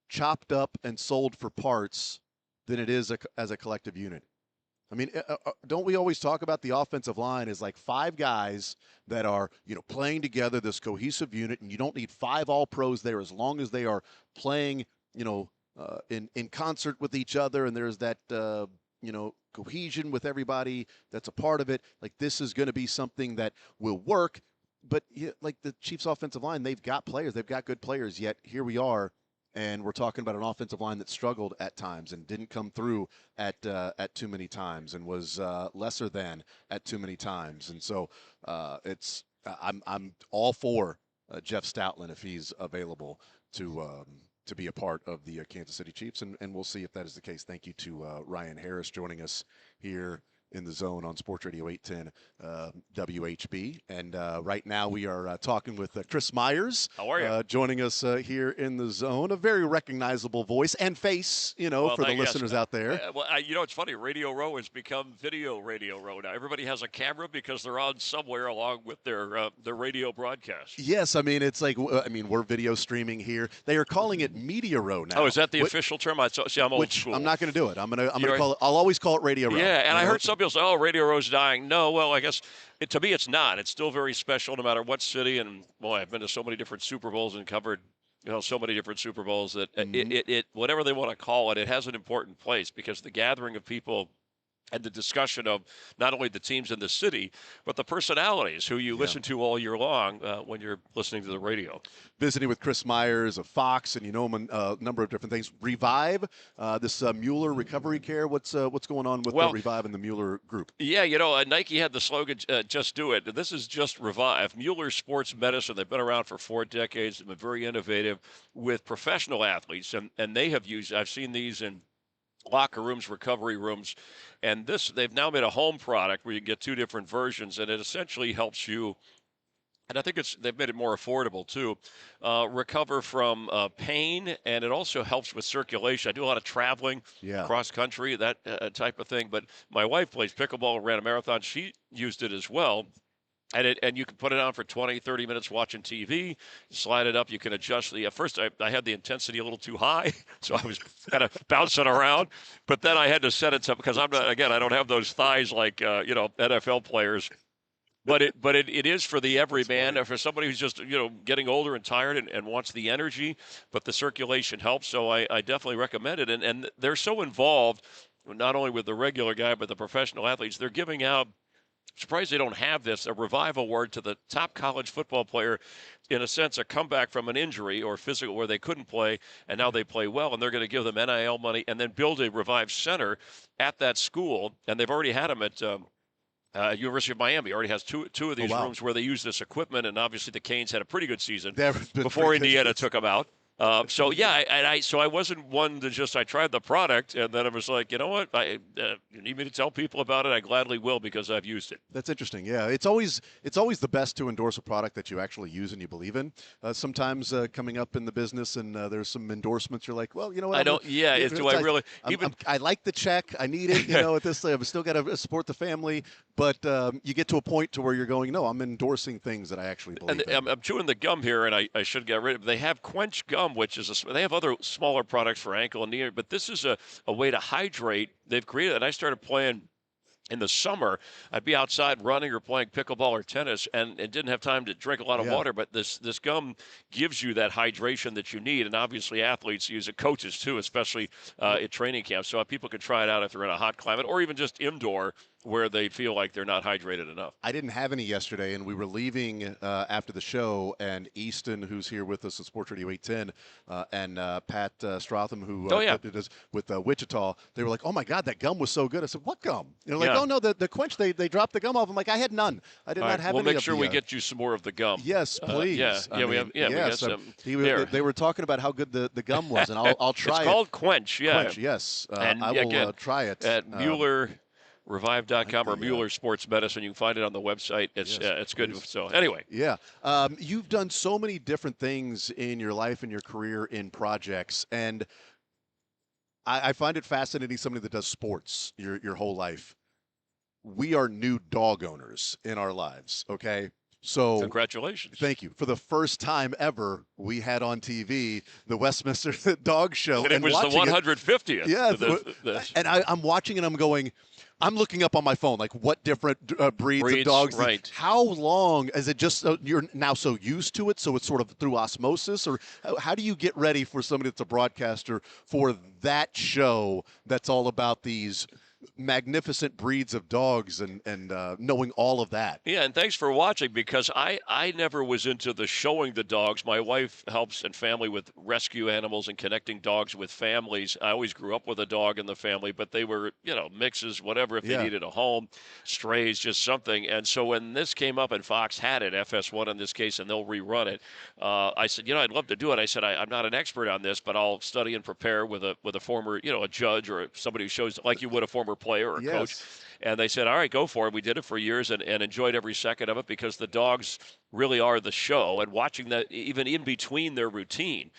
chopped up and sold for parts than it is as a collective unit? I mean, don't we always talk about the offensive line as like five guys that are, playing together, this cohesive unit, and you don't need five all-pros there as long as they are playing, in concert with each other, and there's that, cohesion with everybody that's a part of it. Like, this is going to be something that will work. But like the Chiefs' offensive line, they've got players. They've got good players. Yet here we are, and we're talking about an offensive line that struggled at times and didn't come through at too many times, and was lesser than at too many times. And so I'm all for Jeff Stoutland if he's available to be a part of the Kansas City Chiefs, and we'll see if that is the case. Thank you to Ryan Harris joining us here in the zone on Sports Radio 810 WHB. And right now we are talking with Chris Myers. How are you? Joining us here in the zone. A very recognizable voice and face, for the listeners out there. It's funny. Radio Row has become Video Radio Row now. Everybody has a camera because they're on somewhere along with their radio broadcast. Yes, I mean, it's like, we're video streaming here. They are calling it Media Row now. Oh, is that the official term? I'm old school. I'm not going to do it. I'm going to call it. I'll always call it Radio Row. Yeah, and I heard some people say, "Oh, Radio Row's dying." No, well, I guess to me it's not. It's still very special, no matter what city. And boy, I've been to so many different Super Bowls and covered, so many different Super Bowls that it whatever they want to call it, it has an important place, because the gathering of people and the discussion of not only the teams in the city, but the personalities who you listen to all year long when you're listening to the radio. Visiting with Chris Myers of Fox, and a number of different things. Revive, this Mueller Recovery Care. What's going on with Revive and the Mueller Group? Yeah, Nike had the slogan, "Just Do It." This is just Revive. Mueller Sports Medicine. They've been around for 4 decades. They've been very innovative with professional athletes, and they have used. I've seen these in locker rooms, recovery rooms, and they've now made a home product where you can get 2 different versions, and it essentially helps you and I think they've made it more affordable too, recover from pain, and it also helps with circulation. I do a lot of traveling, Yeah. cross country, that type of thing. But my wife plays pickleball, ran a marathon. She used it as well. And you can put it on for 20, 30 minutes watching TV, slide it up. You can adjust at first I had the intensity a little too high, so I was kind of bouncing around. But then I had to set it up because I don't have those thighs like, NFL players. But it is for the everyman, for somebody who's just, getting older and tired and wants the energy, but the circulation helps. So I definitely recommend it. And they're so involved, not only with the regular guy, but the professional athletes. They're giving out, surprised they don't have this, a Revive Award to the top college football player, in a sense, a comeback from an injury or physical where they couldn't play, and now they play well, and they're going to give them NIL money and then build a Revive Center at that school. And they've already had them at University of Miami. Already has two of these rooms where they use this equipment, and obviously the Canes had a pretty good season before Indiana took them out. So I wasn't one to just, I tried the product and then I was like, you know what, you need me to tell people about it? I gladly will because I've used it. That's interesting. Yeah, it's always the best to endorse a product that you actually use and you believe in. Sometimes coming up in the business and there's some endorsements, you're like, well, you know what? I don't. Yeah, I like the check. I need it. At this, I've still got to support the family. But you get to a point to where you're going, no, I'm endorsing things that I actually believe in. I'm chewing the gum here, and I should get rid of it. They have Quench Gum, which is they have other smaller products for ankle and knee, but this is a way to hydrate. They've created, and I started playing in the summer. I'd be outside running or playing pickleball or tennis and didn't have time to drink a lot of water, but this gum gives you that hydration that you need, and obviously athletes use it, coaches too, especially at training camps, so people can try it out if they're in a hot climate or even just indoor where they feel like they're not hydrated enough. I didn't have any yesterday, and we were leaving after the show, and Easton, who's here with us at Sports Radio 810, and Pat Stratham, who did this with Wichita, they were like, oh, my God, that gum was so good. I said, what gum? Oh, no, the Quench, they dropped the gum off. I'm like, I had none. I did not have any of We'll make sure we get you some more of the gum. Yes, please. We got some. They were talking about how good the gum was, and I'll try it. It's called Quench, Quench, yes. And I will try it. At Mueller. Revive.com or Mueller Sports Medicine. You can find it on the website. It's good. So anyway. Yeah. You've done so many different things in your life and your career in projects. And I find it fascinating, somebody that does sports your whole life. We are new dog owners in our lives, okay? So congratulations. Thank you. For the first time ever, we had on TV the Westminster Dog Show. And it was the 150th. Yeah. And I'm watching and I'm going, I'm looking up on my phone, like what different breeds of dogs. Right. How long is it just you're now so used to it, so it's sort of through osmosis? Or how do you get ready for somebody that's a broadcaster for that show that's all about these magnificent breeds of dogs and knowing all of that? Yeah, and thanks for watching, because I never was into the showing the dogs. My wife helps and family with rescue animals and connecting dogs with families. I always grew up with a dog in the family, but they were, mixes, whatever, if they needed a home, strays, just something. And so when this came up and Fox had it, FS1 in this case, and they'll rerun it, I said, I'd love to do it. I said, I'm not an expert on this, but I'll study and prepare with a former, a judge or somebody who shows, like you would a former player or a coach. And they said, all right, go for it. We did it for years and enjoyed every second of it, because the dogs really are the show. And watching that even in between their routine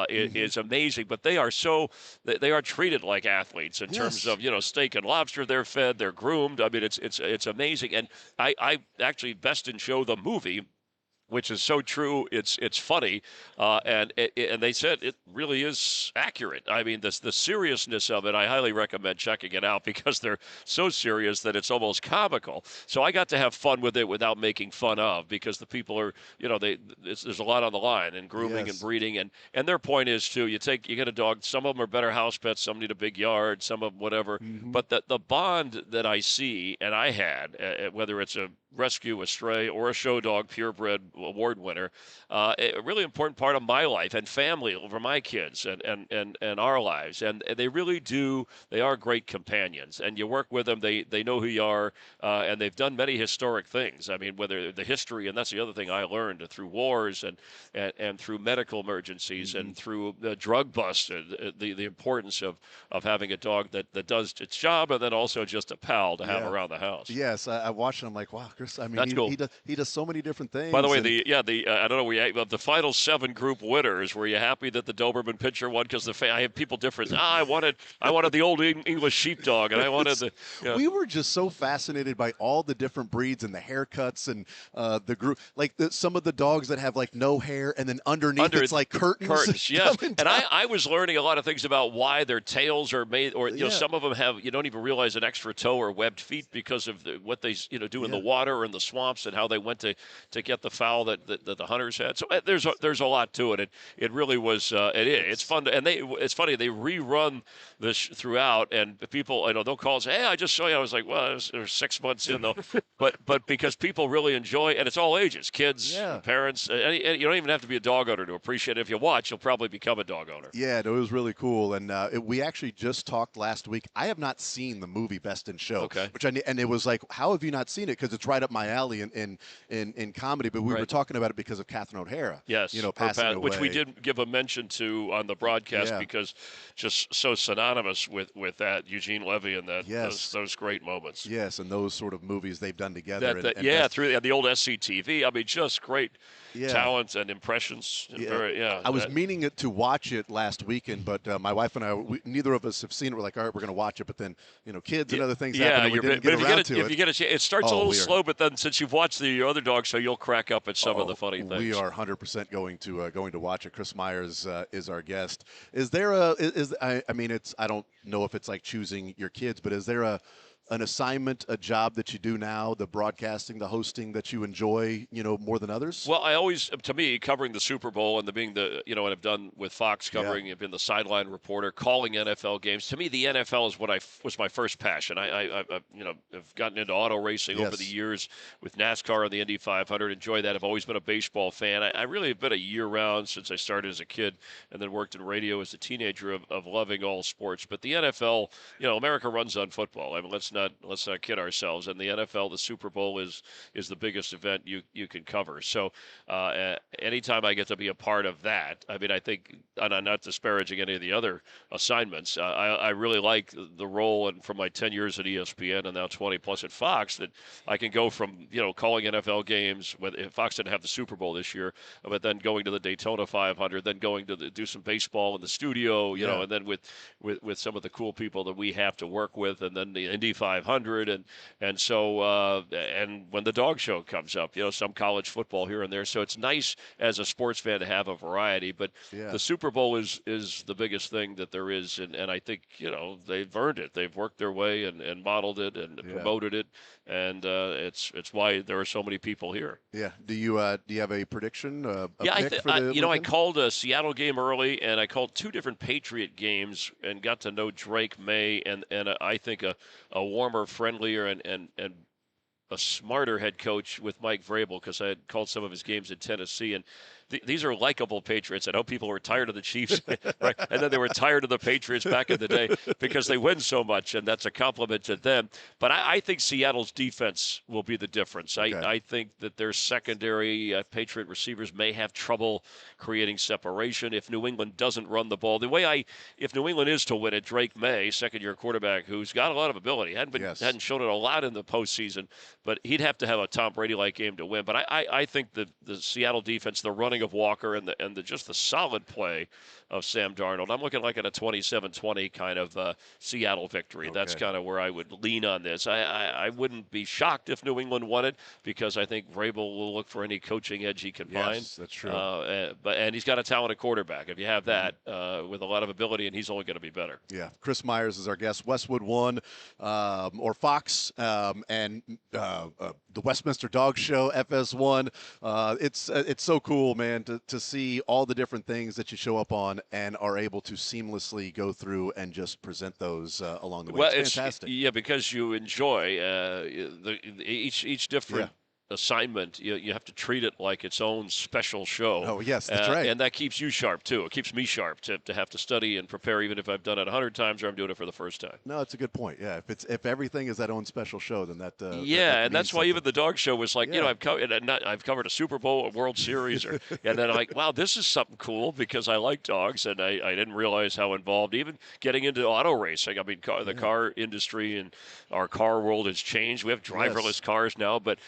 is amazing. But they are they are treated like athletes in terms of, steak and lobster. They're fed, they're groomed. I mean, it's amazing. And I actually best in show the movie, which is so true. It's funny, and they said it really is accurate. I mean, the seriousness of it, I highly recommend checking it out, because they're so serious that it's almost comical. So I got to have fun with it without making fun of, because the people are, there's a lot on the line, and grooming and breeding, and their point is too. You get a dog. Some of them are better house pets. Some need a big yard. Some of them whatever. But the bond that I see, and I had, whether it's a rescue, a stray, or a show dog, purebred award winner, a really important part of my life and family for my kids and our lives. And they really do. They are great companions, and you work with them. They know who you are, and they've done many historic things. I mean, whether the history, and that's the other thing I learned through wars and through medical emergencies and through the drug bust, the importance of having a dog that does its job, and then also just a pal to have around the house. Yes, I watched it. I'm like, wow, Chris. I mean, That's cool. He does so many different things. By the way, the I don't know, the final 7 group winners. Were you happy that the Doberman Pinscher won? Because I have people different. I wanted the old English sheepdog, and I wanted the. We were just so fascinated by all the different breeds and the haircuts and the group, like some of the dogs that have like no hair, and then underneath it's like curtains. Yes. And I was learning a lot of things about why their tails are made, or some of them have, you don't even realize, an extra toe or webbed feet because of what they do in the water or in the swamps, and how they went to get the fowl that the hunters had. So there's a lot to it. It really was. It's fun, and it's funny, they rerun this throughout, and people, they'll call and say, "Hey, I just saw you." I was like, "Well, it was 6 months in though," but because people really enjoy, and it's all ages, kids, parents. And you don't even have to be a dog owner to appreciate it. If you watch, you'll probably become a dog owner. Yeah, it was really cool, and we actually just talked last week. I have not seen the movie Best in Show, and it was like, how have you not seen it? Because it's right up my alley in comedy. But we were talking about it because of Catherine O'Hara. Yes, passing away, which we did give a mention to on the broadcast because just so synonymous with that Eugene Levy and that those great moments. Yes, and those sort of movies they've done together. Through the old SCTV. I mean, just great talent and impressions. I was meaning to watch it last weekend, but my wife and I, neither of us have seen it. We're like, all right, we're going to watch it, but then kids and other things happen. And we didn't get around to it. If you get a chance, it starts a little slow, but then since you've watched the other dog show, you'll crack up at some of the funny things. We are 100% going to watch it. Chris Myers is our guest. Is there I don't know if it's like choosing your kids, but is there an assignment, a job that you do now, the broadcasting, the hosting, that you enjoy, more than others? Well, I always, to me, covering the Super Bowl and being what I've done with Fox, covering, I've been the sideline reporter, calling NFL games. To me, the NFL is was my first passion. I've gotten into auto racing over the years with NASCAR and the Indy 500. Enjoy that. I've always been a baseball fan. I really have been a year-round since I started as a kid, and then worked in radio as a teenager of loving all sports. But the NFL, America runs on football. I mean, let's not kid ourselves. And the NFL, the Super Bowl is the biggest event you can cover. So anytime I get to be a part of that, I mean, I think, and I'm not disparaging any of the other assignments, I really like the role, and from my 10 years at ESPN and now 20 plus at Fox, that I can go from calling NFL games. If Fox didn't have the Super Bowl this year, but then going to the Daytona 500, then going to do some baseball in the studio, and then with some of the cool people that we have to work with, and then the Indy 500, and so and when the dog show comes up, some college football here and there. So it's nice as a sports fan to have a variety. But the Super Bowl is the biggest thing that there is, and I think they've earned it. They've worked their way and modeled it and promoted it, and it's why there are so many people here. Yeah. Do you have a prediction? I called a Seattle game early, and I called 2 different Patriot games, and got to know Drake May, and I think a warmer, friendlier, and a smarter head coach with Mike Vrabel, because I had called some of his games in Tennessee, and these are likable Patriots. I know people were tired of the Chiefs, right? And then they were tired of the Patriots back in the day because they win so much, and that's a compliment to them. But I think Seattle's defense will be the difference. I think that their secondary Patriot receivers may have trouble creating separation if New England doesn't run the ball. If New England is to win it, Drake May, second-year quarterback, who's got a lot of ability, hadn't shown it a lot in the postseason, but he'd have to have a Tom Brady-like game to win. But I think the Seattle defense, the running of Walker, and just the solid play of Sam Darnold, I'm looking like at a 27-20 kind of Seattle victory. That's kind of where I would lean on this. I wouldn't be shocked if New England won it, because I think Vrabel will look for any coaching edge he can find. Yes, that's true. And he's got a talented quarterback. If you have that with a lot of ability, and he's only going to be better. Yeah. Chris Myers is our guest. Westwood One, or Fox, and the Westminster Dog Show, FS1. It's so cool, man, to see all the different things that you show up on and are able to seamlessly go through and just present those along the way. It's fantastic. Yeah, because you enjoy each different assignment. You have to treat it like its own special show. Oh, yes, that's right. And that keeps you sharp, too. It keeps me sharp to have to study and prepare, even if I've done it 100 times or I'm doing it for the first time. No, it's a good point. Yeah, if everything is that own special show, then that and that's why even the dog show was like, I've covered a Super Bowl, a World Series, and then I'm like, wow, this is something cool, because I like dogs, and I didn't realize how involved, even getting into auto racing. I mean, the car industry and our car world has changed. We have driverless cars now, but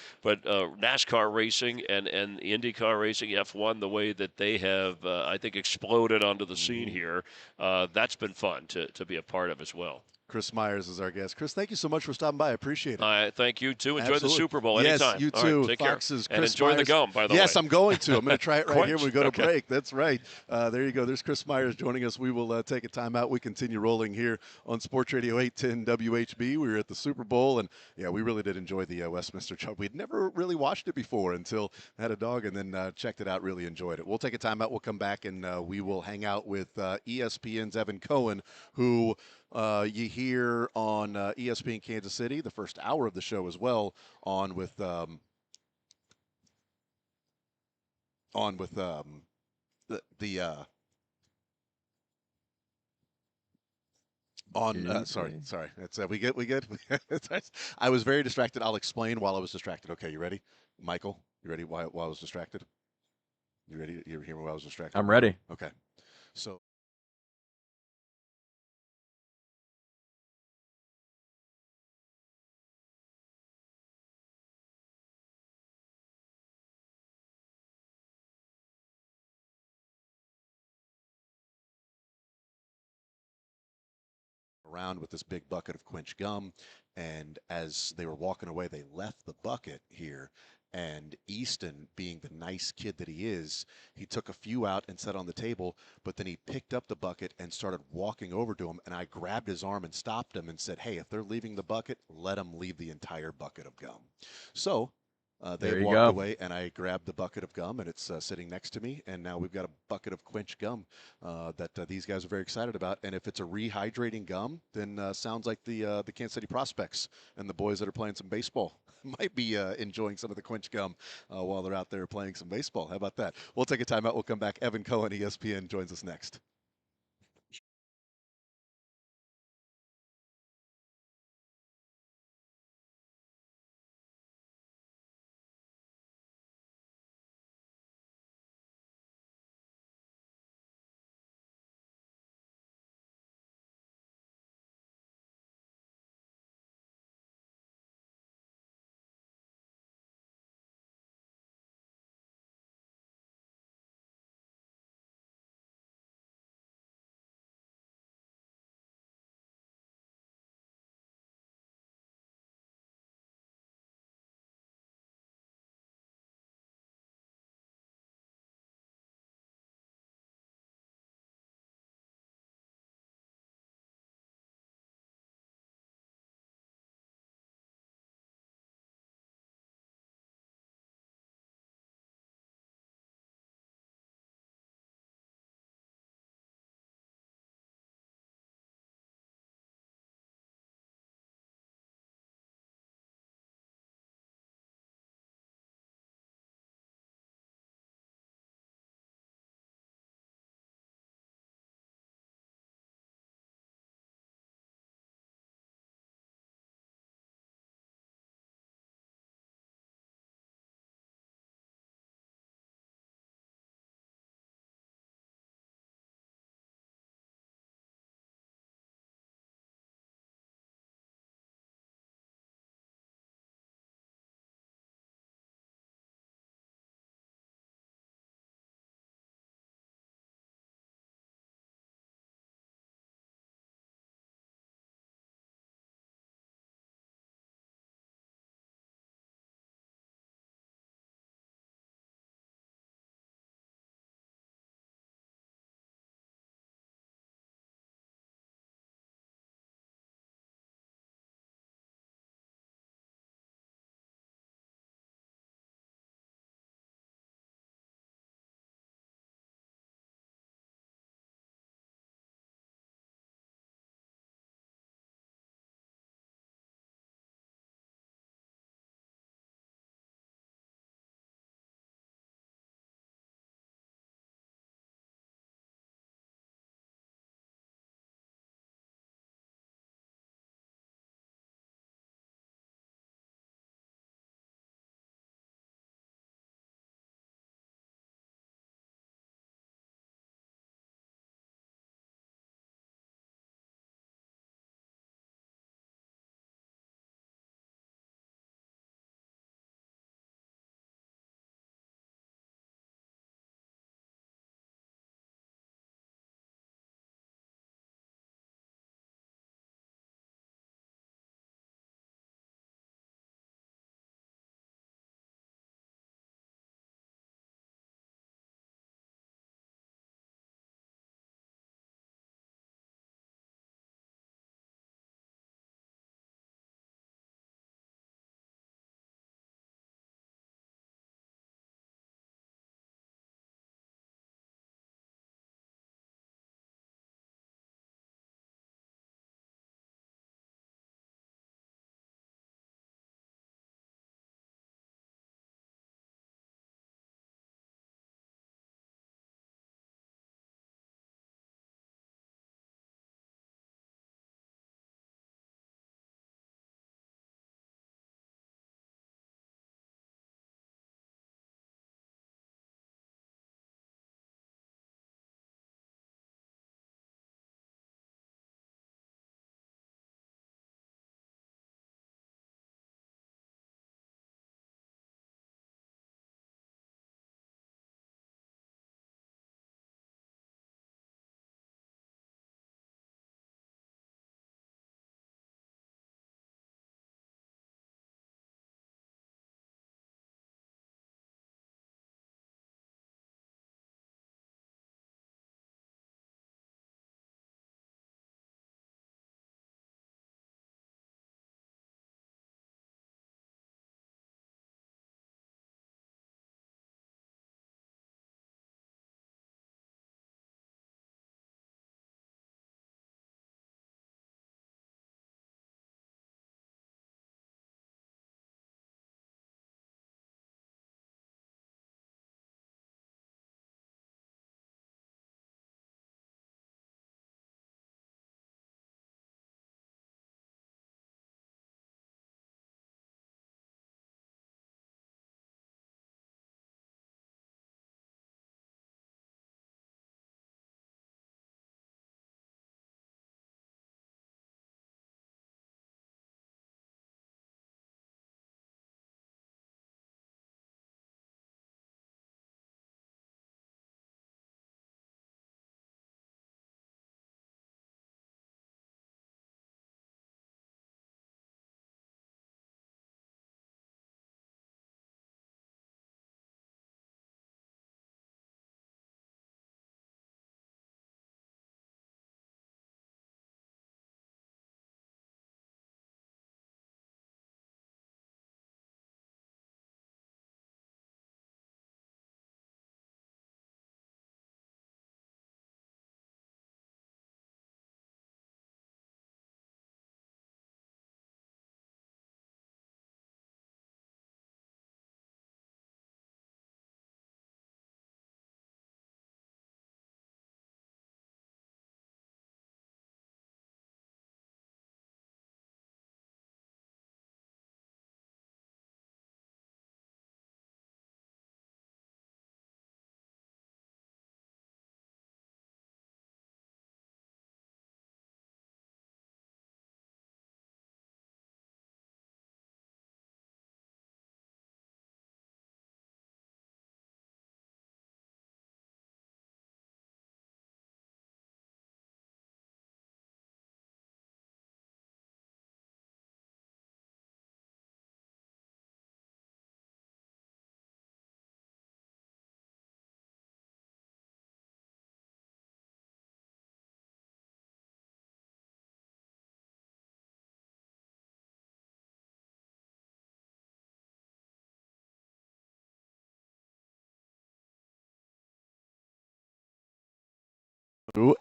NASCAR racing and IndyCar racing, F1, the way that they have, I think, exploded onto the scene here. That's been fun to be a part of as well. Chris Myers is our guest. Chris, thank you so much for stopping by. I appreciate it. Thank you, too. Enjoy Absolutely. the Super Bowl yes, anytime. you All too. right, take Fox's care. Chris And enjoy Myers. the gum, by the way. Yes, I'm going to. I'm going to try it right here when we go to Okay. break. That's right. There you go. There's Chris Myers joining us. We will take a timeout. We continue rolling here on Sports Radio 810 WHB. We were at the Super Bowl, and, yeah, we really did enjoy the Westminster Chart. We'd never really watched it before until I had a dog and then checked it out, really enjoyed it. We'll take a timeout. We'll come back, and we will hang out with ESPN's Evan Cohen, who – you hear on ESPN Kansas City, the first hour of the show as well, on with the sorry. It's we good. I was very distracted. I'll explain while I was distracted. Okay, you ready, Michael? You ready? While I was distracted. You ready? You hear me while I was distracted? I'm ready. Okay, so. Around with this big bucket of quench gum, and as they were walking away, they left the bucket here, and Easton, being the nice kid that he is, he took a few out and set on the table, but then he picked up the bucket and started walking over to him, and I grabbed his arm and stopped him and said, hey, if they're leaving the bucket, let them leave the entire bucket of gum. So they walked away, and I grabbed the bucket of gum, and it's sitting next to me. And now we've got a bucket of quench gum that these guys are very excited about. And if it's a rehydrating gum, then sounds like the Kansas City Prospects and the boys that are playing some baseball might be enjoying some of the quench gum while they're out there playing some baseball. How about that? We'll take a timeout. We'll come back. Evan Cohen, ESPN, joins us next.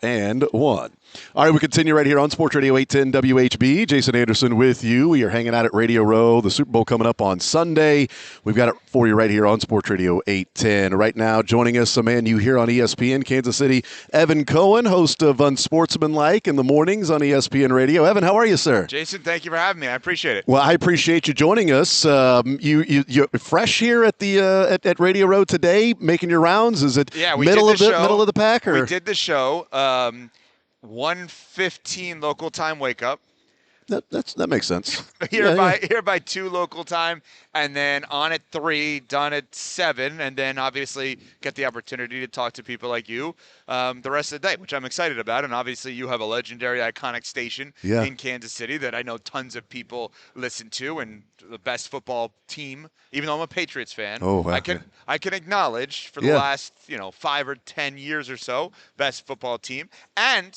And 1. All right, we continue right here on Sports Radio 810 WHB. Jason Anderson with you. We are hanging out at Radio Row. The Super Bowl coming up on Sunday. We've got it for you right here on Sports Radio 810. Right now, joining us, a man you hear on ESPN Kansas City, Evan Cohen, host of Unsportsmanlike in the mornings on ESPN Radio. Evan, how are you, sir? Jason, thank you for having me. I appreciate it. Well, I appreciate you joining us. You're fresh here at the at Radio Row today, making your rounds. Is it middle of the pack? Or? We did the show. 1:15 local time wake up. That makes sense. Here by 2 local time, and then on at 3, done at 7, and then obviously get the opportunity to talk to people like you the rest of the day, which I'm excited about. And obviously you have a legendary, iconic station in Kansas City that I know tons of people listen to, and the best football team. Even though I'm a Patriots fan, I can acknowledge for the last 5 or 10 years or so, best football team. And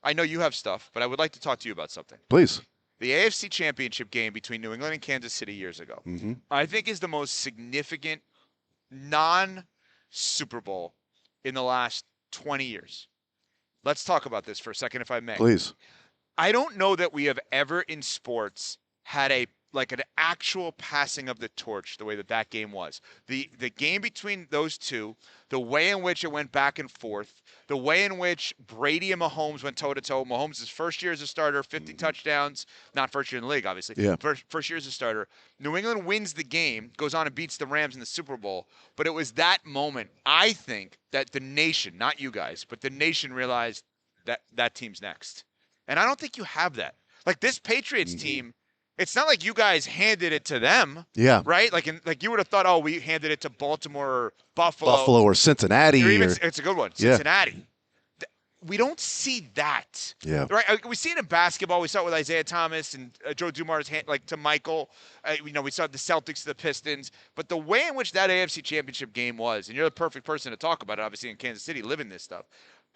I know you have stuff, but I would like to talk to you about something. Please. The AFC Championship game between New England and Kansas City years ago, I think is the most significant non-Super Bowl in the last 20 years. Let's talk about this for a second, if I may. Please. I don't know that we have ever in sports had an actual passing of the torch the way that game was. The game between those two, the way in which it went back and forth, the way in which Brady and Mahomes went toe-to-toe. Mahomes' first year as a starter, 50 touchdowns. Not first year in the league, obviously. Yeah. First year as a starter. New England wins the game, goes on and beats the Rams in the Super Bowl. But it was that moment, I think, that the nation, not you guys, but the nation realized that team's next. And I don't think you have that. Like this Patriots team, it's not like you guys handed it to them. Yeah. Right? Like you would have thought, we handed it to Baltimore or Buffalo. Or Cincinnati. It's a good one. Cincinnati. We don't see that. Yeah. Right? We see it in basketball. We saw it with Isaiah Thomas and Joe Dumars to Michael. We saw the Celtics to the Pistons. But the way in which that AFC Championship game was, and you're the perfect person to talk about it, obviously, in Kansas City, living this stuff.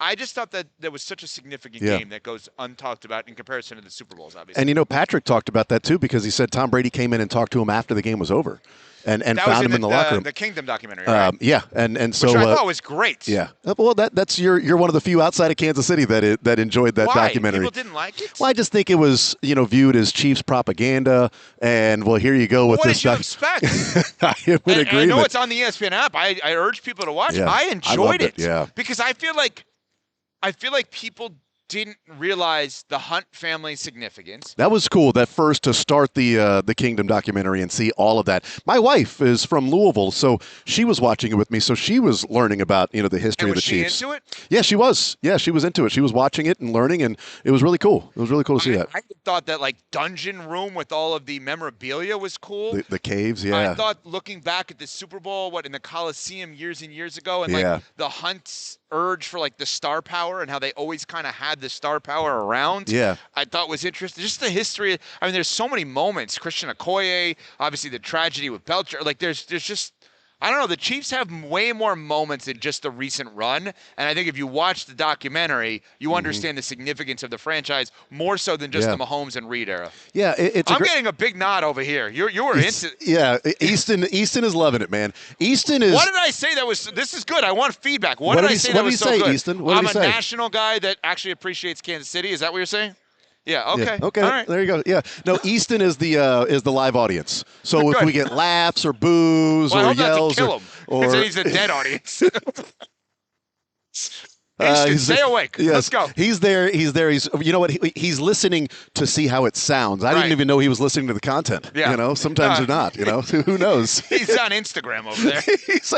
I just thought that there was such a significant game that goes untalked about in comparison to the Super Bowls, obviously. And Patrick talked about that too, because he said Tom Brady came in and talked to him after the game was over, and found him in the locker room. The Kingdom documentary, right? Yeah, and so which I thought was great. Yeah, well, that's you're one of the few outside of Kansas City that enjoyed that documentary. People didn't like it? Well, I just think it was viewed as Chiefs propaganda, and here you go with what this. What did you expect? I would agree. I know it's on the ESPN app. I urge people to watch it. I enjoyed it. Yeah, because I feel like people didn't realize the Hunt family significance. That was cool. That first to start the Kingdom documentary and see all of that. My wife is from Louisville, so she was watching it with me. So she was learning about the history of the Chiefs. Was she into it? Yeah, she was. Yeah, she was into it. She was watching it and learning, and it was really cool. It was really cool to see that. I thought that dungeon room with all of the memorabilia was cool. The caves, yeah. I thought looking back at the Super Bowl, in the Coliseum years and years ago, and the Hunt's urge for the star power and how they always kind of had the star power around. Yeah. I thought was interesting. Just the history. I mean, there's so many moments. Christian Okoye, obviously the tragedy with Belcher. There's just, I don't know. The Chiefs have way more moments than just the recent run. And I think if you watch the documentary, you understand the significance of the franchise more so than just the Mahomes and Reed era. Yeah, I'm getting a big nod over here. You were into. Yeah, Easton is loving it, man. Easton is. What did I say that was? This is good. I want feedback. What did I say that was so good? Easton? What I'm did he a say? national guy that actually appreciates Kansas City. Is that what you're saying? Yeah. Okay. Yeah, okay. All right. There you go. Yeah. No, Easton is the live audience. So if we get laughs or boos I or hope not to yells kill him. or He's a dead audience. Easton, stay awake. Yes, Let's go. He's there. He's you know what? He's listening to see how it sounds. I didn't even know he was listening to the content. Yeah. Sometimes they're not. Who knows? He's on Instagram over there. He's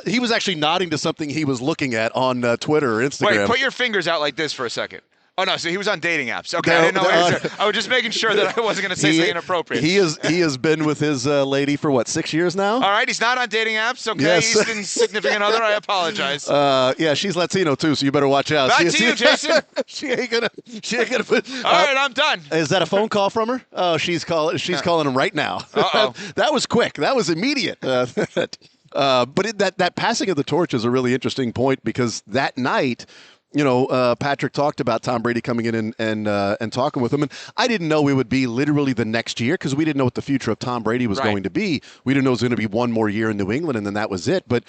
he was actually nodding to something he was looking at on Twitter or Instagram. Wait, put your fingers out like this for a second. Oh no, so he was on dating apps. Okay, I didn't know. I was just making sure that I wasn't going to say something inappropriate. He has been with his lady for 6 years now. All right, he's not on dating apps. Okay, yes. Easton's significant other. I apologize. Yeah, she's Latino too, so you better watch out. Back to you, Jason. She ain't gonna put. All right, I'm done. Is that a phone call from her? Oh, she's calling him right now. That was quick. That was immediate. But that passing of the torch is a really interesting point because that night. Patrick talked about Tom Brady coming in and talking with him, and I didn't know it would be literally the next year because we didn't know what the future of Tom Brady was going to be. We didn't know it was going to be one more year in New England, and then that was it. But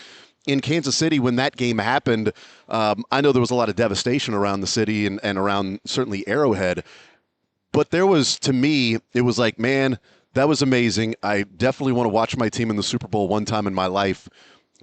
in Kansas City, when that game happened, I know there was a lot of devastation around the city and around certainly Arrowhead. But there was, to me, it was like, man, that was amazing. I definitely want to watch my team in the Super Bowl one time in my life.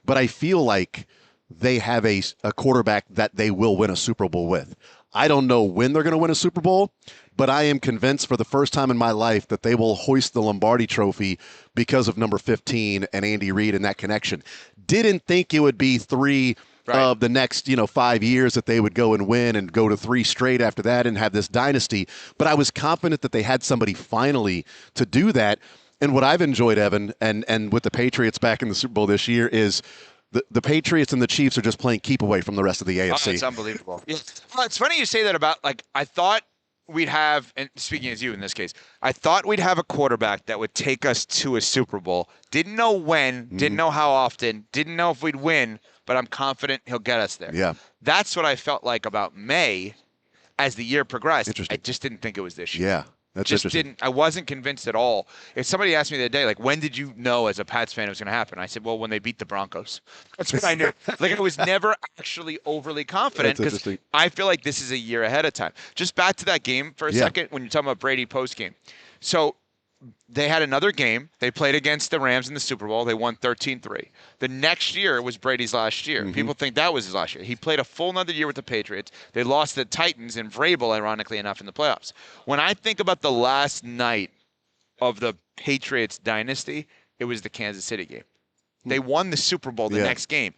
But I feel like they have a quarterback that they will win a Super Bowl with. I don't know when they're going to win a Super Bowl, but I am convinced for the first time in my life that they will hoist the Lombardi Trophy because of number 15 and Andy Reid and that connection. Didn't think it would be three of the next 5 years that they would go and win and go to 3 straight after that and have this dynasty. But I was confident that they had somebody finally to do that. And what I've enjoyed, Evan, and with the Patriots back in the Super Bowl this year is the Patriots and the Chiefs are just playing keep away from the rest of the AFC. Oh, it's unbelievable. Yeah. Well, it's funny you say that about, like, I thought we'd have, and speaking as you in this case, I thought we'd have a quarterback that would take us to a Super Bowl. Didn't know when, didn't know how often, didn't know if we'd win, but I'm confident he'll get us there. Yeah. That's what I felt like about May as the year progressed. I just didn't think it was this year. Yeah. That's just interesting. I wasn't convinced at all. If somebody asked me the other day, like, when did you know as a Pats fan it was going to happen? I said, well, when they beat the Broncos. That's what I knew. Like, I was never actually overly confident because I feel like this is a year ahead of time. Just back to that game for a second when you're talking about Brady post-game. So they had another game. They played against the Rams in the Super Bowl. They won 13-3. The next year was Brady's last year. People think that was his last year. He played a full another year with the Patriots. They lost the Titans and Vrabel, ironically enough, in the playoffs. When I think about the last night of the Patriots dynasty, it was the Kansas City game. They won the Super Bowl the next game.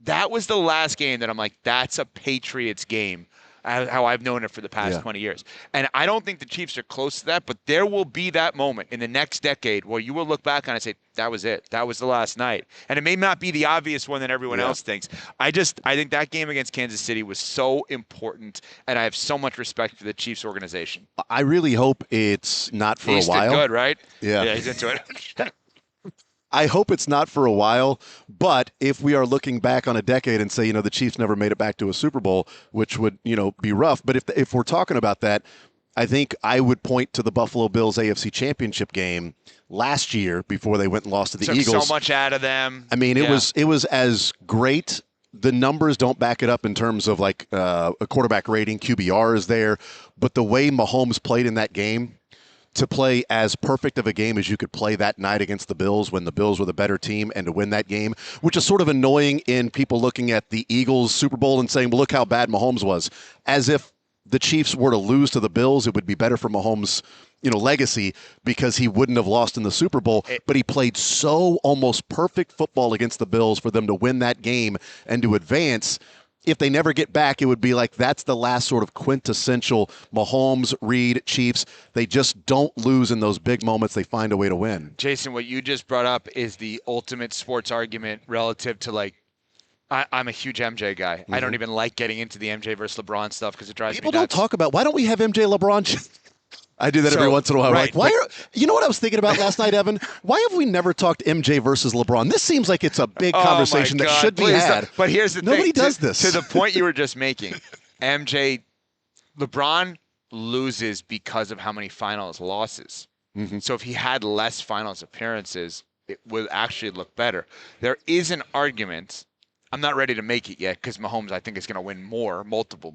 That was the last game that I'm like, that's a Patriots game. How I've known it for the past 20 years. And I don't think the Chiefs are close to that, but there will be that moment in the next decade where you will look back on it and say, that was it. That was the last night. And it may not be the obvious one that everyone else thinks. I think that game against Kansas City was so important, and I have so much respect for the Chiefs organization. I really hope it's not for He's a while. good, right? Yeah. Yeah, he's into it. I hope it's not for a while, but if we are looking back on a decade and say, the Chiefs never made it back to a Super Bowl, which would, be rough. But if we're talking about that, I think I would point to the Buffalo Bills AFC Championship game last year before they went and lost to the Took Eagles. so much out of them. I mean, it was as great. The numbers don't back it up in terms of like a quarterback rating. QBR is there, but the way Mahomes played in that game, to play as perfect of a game as you could play that night against the Bills when the Bills were the better team and to win that game, which is sort of annoying in people looking at the Eagles Super Bowl and saying, well, look how bad Mahomes was. As if the Chiefs were to lose to the Bills, it would be better for Mahomes' legacy because he wouldn't have lost in the Super Bowl. But he played so almost perfect football against the Bills for them to win that game and to advance. If they never get back, it would be like that's the last sort of quintessential Mahomes, Reid, Chiefs. They just don't lose in those big moments. They find a way to win. Jason, what you just brought up is the ultimate sports argument relative to, like, I'm a huge MJ guy. I don't even like getting into the MJ versus LeBron stuff because it drives People me nuts. don't talk about, why don't we have MJ LeBron? I do that every once in a while. Right, Like, you know what I was thinking about last night, Evan? Why have we never talked MJ versus LeBron? This seems like it's a big conversation that should be had. But here's the thing. Nobody does this. To the point you were just making, LeBron loses because of how many finals losses. So if he had less finals appearances, it would actually look better. There is an argument. I'm not ready to make it yet because Mahomes, I think, is going to win multiple.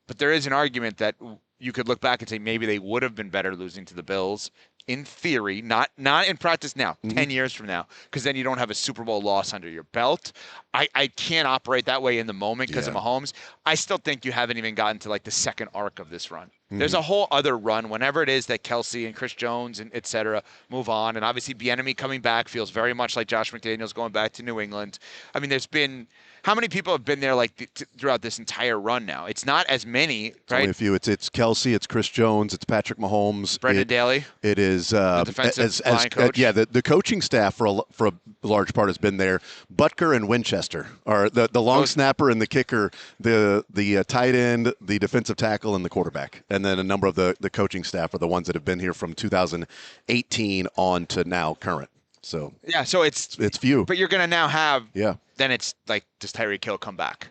But there is an argument that you could look back and say maybe they would have been better losing to the Bills in theory, not in practice now, 10 years from now, because then you don't have a Super Bowl loss under your belt. I can't operate that way in the moment because of Mahomes. I still think you haven't even gotten to like the second arc of this run. There's a whole other run whenever it is that Kelsey and Chris Jones and et cetera move on. And obviously Bieniemy coming back feels very much like Josh McDaniels going back to New England. I mean, there's been – how many people have been there like throughout this entire run now? It's not as many, right? Only a few. It's Kelsey, it's Chris Jones, it's Patrick Mahomes. Brendan Daly. It is the defensive line coach. The coaching staff for a large part has been there. Butker and Winchester are the long snapper and the kicker, the tight end, the defensive tackle, and the quarterback. And then a number of the coaching staff are the ones that have been here from 2018 on to now current. So yeah, so it's few. But you're gonna now have yeah. Then it's like, does Tyreek Hill come back?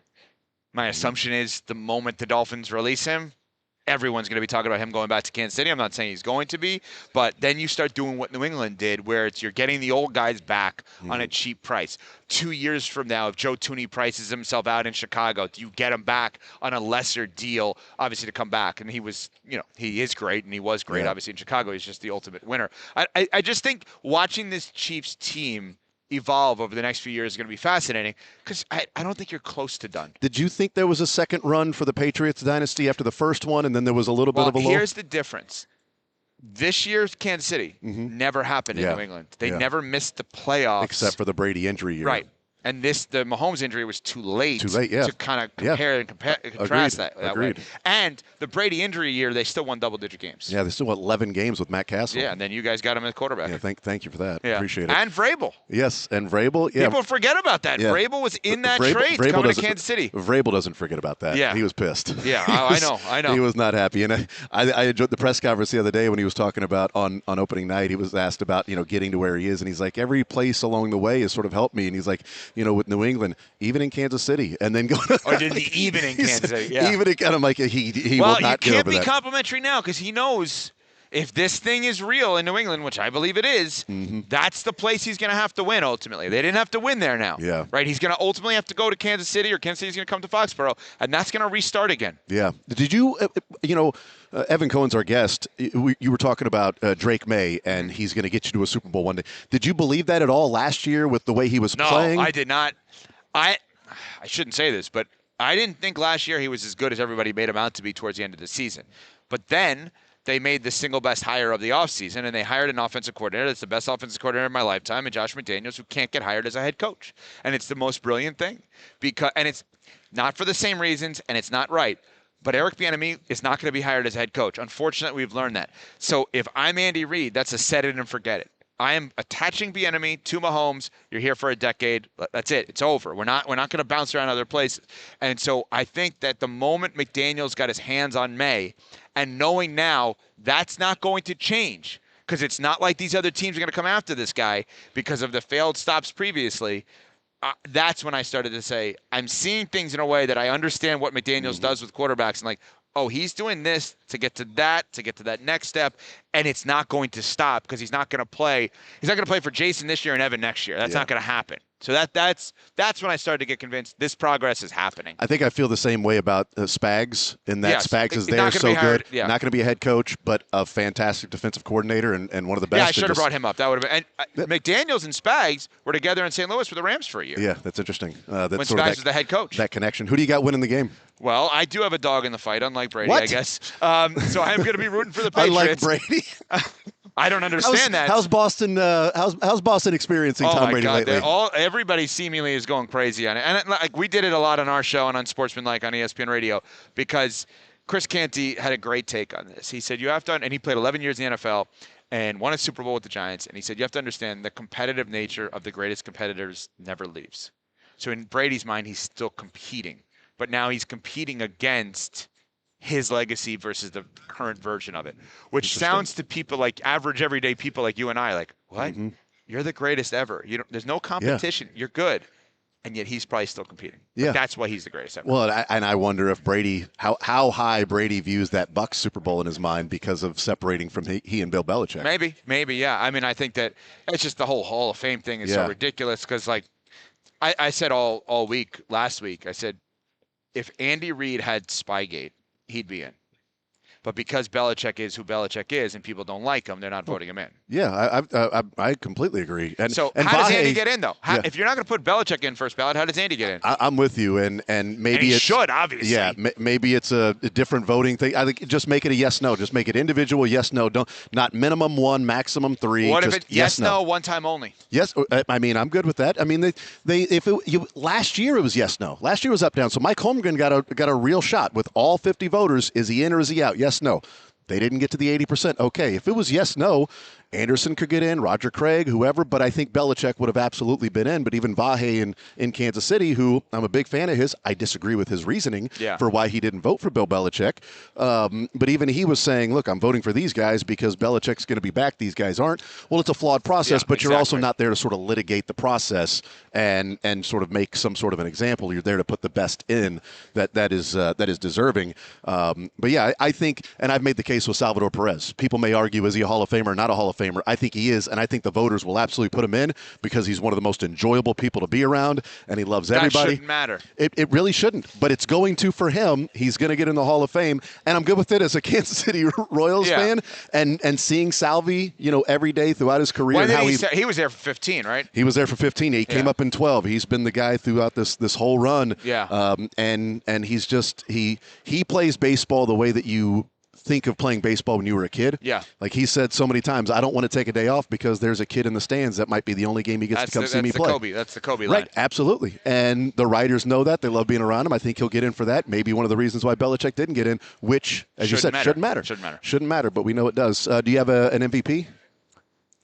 My assumption is the moment the Dolphins release him, everyone's going to be talking about him going back to Kansas City. I'm not saying he's going to be, but then you start doing what New England did, where it's you're getting the old guys back on a cheap price. 2 years from now, if Joe Thuney prices himself out in Chicago, do you get him back on a lesser deal, obviously, to come back? And he was, he is great, and he was great, obviously, in Chicago. He's just the ultimate winner. I just think watching this Chiefs team evolve over the next few years is going to be fascinating because I don't think you're close to done. Did you think there was a second run for the Patriots dynasty after the first one, and then there was a little bit of a lull? Here's the difference. This year's Kansas City never happened in New England. They never missed the playoffs. Except for the Brady injury year. Right. And the Mahomes injury was too late yeah. to kind of compare and contrast that way. And the Brady injury year, they still won double-digit games. Yeah, they still won 11 games with Matt Castle. Yeah, and then you guys got him as quarterback. Yeah, thank you for that. Yeah. Appreciate it. And Vrabel. Yes, and Vrabel. Yeah. People forget about that. Yeah. Vrabel was in that trade coming to Kansas City. Vrabel doesn't forget about that. Yeah. He was pissed. Yeah, I know. He was not happy. And I enjoyed the press conference the other day when he was talking about on opening night. He was asked about, getting to where he is. And he's like, every place along the way has sort of helped me. And he's like, with New England, even in Kansas City, and then going. Or did he even in Kansas City? Yeah. Even in, I'm like he well, will not you can't get over be that. complimentary now because he knows if this thing is real in New England, which I believe it is, that's the place he's going to have to win ultimately. They didn't have to win there now. Yeah. Right? He's going to ultimately have to go to Kansas City, or Kansas City's going to come to Foxborough, and that's going to restart again. Yeah. Did you, Evan Cohen's our guest. You were talking about Drake May, and he's going to get you to a Super Bowl one day. Did you believe that at all last year with the way he was playing? No, I did not. I shouldn't say this, but I didn't think last year he was as good as everybody made him out to be towards the end of the season. But then they made the single best hire of the offseason, and they hired an offensive coordinator that's the best offensive coordinator in my lifetime, and Josh McDaniels, who can't get hired as a head coach. And it's the most brilliant thing. And it's not for the same reasons, and it's not right. But Eric Bieniemy is not going to be hired as a head coach. Unfortunately, we've learned that. So if I'm Andy Reid, that's a set it and forget it. I am attaching Bieniemy to Mahomes. You're here for a decade. That's it. It's over. We're not going to bounce around other places. And so I think that the moment McDaniels got his hands on May, and knowing now that's not going to change because it's not like these other teams are going to come after this guy because of the failed stops previously. That's when I started to say, I'm seeing things in a way that I understand what McDaniels does with quarterbacks, and like, oh, he's doing this to get to that next step, and it's not going to stop because he's not going to play. He's not going to play for Jason this year and Evan next year. That's not going to happen. So that's when I started to get convinced this progress is happening. I think I feel the same way about Spags, in that Spags is there, so hired, good. Not going to be a head coach, but a fantastic defensive coordinator and one of the best. Yeah, I should have brought him up. That would have been. And McDaniels and Spags were together in St. Louis for the Rams for a year. Yeah, that's interesting. When Spags was the head coach. That connection. Who do you got winning the game? Well, I do have a dog in the fight, unlike Brady, What? I guess. So I'm going to be rooting for the Patriots. Unlike Brady. I don't understand that. How's Boston? How's Boston experiencing Tom Brady lately? Everybody seemingly is going crazy on it, and like we did it a lot on our show and on Sportsmanlike on ESPN Radio because Chris Canty had a great take on this. He said you have to, and he played 11 years in the NFL and won a Super Bowl with the Giants, and he said you have to understand the competitive nature of the greatest competitors never leaves. So in Brady's mind, he's still competing, but now he's competing against his legacy versus the current version of it, which sounds to people like average everyday people like you and I like, what? You're the greatest ever. There's no competition. You're good. And yet he's probably still competing. Yeah. That's why he's the greatest ever. Well, and I wonder if Brady, how high Brady views that Bucs Super Bowl in his mind because of separating from he and Bill Belichick. Maybe, yeah. I mean, I think that it's just the whole Hall of Fame thing is so ridiculous because, like, I said all week, last week, I said, if Andy Reid had Spygate, he'd be in. But because Belichick is who Belichick is and people don't like him, they're not voting him in. Yeah, I completely agree. And so and how does Andy get in, though? Yeah. If you're not going to put Belichick in first ballot, how does Andy get in? I'm with you, and maybe he it's should, obviously. Yeah, maybe it's a different voting thing. I think just make it a yes/no. Just make it individual yes/no. Don't not minimum 1, maximum 3. What just if it's yes/no, one time only? Yes, I mean I'm good with that. I mean last year it was yes/no. Last year was up down. So Mike Holmgren got a real shot with all 50 voters. Is he in or is he out? Yes/no. They didn't get to the 80%. Okay, if it was yes/no, Anderson could get in, Roger Craig, whoever, but I think Belichick would have absolutely been in. But even Vahe in Kansas City, who I'm a big fan of his, I disagree with his reasoning for why he didn't vote for Bill Belichick. But even he was saying, look, I'm voting for these guys because Belichick's going to be back. These guys aren't. Well, it's a flawed process, but you're also not there to sort of litigate the process and sort of make some sort of an example. You're there to put the best in that is deserving. But yeah, I think, and I've made the case with Salvador Perez. People may argue, is he a Hall of Famer or not a Hall of Famer? I think he is, and I think the voters will absolutely put him in because he's one of the most enjoyable people to be around, and he loves everybody. That shouldn't matter. It really shouldn't, but it's going to for him. He's going to get in the Hall of Fame, and I'm good with it as a Kansas City Royals fan, and seeing Salvi, every day throughout his career. When did he was there for 15, right? He was there for 15. He came up in 12. He's been the guy throughout this whole run. Yeah. And he's just he plays baseball the way that you think of playing baseball when you were a kid. Yeah. Like he said so many times, I don't want to take a day off because there's a kid in the stands that might be the only game he gets to come see me play. That's the Kobe line. Right, absolutely. And the writers know that. They love being around him. I think he'll get in for that. Maybe one of the reasons why Belichick didn't get in, which, as you said, shouldn't matter. Shouldn't matter, but we know it does. Do you have an MVP?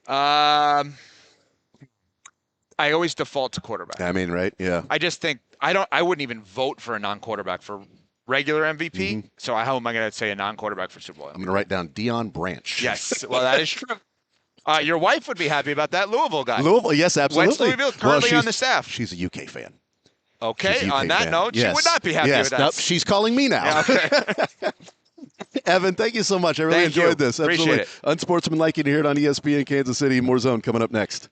I always default to quarterback. I mean, right? Yeah. I just think I wouldn't even vote for a non-quarterback for regular MVP. So how am I going to say a non-quarterback for Super Bowl? I'm going to write down Deion Branch. Yes. Well, that is true. Your wife would be happy about that Louisville guy. Louisville, yes, absolutely. Wentz Louisville, currently on the staff. She's a UK fan. Okay. On that fan. note, yes. she would not be happy with that. Nope, she's calling me now. Yeah, okay. Evan, thank you so much. I really enjoyed this. Absolutely. Appreciate it. Unsportsmanlike, you can hear it on ESPN Kansas City. More Zone coming up next.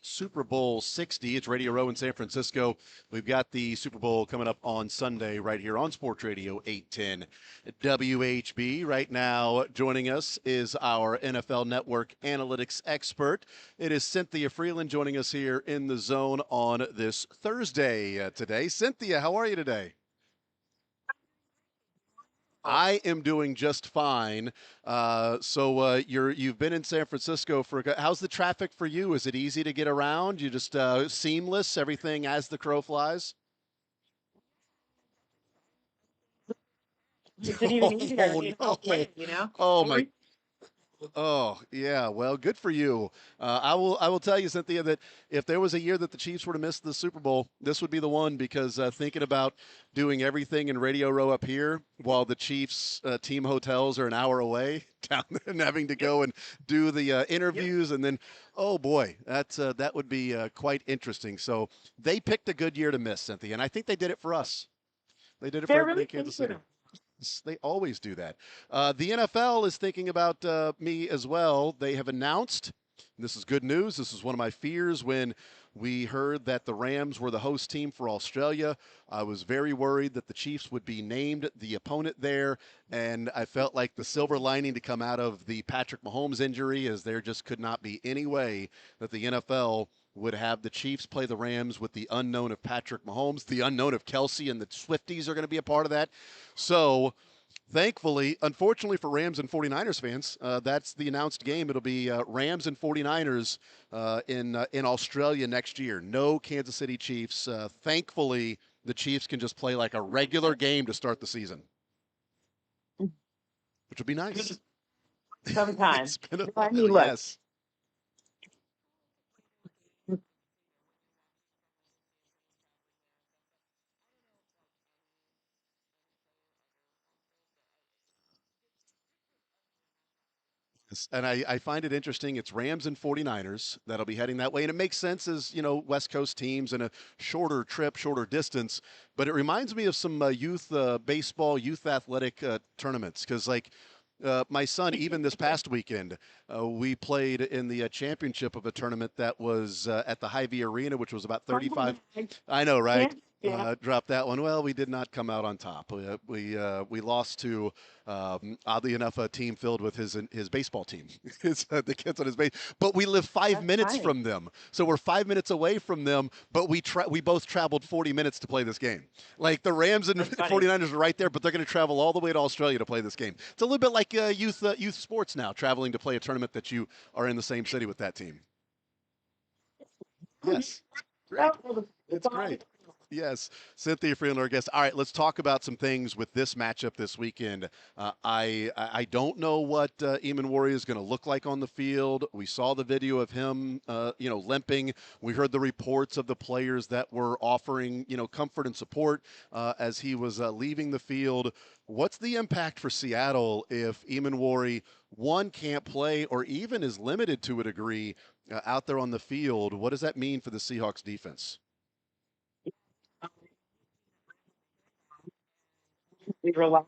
Super Bowl 60. It's Radio Row in San Francisco. We've got the Super Bowl coming up on Sunday right here on Sports Radio 810 WHB. Right now, joining us is our NFL Network analytics expert. It is Cynthia Freeland joining us here in the zone on this Thursday today. Cynthia, how are you today? I am doing just fine. You've been in San Francisco for. How's the traffic for you? Is it easy to get around? You just seamless, everything as the crow flies. It's an even easier, Oh, no. you know? Oh my. Oh yeah, well, good for you. I will tell you, Cynthia, that if there was a year that the Chiefs were to miss the Super Bowl, this would be the one because thinking about doing everything in Radio Row up here while the Chiefs team hotels are an hour away down there and having to go and do the interviews and then, oh boy, that would be quite interesting. So they picked a good year to miss, Cynthia, and I think they did it for us. They did it for They're everybody really in Kansas thinking City. They always do that. The NFL is thinking about me as well. They have announced, and this is good news. This is one of my fears when we heard that the Rams were the host team for Australia. I was very worried that the Chiefs would be named the opponent there, and I felt like the silver lining to come out of the Patrick Mahomes injury is there just could not be any way that the NFL would have the Chiefs play the Rams with the unknown of Patrick Mahomes. The unknown of Kelsey and the Swifties are going to be a part of that. So, thankfully, unfortunately for Rams and 49ers fans, that's the announced game. It'll be Rams and 49ers in Australia next year. No Kansas City Chiefs. Thankfully, the Chiefs can just play like a regular game to start the season, which would be nice. Sometimes. It's been a I while, mean, look, yes. And I find it interesting. It's Rams and 49ers that'll be heading that way. And it makes sense as, West Coast teams and a shorter trip, shorter distance. But it reminds me of some youth baseball, youth athletic tournaments. Because, my son, even this past weekend, we played in the championship of a tournament that was at the Hy-Vee Arena, which was about 35. I know, right? Dropped that one. Well, we did not come out on top. We lost to, oddly enough, a team filled with his baseball team. The kids on his base. But we live 5 minutes from them, so we're 5 minutes away from them. But we both traveled 40 minutes to play this game. Like the Rams and 49ers are right there, but they're going to travel all the way to Australia to play this game. It's a little bit like youth sports now, traveling to play a tournament that you are in the same city with that team. Yes, great. It's great. Yes, Cynthia Freeland, our guest. All right, let's talk about some things with this matchup this weekend. I don't know what Eamon Warrior is going to look like on the field. We saw the video of him, limping. We heard the reports of the players that were offering, comfort and support as he was leaving the field. What's the impact for Seattle if Eamon Warrior, one, can't play or even is limited to a degree out there on the field? What does that mean for the Seahawks defense? we rely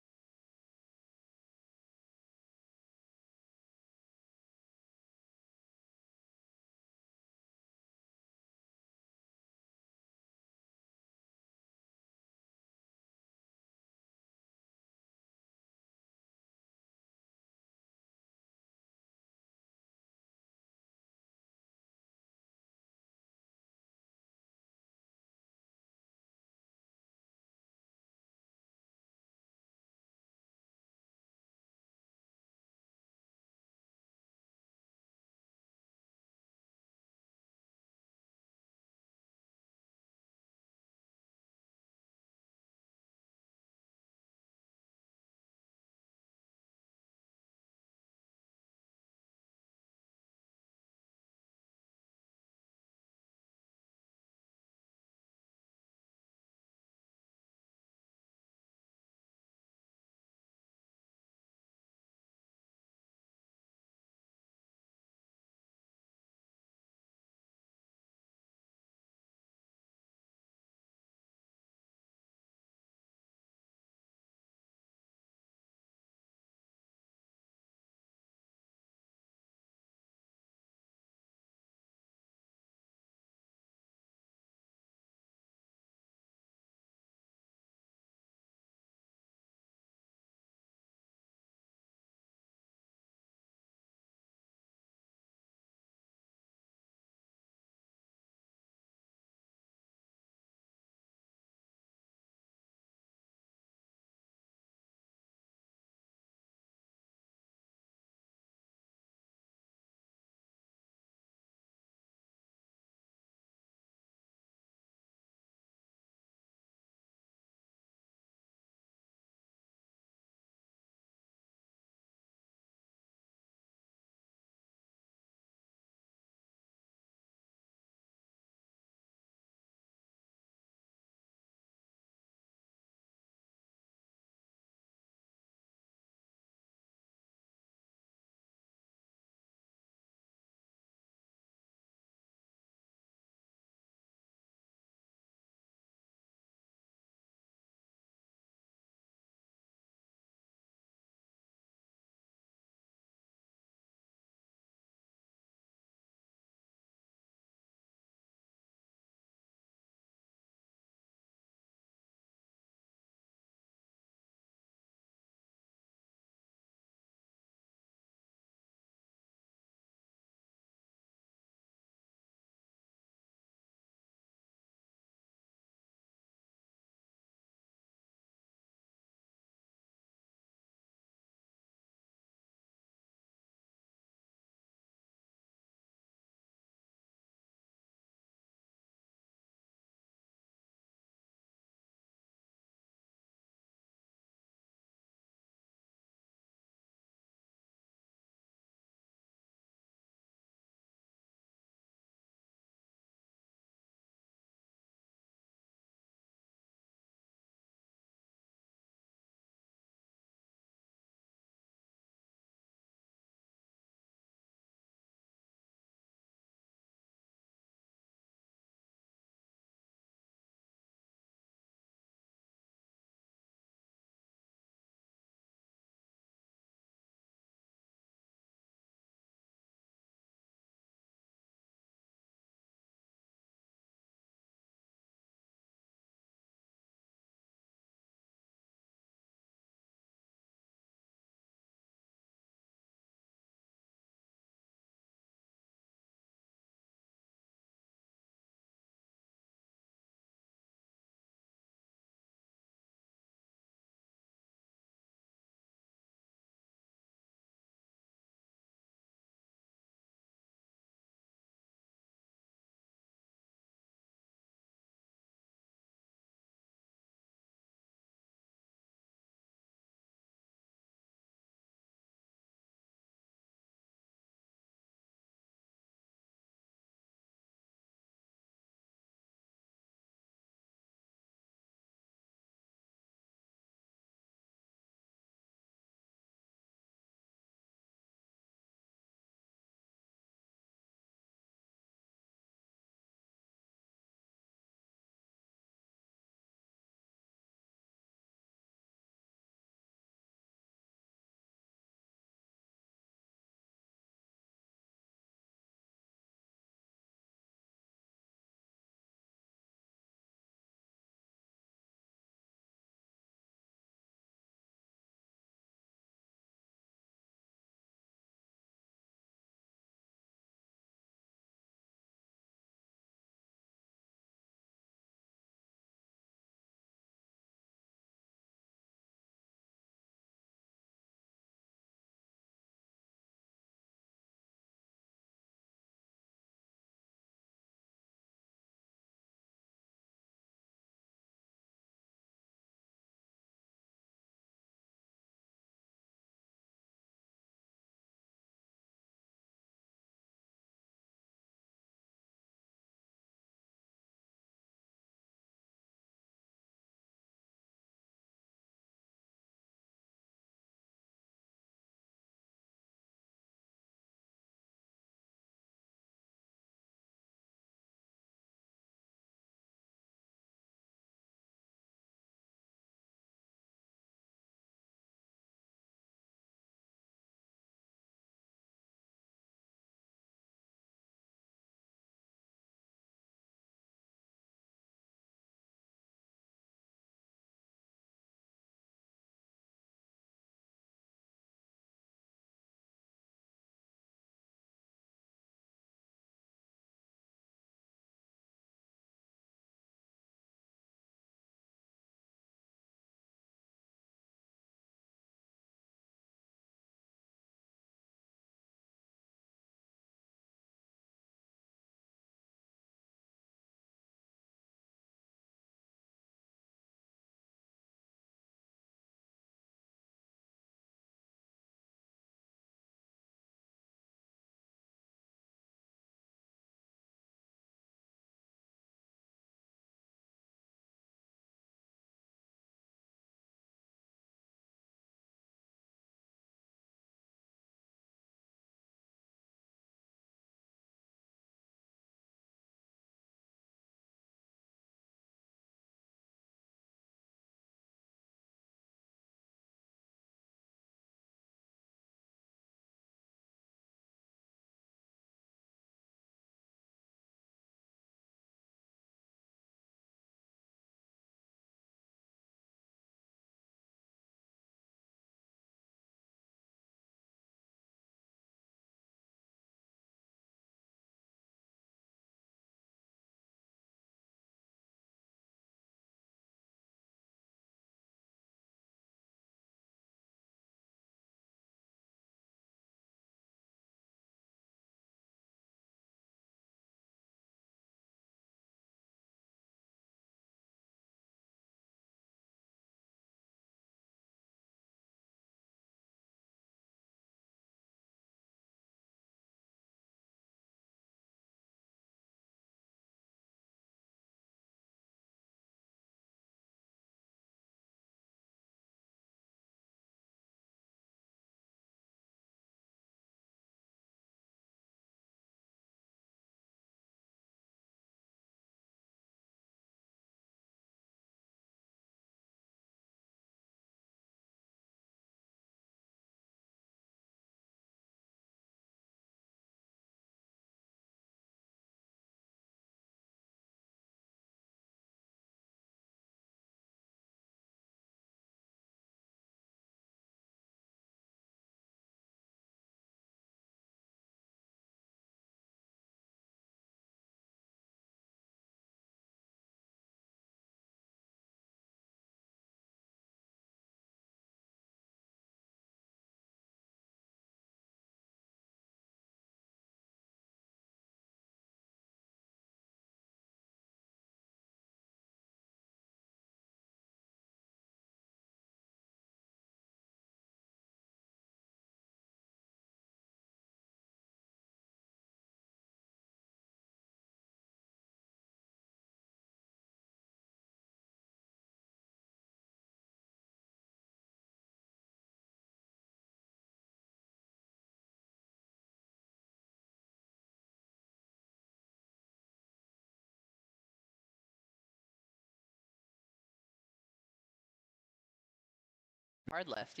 hard lift.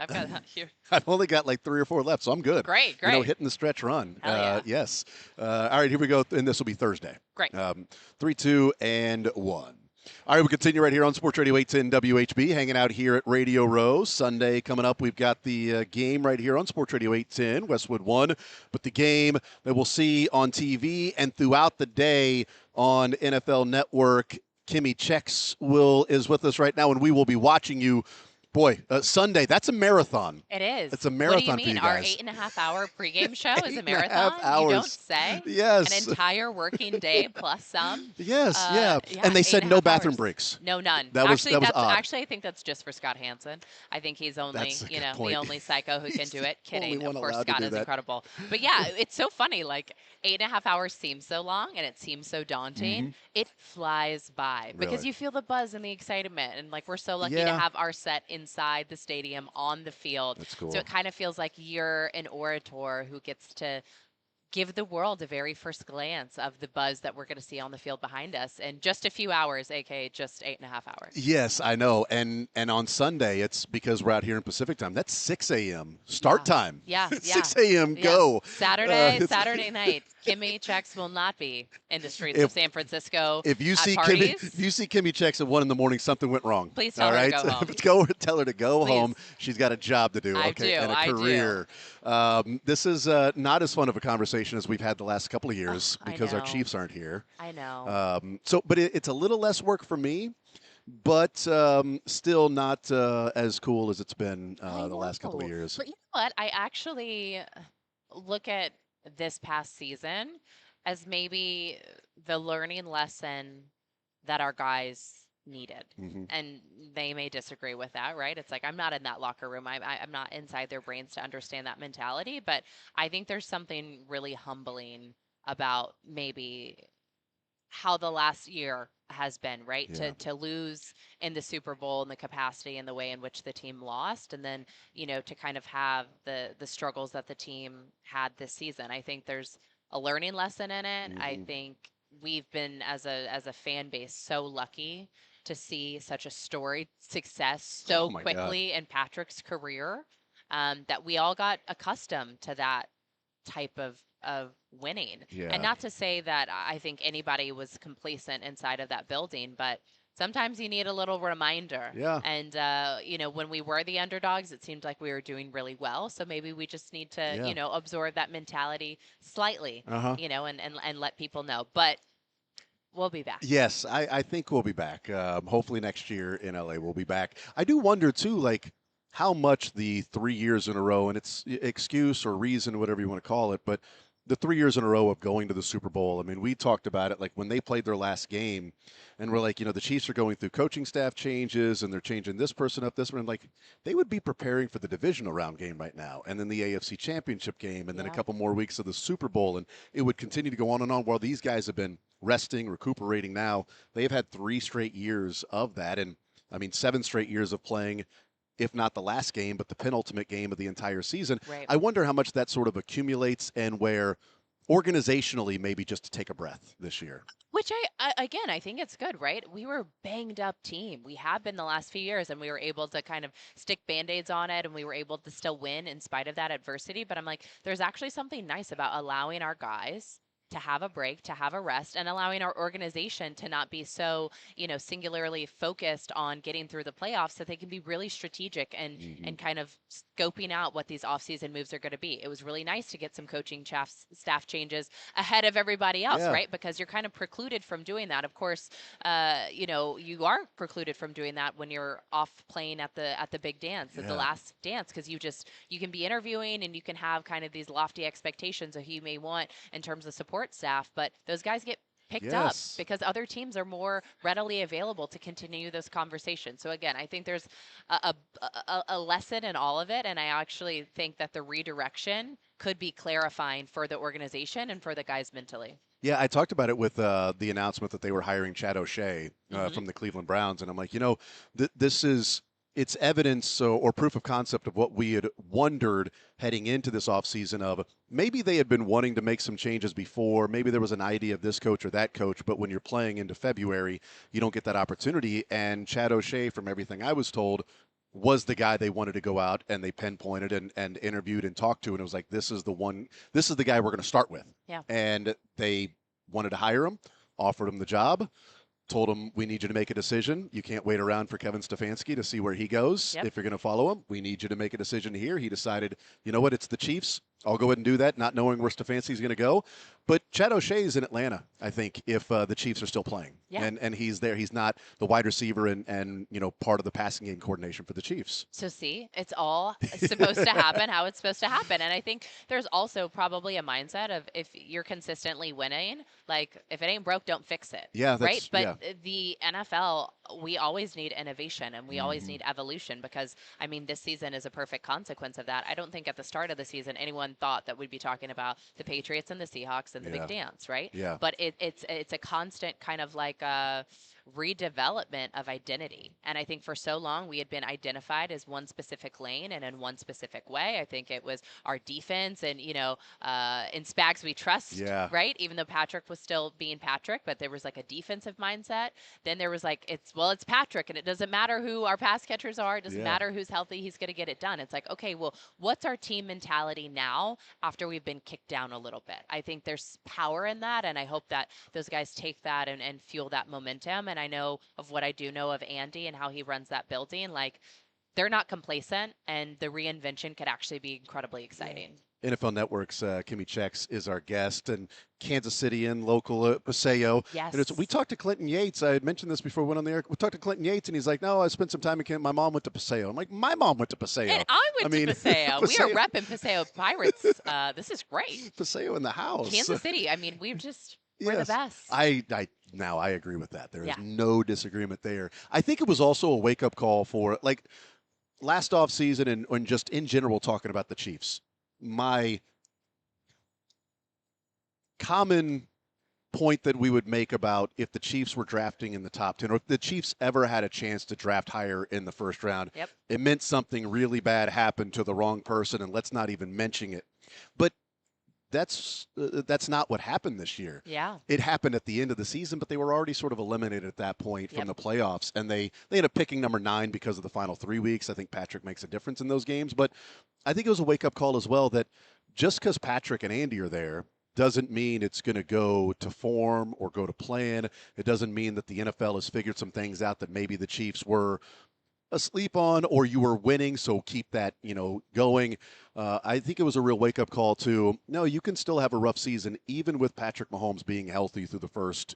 I've got here. I've only got like 3 or 4 left, so I'm good. Great, You know, great. hitting the stretch run. Hell yeah. Yes. All right, here we go. And this will be Thursday. Great. 3, 2, and 1. All right, we continue right here on Sports Radio 810 WHB, hanging out here at Radio Row. Sunday coming up, we've got the game right here on Sports Radio 810, Westwood 1. But the game that we'll see on TV and throughout the day on NFL Network, Kimmy Chex is with us right now, and we will be watching you. Boy, Sunday, that's a marathon. It is. It's a marathon What do you mean? for you Our guys. 8.5-hour pregame show is a 8.5 marathon? You hours. don't say? Yes. An entire working day plus some? Yes, yeah. And they said 8.5 no bathroom hours. breaks. No, none. That was Actually, odd. Actually, I think that's just for Scott Hansen. I think he's only, That's a good the point. only psycho who can do it. Kidding. only one Of course, allowed to Scott do is that. incredible. But yeah, it's so funny. Like 8.5 hours seems so long and it seems so daunting. Mhm. It flies by because Really? you feel the buzz and the excitement. And like we're so lucky to Yeah. have our set inside the stadium on the field. That's cool. So it kind of feels like you're an orator who gets to give the world a very first glance of the buzz that we're going to see on the field behind us in just a few hours, aka just 8.5 hours. Yes, I know. And on Sunday, it's because we're out here in Pacific time. That's 6 a.m. start time. Yeah, yeah. 6 a.m. Yeah. go. Saturday night. Kimmy Chex will not be in the streets of San Francisco. If you at see parties. Kimmy Chex at 1 in the morning, something went wrong. Please tell all her to right? go home. Tell her to go Please. home. She's got a job to do. I Okay, do, and a I do. career. This is not as fun of a conversation as we've had the last couple of years I because our know. Chiefs aren't here. I know. But it's a little less work for me. But still not as cool as it's been the last couple of years. But you know what? I actually look at this past season as maybe the learning lesson that our guys needed. Mhm. And they may disagree with that, right? It's like I'm not in that locker room. I'm not inside their brains to understand that mentality. But I think there's something really humbling about maybe how the last year has been, right? Yeah. To lose in the Super Bowl and the capacity and the way in which the team lost, and then to kind of have the struggles that the team had this season. I think there's a learning lesson in it. I Mhm. think we've been as a fan base so lucky to see such a storied success so Oh my God. quickly in Patrick's career that we all got accustomed to that type of winning. Yeah. And not to say that I think anybody was complacent inside of that building, but sometimes you need a little reminder. Yeah. And when we were the underdogs, it seemed like we were doing really well. So maybe we just need to, Yeah. absorb that mentality slightly, Uh-huh. and let people know. But we'll be back. Yes, I think we'll be back. Hopefully next year in LA we'll be back. I do wonder too, like how much the 3 years in a row, and it's excuse or reason, whatever you want to call it, but the 3 years in a row of going to the Super Bowl. I mean, we talked about it like when they played their last game, and we're like, the Chiefs are going through coaching staff changes, and they're changing this person up, this one. Like they would be preparing for the divisional round game right now, and then the AFC Championship game, and then a Yeah. couple more weeks of the Super Bowl, and it would continue to go on and on. While these guys have been resting, recuperating now, they've had 3 straight years of that, and I mean 7 straight years of playing, if not the last game, but the penultimate game of the entire season. Right. I wonder how much that sort of accumulates and where organizationally maybe just to take a breath this year. Which I think it's good, right? We were a banged up team. We have been the last few years, and we were able to kind of stick Band-Aids on it, and we were able to still win in spite of that adversity. But I'm like, there's actually something nice about allowing our guys to have a break, to have a rest, and allowing our organization to not be so, singularly focused on getting through the playoffs, that they can be really strategic and kind of scoping out what these offseason moves are going to be. It was really nice to get some coaching staff changes ahead of everybody else, Yeah. right? Because you're kind of precluded from doing that. Of course, you are precluded from doing that when you're off playing at the big dance, at the Yeah. last dance, because you can be interviewing and you can have kind of these lofty expectations of who you may want in terms of support staff, but those guys get picked Yes. up because other teams are more readily available to continue this conversation. So again, I think there's a lesson in all of it, and I actually think that the redirection could be clarifying for the organization and for the guys mentally. Yeah, I talked about it with the announcement that they were hiring Chad O'Shea from the Cleveland Browns, and I'm like, it's evidence or proof of concept of what we had wondered heading into this offseason of maybe they had been wanting to make some changes before. Maybe there was an idea of this coach or that coach, but when you're playing into February, you don't get that opportunity. And Chad O'Shea, from everything I was told, was the guy they wanted to go out and they pinpointed and interviewed and talked to, and it was like, this is the guy we're going to start with. Yeah. And they wanted to hire him, offered him the job, told him, we need you to make a decision. You can't wait around for Kevin Stefanski to see where he goes. Yep. If you're going to follow him, we need you to make a decision here. He decided, you know what, it's the Chiefs. I'll go ahead and do that, not knowing where Stefanski's going to go. But Chad O'Shea's in Atlanta, I think, if the Chiefs are still playing. Yeah. And he's there. He's not the wide receiver and part of the passing game coordination for the Chiefs. So see, it's all supposed to happen how it's supposed to happen. And I think there's also probably a mindset of if you're consistently winning, like if it ain't broke, don't fix it. Yeah, right. But yeah. the NFL, we always need innovation and we always need evolution because I mean, this season is a perfect consequence of that. I don't think at the start of the season anyone thought that we'd be talking about the Patriots and the Seahawks and the big dance, right? Yeah. But it's a constant kind of like redevelopment of identity. And I think for so long we had been identified as one specific lane and in one specific way. I think it was our defense and, in Spags we trust, right? Even though Patrick was still being Patrick, but there was like a defensive mindset. Then there was like, it's Patrick and it doesn't matter who our pass catchers are. It doesn't matter who's healthy. He's going to get it done. It's like, okay, well, what's our team mentality now after we've been kicked down a little bit? I think there's power in that. And I hope that those guys take that and fuel that momentum. And I know of what I do know of Andy and how he runs that building. Like, they're not complacent, and the reinvention could actually be incredibly exciting. NFL Network's Kimmy Checks is our guest, and Kansas City in local Paseo. Yes. And we talked to Clinton Yates. I had mentioned this before we went on the air. We talked to Clinton Yates, and he's like, no, I spent some time in Kansas. My mom went to Paseo. I'm like, my mom went to Paseo. And I went to Paseo. We are repping Paseo Pirates. This is great. Paseo in the house. Kansas City. I mean, we're the best. Now I agree with that. There is no disagreement there. I think it was also a wake-up call for, like, last offseason and just in general talking about the Chiefs. My common point that we would make about if the Chiefs were drafting in the top 10 or if the Chiefs ever had a chance to draft higher in the first round, it meant something really bad happened to the wrong person, and let's not even mention it. But that's not what happened this year. Yeah. It happened at the end of the season, but they were already sort of eliminated at that point from the playoffs, and they ended up picking number 9 because of the final 3 weeks. I think Patrick makes a difference in those games, but I think it was a wake-up call as well that just because Patrick and Andy are there doesn't mean it's going to go to form or go to plan. It doesn't mean that the NFL has figured some things out that maybe the Chiefs were asleep on, or you were winning, so keep that going. I think it was a real wake-up call to, no, you can still have a rough season even with Patrick Mahomes being healthy through the first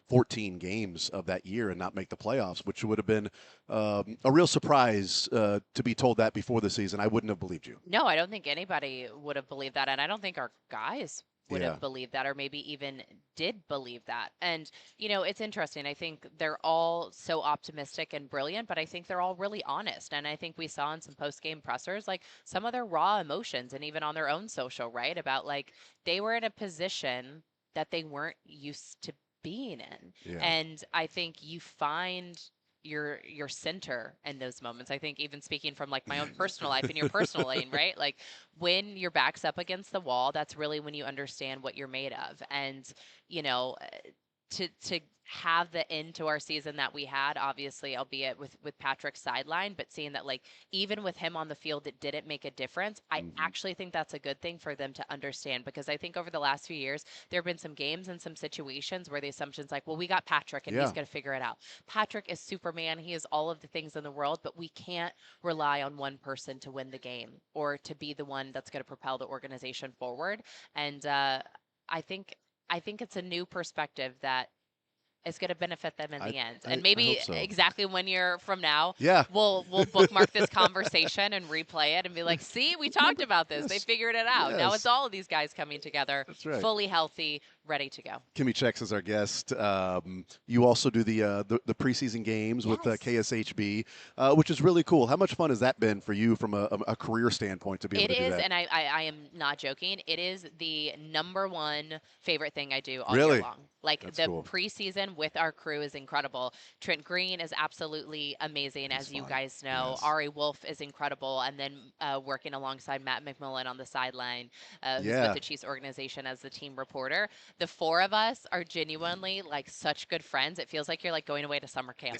14 games of that year and not make the playoffs, which would have been a real surprise to be told that before the season. I wouldn't have believed you. No, I don't think anybody would have believed that, and I don't think our guys would have believed that, or maybe even did believe that. And, it's interesting. I think they're all so optimistic and brilliant, but I think they're all really honest. And I think we saw in some post-game pressers, like some of their raw emotions, and even on their own social, right? About like, they were in a position that they weren't used to being in. Yeah. And I think you find your center in those moments. I think even speaking from like my own personal life in your personal lane, right? Like when your back's up against the wall, that's really when you understand what you're made of. And, to have the end to our season that we had, obviously, albeit with Patrick's sideline, but seeing that like even with him on the field, it didn't make a difference. I actually think that's a good thing for them to understand, because I think over the last few years, there have been some games and some situations where the assumption's like, well, we got Patrick and he's going to figure it out. Patrick is Superman. He is all of the things in the world, but we can't rely on one person to win the game or to be the one that's going to propel the organization forward. And I think it's a new perspective that is going to benefit them in the end. And maybe exactly 1 year from now, we'll bookmark this conversation and replay it and be like, see, we talked about this. They figured it out. Now it's all of these guys coming together, fully healthy, ready to go. Kimmy Checks is our guest. You also do the preseason games with KSHB, which is really cool. How much fun has that been for you from a career standpoint to be able to do that? It is, and I am not joking. It is the #1 favorite thing I do all year long. Like That's the cool. preseason with our crew is incredible. Trent Green is absolutely amazing, He's as you fun. guys know. Yes. Ari Wolf is incredible, and then working alongside Matt McMillan on the sideline, who's with Yeah. the Chiefs organization as the team reporter. The four of us are genuinely like such good friends. It feels like you're like going away to summer camp.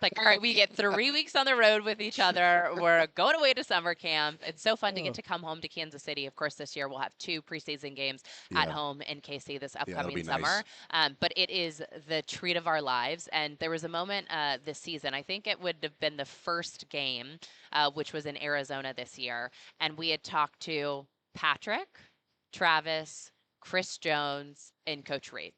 Like, all right, we get 3 weeks on the road with each other. We're going away to summer camp. It's so fun to get to come home to Kansas City. Of course, this year we'll have 2 preseason games at Yeah. home in KC this Yeah, that'll upcoming be summer. nice. But it is the treat of our lives. And there was a moment this season, I think it would have been the first game, which was in Arizona this year. And we had talked to Patrick, Travis, Chris Jones, and Coach Reed.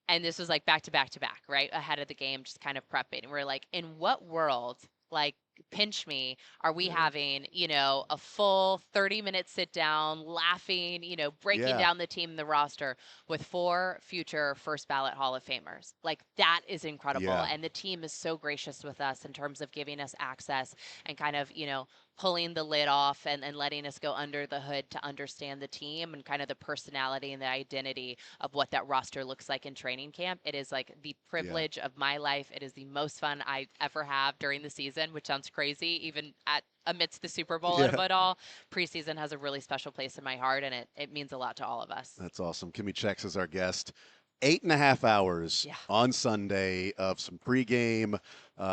And this was like back to back to back, right? Ahead of the game, just kind of prepping. And we're like, in what world, like, pinch me, are we having, a full 30-minute sit down, laughing, breaking Yeah. down the team, the roster with 4 future first ballot Hall of Famers? Like, that is incredible. Yeah. And the team is so gracious with us in terms of giving us access and kind of, pulling the lid off and letting us go under the hood to understand the team and kind of the personality and the identity of what that roster looks like in training camp. It is like the privilege of my life. It is the most fun I ever have during the season, which sounds crazy, even amidst the Super Bowl of it all. Preseason has a really special place in my heart, and it means a lot to all of us. That's awesome. Kimmy Checks is our guest. 8.5 hours Yeah. on Sunday of some pregame,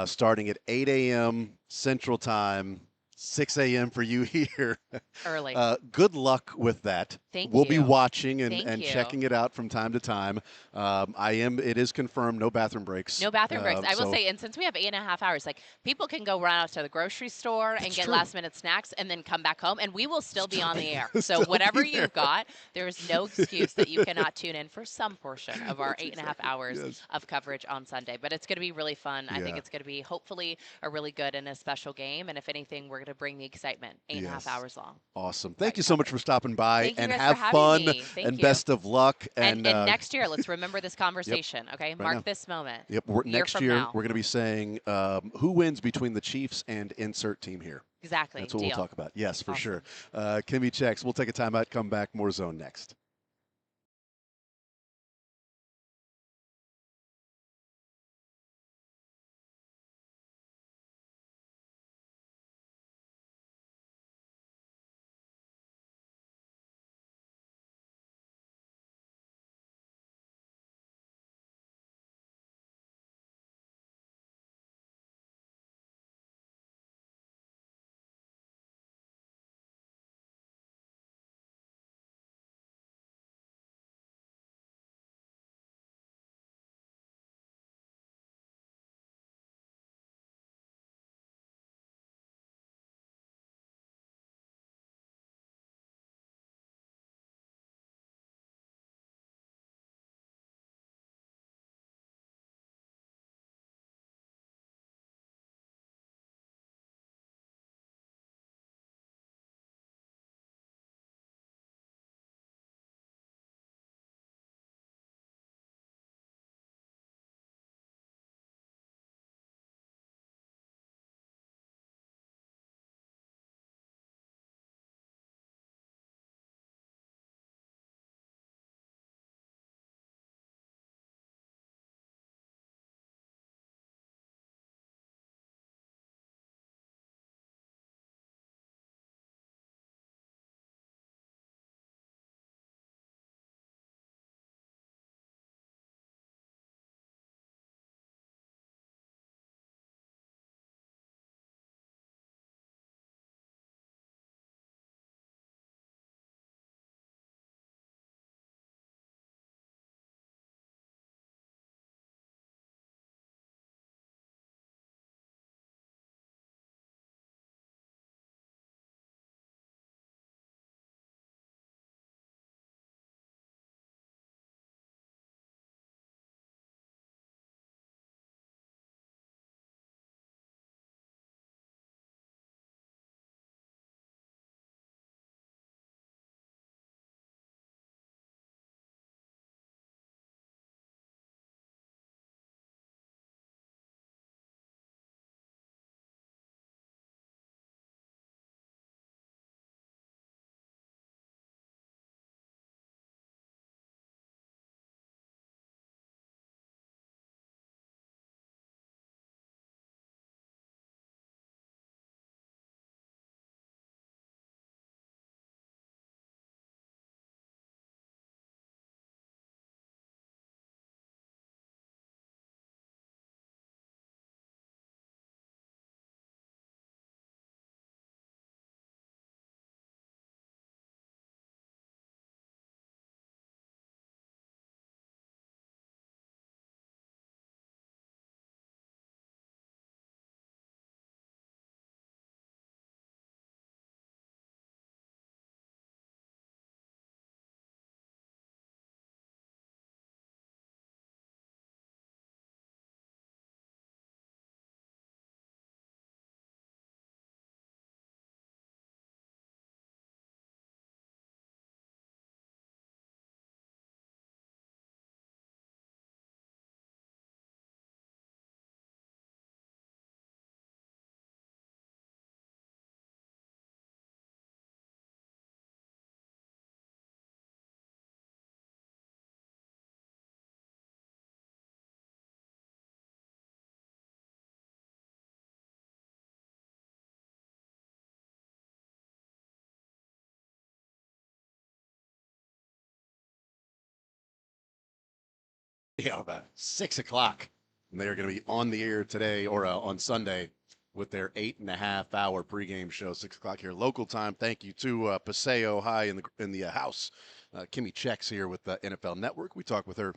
starting at 8 a.m. Central Time, 6 a.m. for you here. Early. Good luck with that. Thank We'll be you. watching and, Thank and you. checking it out from time to time. It is confirmed, no bathroom breaks. No bathroom breaks. I will So- say, and since we have 8.5 hours, like, people can go run out to the grocery store and That's get true. last minute snacks and then come back home, and we will still be on the air. Still So be whatever there. you've got, there is no excuse that you cannot tune in for some portion of our That's 8.5 exactly- hours yes. of coverage on Sunday. But it's going to be really fun. I think Yeah. it's going to be hopefully a really good and a special game. And if anything, we're going to bring the excitement. 8.5 Yes. hours long. Awesome. Thank you so much for stopping by Thank you and guys have for having fun me. Thank and you. best of luck. And next year, let's remember this Yep. conversation. Okay, Right mark now. this moment. Yep. Year Next from year, now. we're going to be saying who wins between the Chiefs and insert team here. Exactly. That's what Deal. we'll talk about. Yes, for Awesome. sure. Kimmy Checks. We'll take a timeout, come back, more zone next. about 6 o'clock. And they are going to be on the air today or on Sunday with their 8.5-hour pregame show, 6 o'clock here local time. Thank you to Paseo High in the house. Kimmy Checks here with the NFL Network. We talk with her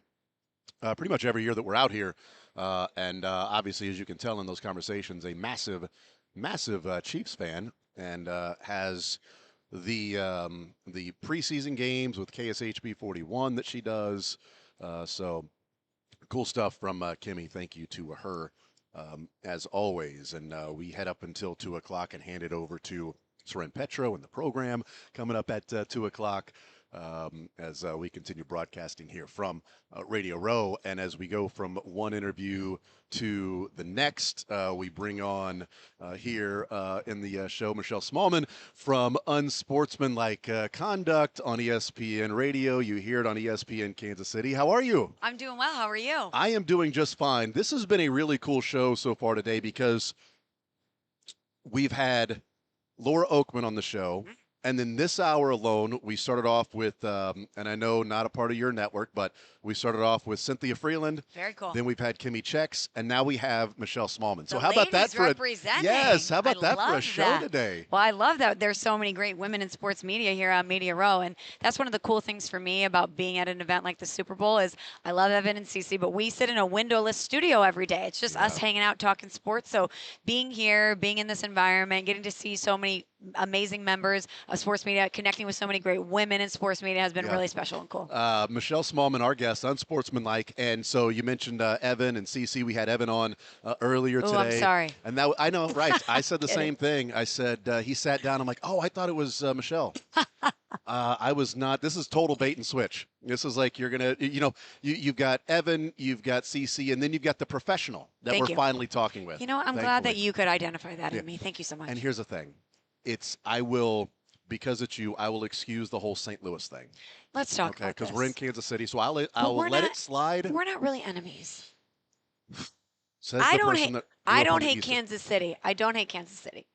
pretty much every year that we're out here. And obviously, as you can tell in those conversations, a massive Chiefs fan, and has the preseason games with KSHB 41 that she does. So cool stuff from Kimmy. Thank you to her as always. And we head up until 2 o'clock and hand it over to Soren Petro and the program coming up at 2 o'clock. As we continue broadcasting here from Radio Row. And as we go from one interview to the next, we bring on here in the show Michelle Smallman from Unsportsmanlike Conduct on ESPN Radio. You hear it on ESPN Kansas City. How are you? I'm doing well. How are you? I am doing just fine. This has been a really cool show so far today because we've had Laura Oakman on the show. Mm-hmm. And then this hour alone, we started off with, and I know not a part of your network, but we started off with Cynthia Freeland. Very cool. Then we've had Kimmy Checks, and now we have Michelle Smallman. So the how about that for yes? How about that for a show today? Well, I love that. There's so many great women in sports media here on Media Row, and that's one of the cool things for me about being at an event like the Super Bowl is I love Evan and Cece, but we sit in a windowless studio every day. It's just us hanging out, talking sports. So being here, being in this environment, getting to see so many amazing members of sports media, connecting with so many great women in sports media has been really special and cool. Michelle Smallman, our guest, Unsportsmanlike, and so you mentioned Evan and Cece. We had Evan on earlier today. I'm sorry. And that I know, right? I said the same thing. I said he sat down. I'm like, oh, I thought it was Michelle. I was not. This is total bait and switch. This is like you're gonna, you've got Evan, you've got Cece, and then you've got the professional that we're finally talking with. You know, I'm glad that you could identify that in me. Thank you so much. And here's the thing. Because it's you, I will excuse the whole St. Louis thing. Let's talk about because we're in Kansas City, so I'll let it slide. We're not really enemies. I don't hate Kansas City. I don't hate Kansas City.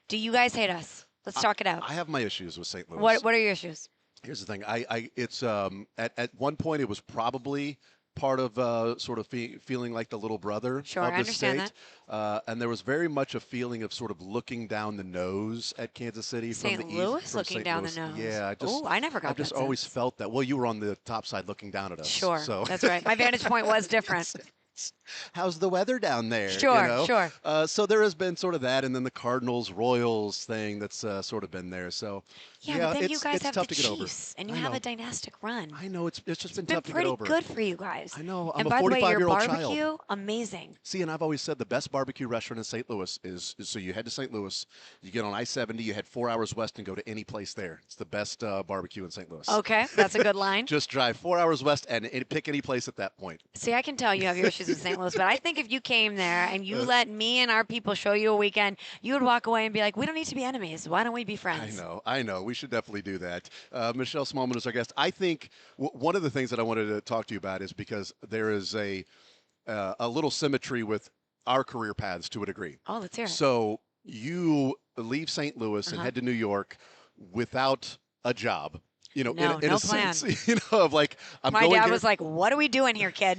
Do you guys hate us? Let's talk it out. I have my issues with St. Louis. What are your issues? Here's the thing. It's at one point it was probably part of sort of feeling like the little brother of the state. And there was very much a feeling of sort of looking down the nose at Kansas City from the east. St. Louis looking St. down Louis. the nose. Yeah, I never got that. I just always felt that. Well, you were on the top side looking down at us. Sure, so. That's right. My vantage point was different. How's the weather down there? Sure, sure. So there has been sort of that, and then the Cardinals-Royals thing that's sort of been there. So but then you guys it's have tough the to get Chiefs, and you have a dynastic run. I know it's just been tough to get pretty over. good for you guys. I know. I'm and a by the way, your 45-year-old barbecue, child. amazing. See, and I've always said the best barbecue restaurant in St. Louis is so you head to St. Louis, you get on I-70, you head 4 hours west and go to any place there. It's the best barbecue in St. Louis. Okay, that's a good line. Just drive 4 hours west and pick any place at that point. See, I can tell you have your issues with St. Louis, but I think if you came there and you let me and our people show you a weekend, you would walk away and be like, we don't need to be enemies. Why don't we be friends? I know. We should definitely do that. Michelle Smallman is our guest. I think one of the things that I wanted to talk to you about is because there is a little symmetry with our career paths to a degree. Oh, let's hear it. So you leave St. Louis and head to New York without a job. In a plan. sense, of like, My dad was like, what are we doing here, kid?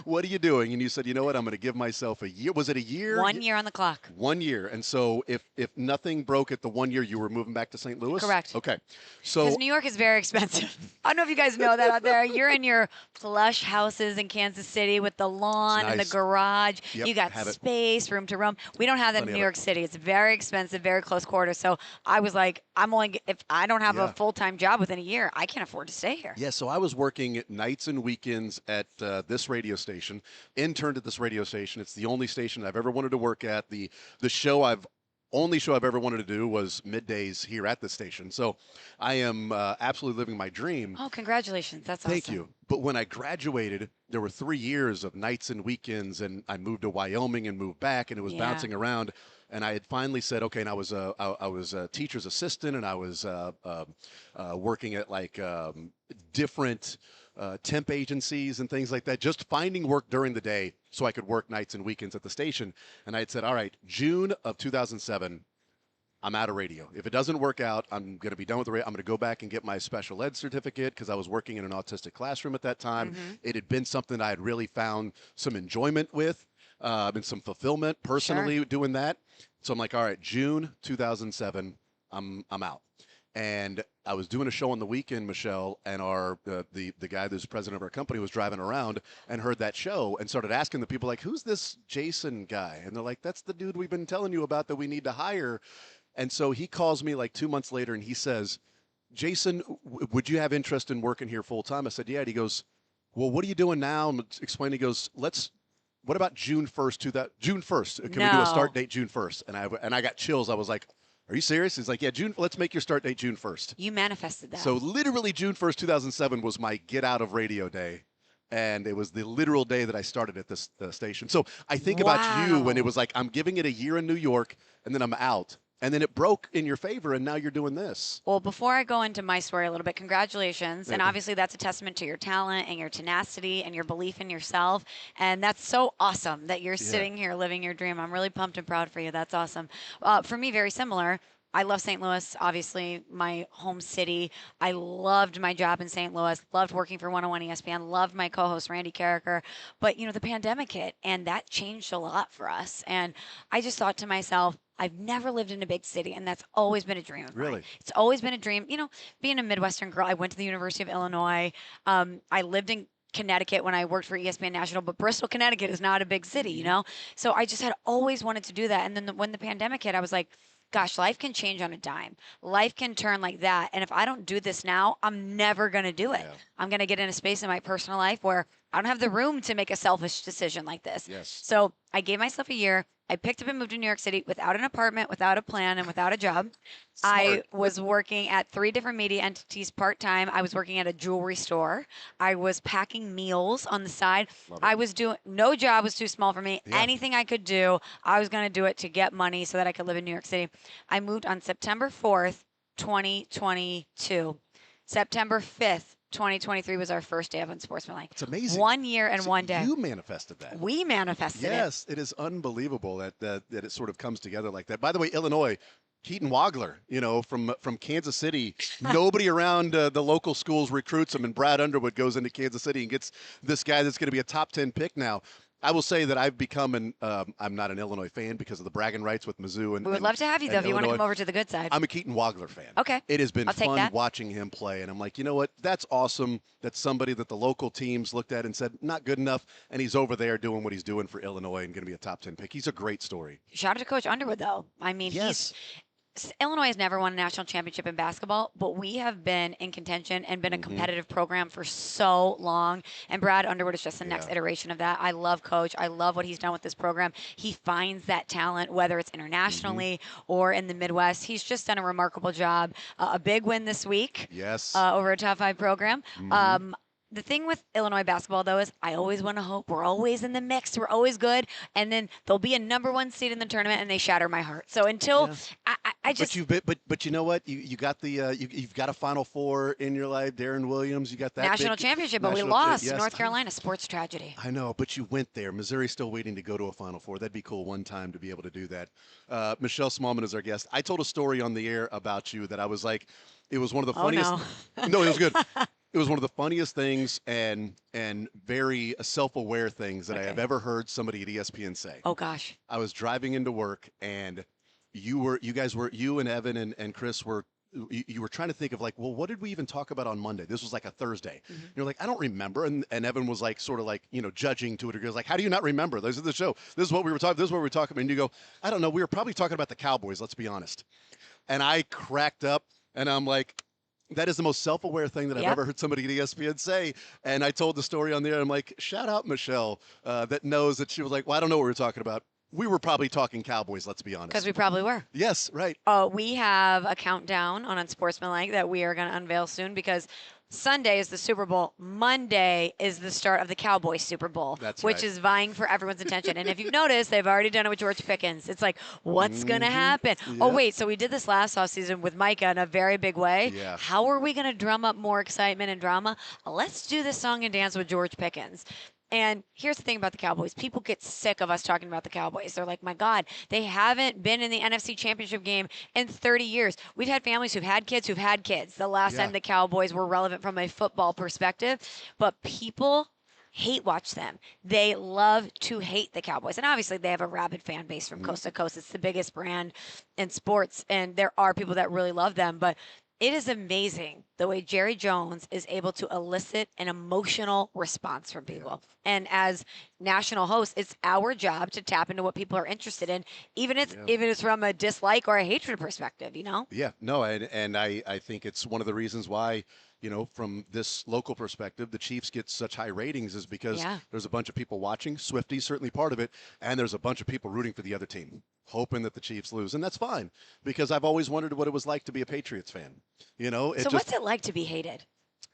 What are you doing? And you said, you know what? I'm going to give myself a year. Was it a year? 1 year on the clock. 1 year. And so if nothing broke at the 1 year, you were moving back to St. Louis? Correct. Okay. So because New York is very expensive. I don't know if you guys know that out there. You're in your plush houses in Kansas City with the lawn and the garage. Yep, you got space, room to roam. We don't have that in New York City. It's very expensive, very close quarters. So I was like, if I don't have a full-time job within a year, I can't afford to stay here. Yeah, so I was working nights and weekends at this radio station, interned at this radio station. It's the only station I've ever wanted to work at. The only show I've ever wanted to do was middays here at the station. So I am absolutely living my dream. Oh, congratulations. That's awesome. Thank you. But when I graduated, there were 3 years of nights and weekends, and I moved to Wyoming and moved back, and it was bouncing around. And I had finally said, okay, and I was a teacher's assistant, and I was working at like different temp agencies and things like that, just finding work during the day so I could work nights and weekends at the station. And I had said, all right, June of 2007, I'm out of radio. If it doesn't work out, I'm going to be done with the radio. I'm going to go back and get my special ed certificate because I was working in an autistic classroom at that time. It had been something I had really found some enjoyment with and some fulfillment personally doing that. So I'm like, all right, June 2007, I'm out. And I was doing a show on the weekend, Michelle, and the guy that's president of our company was driving around and heard that show and started asking the people, like, who's this Jason guy? And they're like, that's the dude we've been telling you about that we need to hire. And so he calls me like 2 months later and he says, Jason, would you have interest in working here full time? I said, yeah. And he goes, well, what are you doing now? I'm explaining. He goes, what about June 1st? June 1st. Can we do a start date June 1st? And I got chills. I was like, are you serious? He's like, yeah, let's make your start date June 1st. You manifested that. So literally June 1st, 2007 was my get out of radio day. And it was the literal day that I started at this station. So I think about you when it was like, I'm giving it a year in New York and then I'm out. And then it broke in your favor, and now you're doing this. Well, before I go into my story a little bit, congratulations. And obviously that's a testament to your talent and your tenacity and your belief in yourself. And that's so awesome that you're sitting here living your dream. I'm really pumped and proud for you. That's awesome. For me, very similar. I love St. Louis, obviously my home city. I loved my job in St. Louis, loved working for 101 ESPN, loved my co-host Randy Carricker. But, the pandemic hit, and that changed a lot for us. And I just thought to myself, I've never lived in a big city, and that's always been a dream of mine. It's always been a dream. Being a Midwestern girl, I went to the University of Illinois. I lived in Connecticut when I worked for ESPN National, but Bristol, Connecticut is not a big city, So I just had always wanted to do that. And then when the pandemic hit, I was like, gosh, life can change on a dime. Life can turn like that. And if I don't do this now, I'm never going to do it. I'm going to get in a space in my personal life where I don't have the room to make a selfish decision like this. So I gave myself a year. I picked up and moved to New York City without an apartment, without a plan, and without a job. I was working at 3 different media entities part-time. I was working at a jewelry store. I was packing meals on the side. I was doing, no job was too small for me. Anything I could do, I was going to do it to get money so that I could live in New York City. I moved on September 4th, 2022. September 5th, 2023 was our first day of Unsportsmanlike. It's amazing. 1 year and 1 day. You manifested that. We manifested it. Yes, it is unbelievable that it sort of comes together like that. By the way, Illinois, Keaton Wagler, from Kansas City, nobody around the local schools recruits him, and Brad Underwood goes into Kansas City and gets this guy that's going to be a top 10 pick now. I will say that I've become I'm not an Illinois fan because of the bragging rights with Mizzou. We would love to have you, though, if you want to come over to the good side. I'm a Keaton Wagler fan. Okay. It has been I'll take fun that. watching him play. And I'm like, you know what? That's awesome. That's somebody that the local teams looked at and said, not good enough. And he's over there doing what he's doing for Illinois and going to be a top 10 pick. He's a great story. Shout out to Coach Underwood, though. I mean, Illinois has never won a national championship in basketball, but we have been in contention and been a competitive program for so long. And Brad Underwood is just the next iteration of that. I love Coach. I love what he's done with this program. He finds that talent, whether it's internationally or in the Midwest. He's just done a remarkable job. A big win this week. Over a top 5 program. The thing with Illinois basketball, though, is I always want to hope we're always in the mix. We're always good. And then there'll be a number 1 seed in the tournament, and they shatter my heart. So until I just. But you know what? You got the you've got a Final Four in your life. Darren Williams, you got that national championship, but we lost North Carolina. Sports tragedy. I know, but you went there. Missouri's still waiting to go to a Final Four. That'd be cool one time to be able to do that. Michelle Smallman is our guest. I told a story on the air about you that I was like, it was one of the funniest. No, it was good. It was one of the funniest things and very self-aware things that I have ever heard somebody at ESPN say. Oh gosh. I was driving into work and you and Evan and Chris were trying to think of like, well, what did we even talk about on Monday? This was like a Thursday. You're like, I don't remember. And Evan was like, sort of like, judging to it. He goes like, how do you not remember? This is the show. This is what we were talking. This is what we were talking about. And you go, I don't know. We were probably talking about the Cowboys. Let's be honest. And I cracked up and I'm like, that is the most self-aware thing that I've ever heard somebody at ESPN say. And I told the story on there. I'm like, shout out Michelle that knows that she was like, well, I don't know what we were talking about. We were probably talking Cowboys, let's be honest. Because we probably were. Yes, right. We have a countdown on Unsportsmanlike that we are going to unveil soon because Sunday is the Super Bowl. Monday is the start of the Cowboys Super Bowl, which is vying for everyone's attention. And if you've noticed, they've already done it with George Pickens. It's like, what's going to happen? Yep. Oh, wait, so we did this last offseason with Micah in a very big way. Yeah. How are we going to drum up more excitement and drama? Let's do this song and dance with George Pickens. And here's the thing about the Cowboys. People get sick of us talking about the Cowboys. They're like, my God, they haven't been in the NFC Championship game in 30 years. We've had families who've had kids the last time the Cowboys were relevant from a football perspective. But people hate watch them. They love to hate the Cowboys. And obviously they have a rabid fan base from coast to coast. It's the biggest brand in sports. And there are people that really love them. But it is amazing the way Jerry Jones is able to elicit an emotional response from people. And as national hosts, it's our job to tap into what people are interested in, even if it's from a dislike or a hatred perspective, you know? Yeah, no, and I think it's one of the reasons why, you know, from this local perspective, the Chiefs get such high ratings is because there's a bunch of people watching. Swifty's certainly part of it, and there's a bunch of people rooting for the other team, hoping that the Chiefs lose, and that's fine because I've always wondered what it was like to be a Patriots fan. You know, So what's it like to be hated?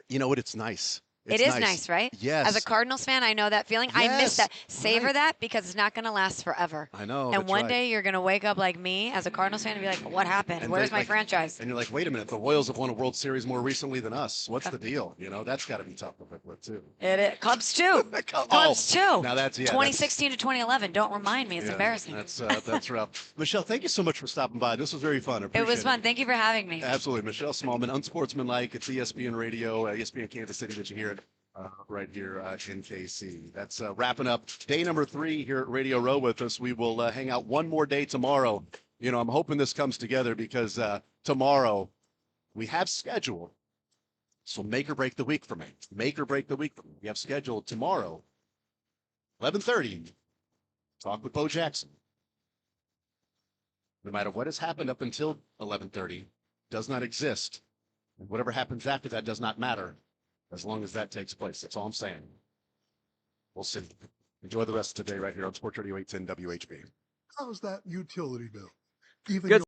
You know what? It's nice. It is nice, right? Yes. As a Cardinals fan, I know that feeling. I miss that. Savor that because it's not going to last forever. I know. And that's one right. day you're going to wake up like me as a Cardinals fan and be like, what happened? And Where's they- my like- franchise? And you're like, wait a minute, the Royals have won a World Series more recently than us. What's the deal? You know, that's got to be tough to live with too. Cubs too. Cubs too. Now that's 2016 to 2011. Don't remind me. It's embarrassing. That's rough. Michelle, thank you so much for stopping by. This was very fun. I It was appreciate fun. Thank you for having me. Absolutely. Michelle Smallman, Unsportsmanlike. It's ESPN Radio, ESPN Kansas City that you hear it right here in KC. That's wrapping up day number 3 here at Radio Row with us. We will hang out one more day tomorrow. You know, I'm hoping this comes together because tomorrow we have scheduled. So make or break the week for me. Make or break the week for me. We have scheduled tomorrow, 11:30. Talk with Bo Jackson. No matter what has happened up until 11:30, does not exist. And whatever happens after that does not matter as long as that takes place. That's all I'm saying. We'll see. Enjoy the rest of the day right here on Sports Radio 810 WHB. How's that utility bill? Even Good.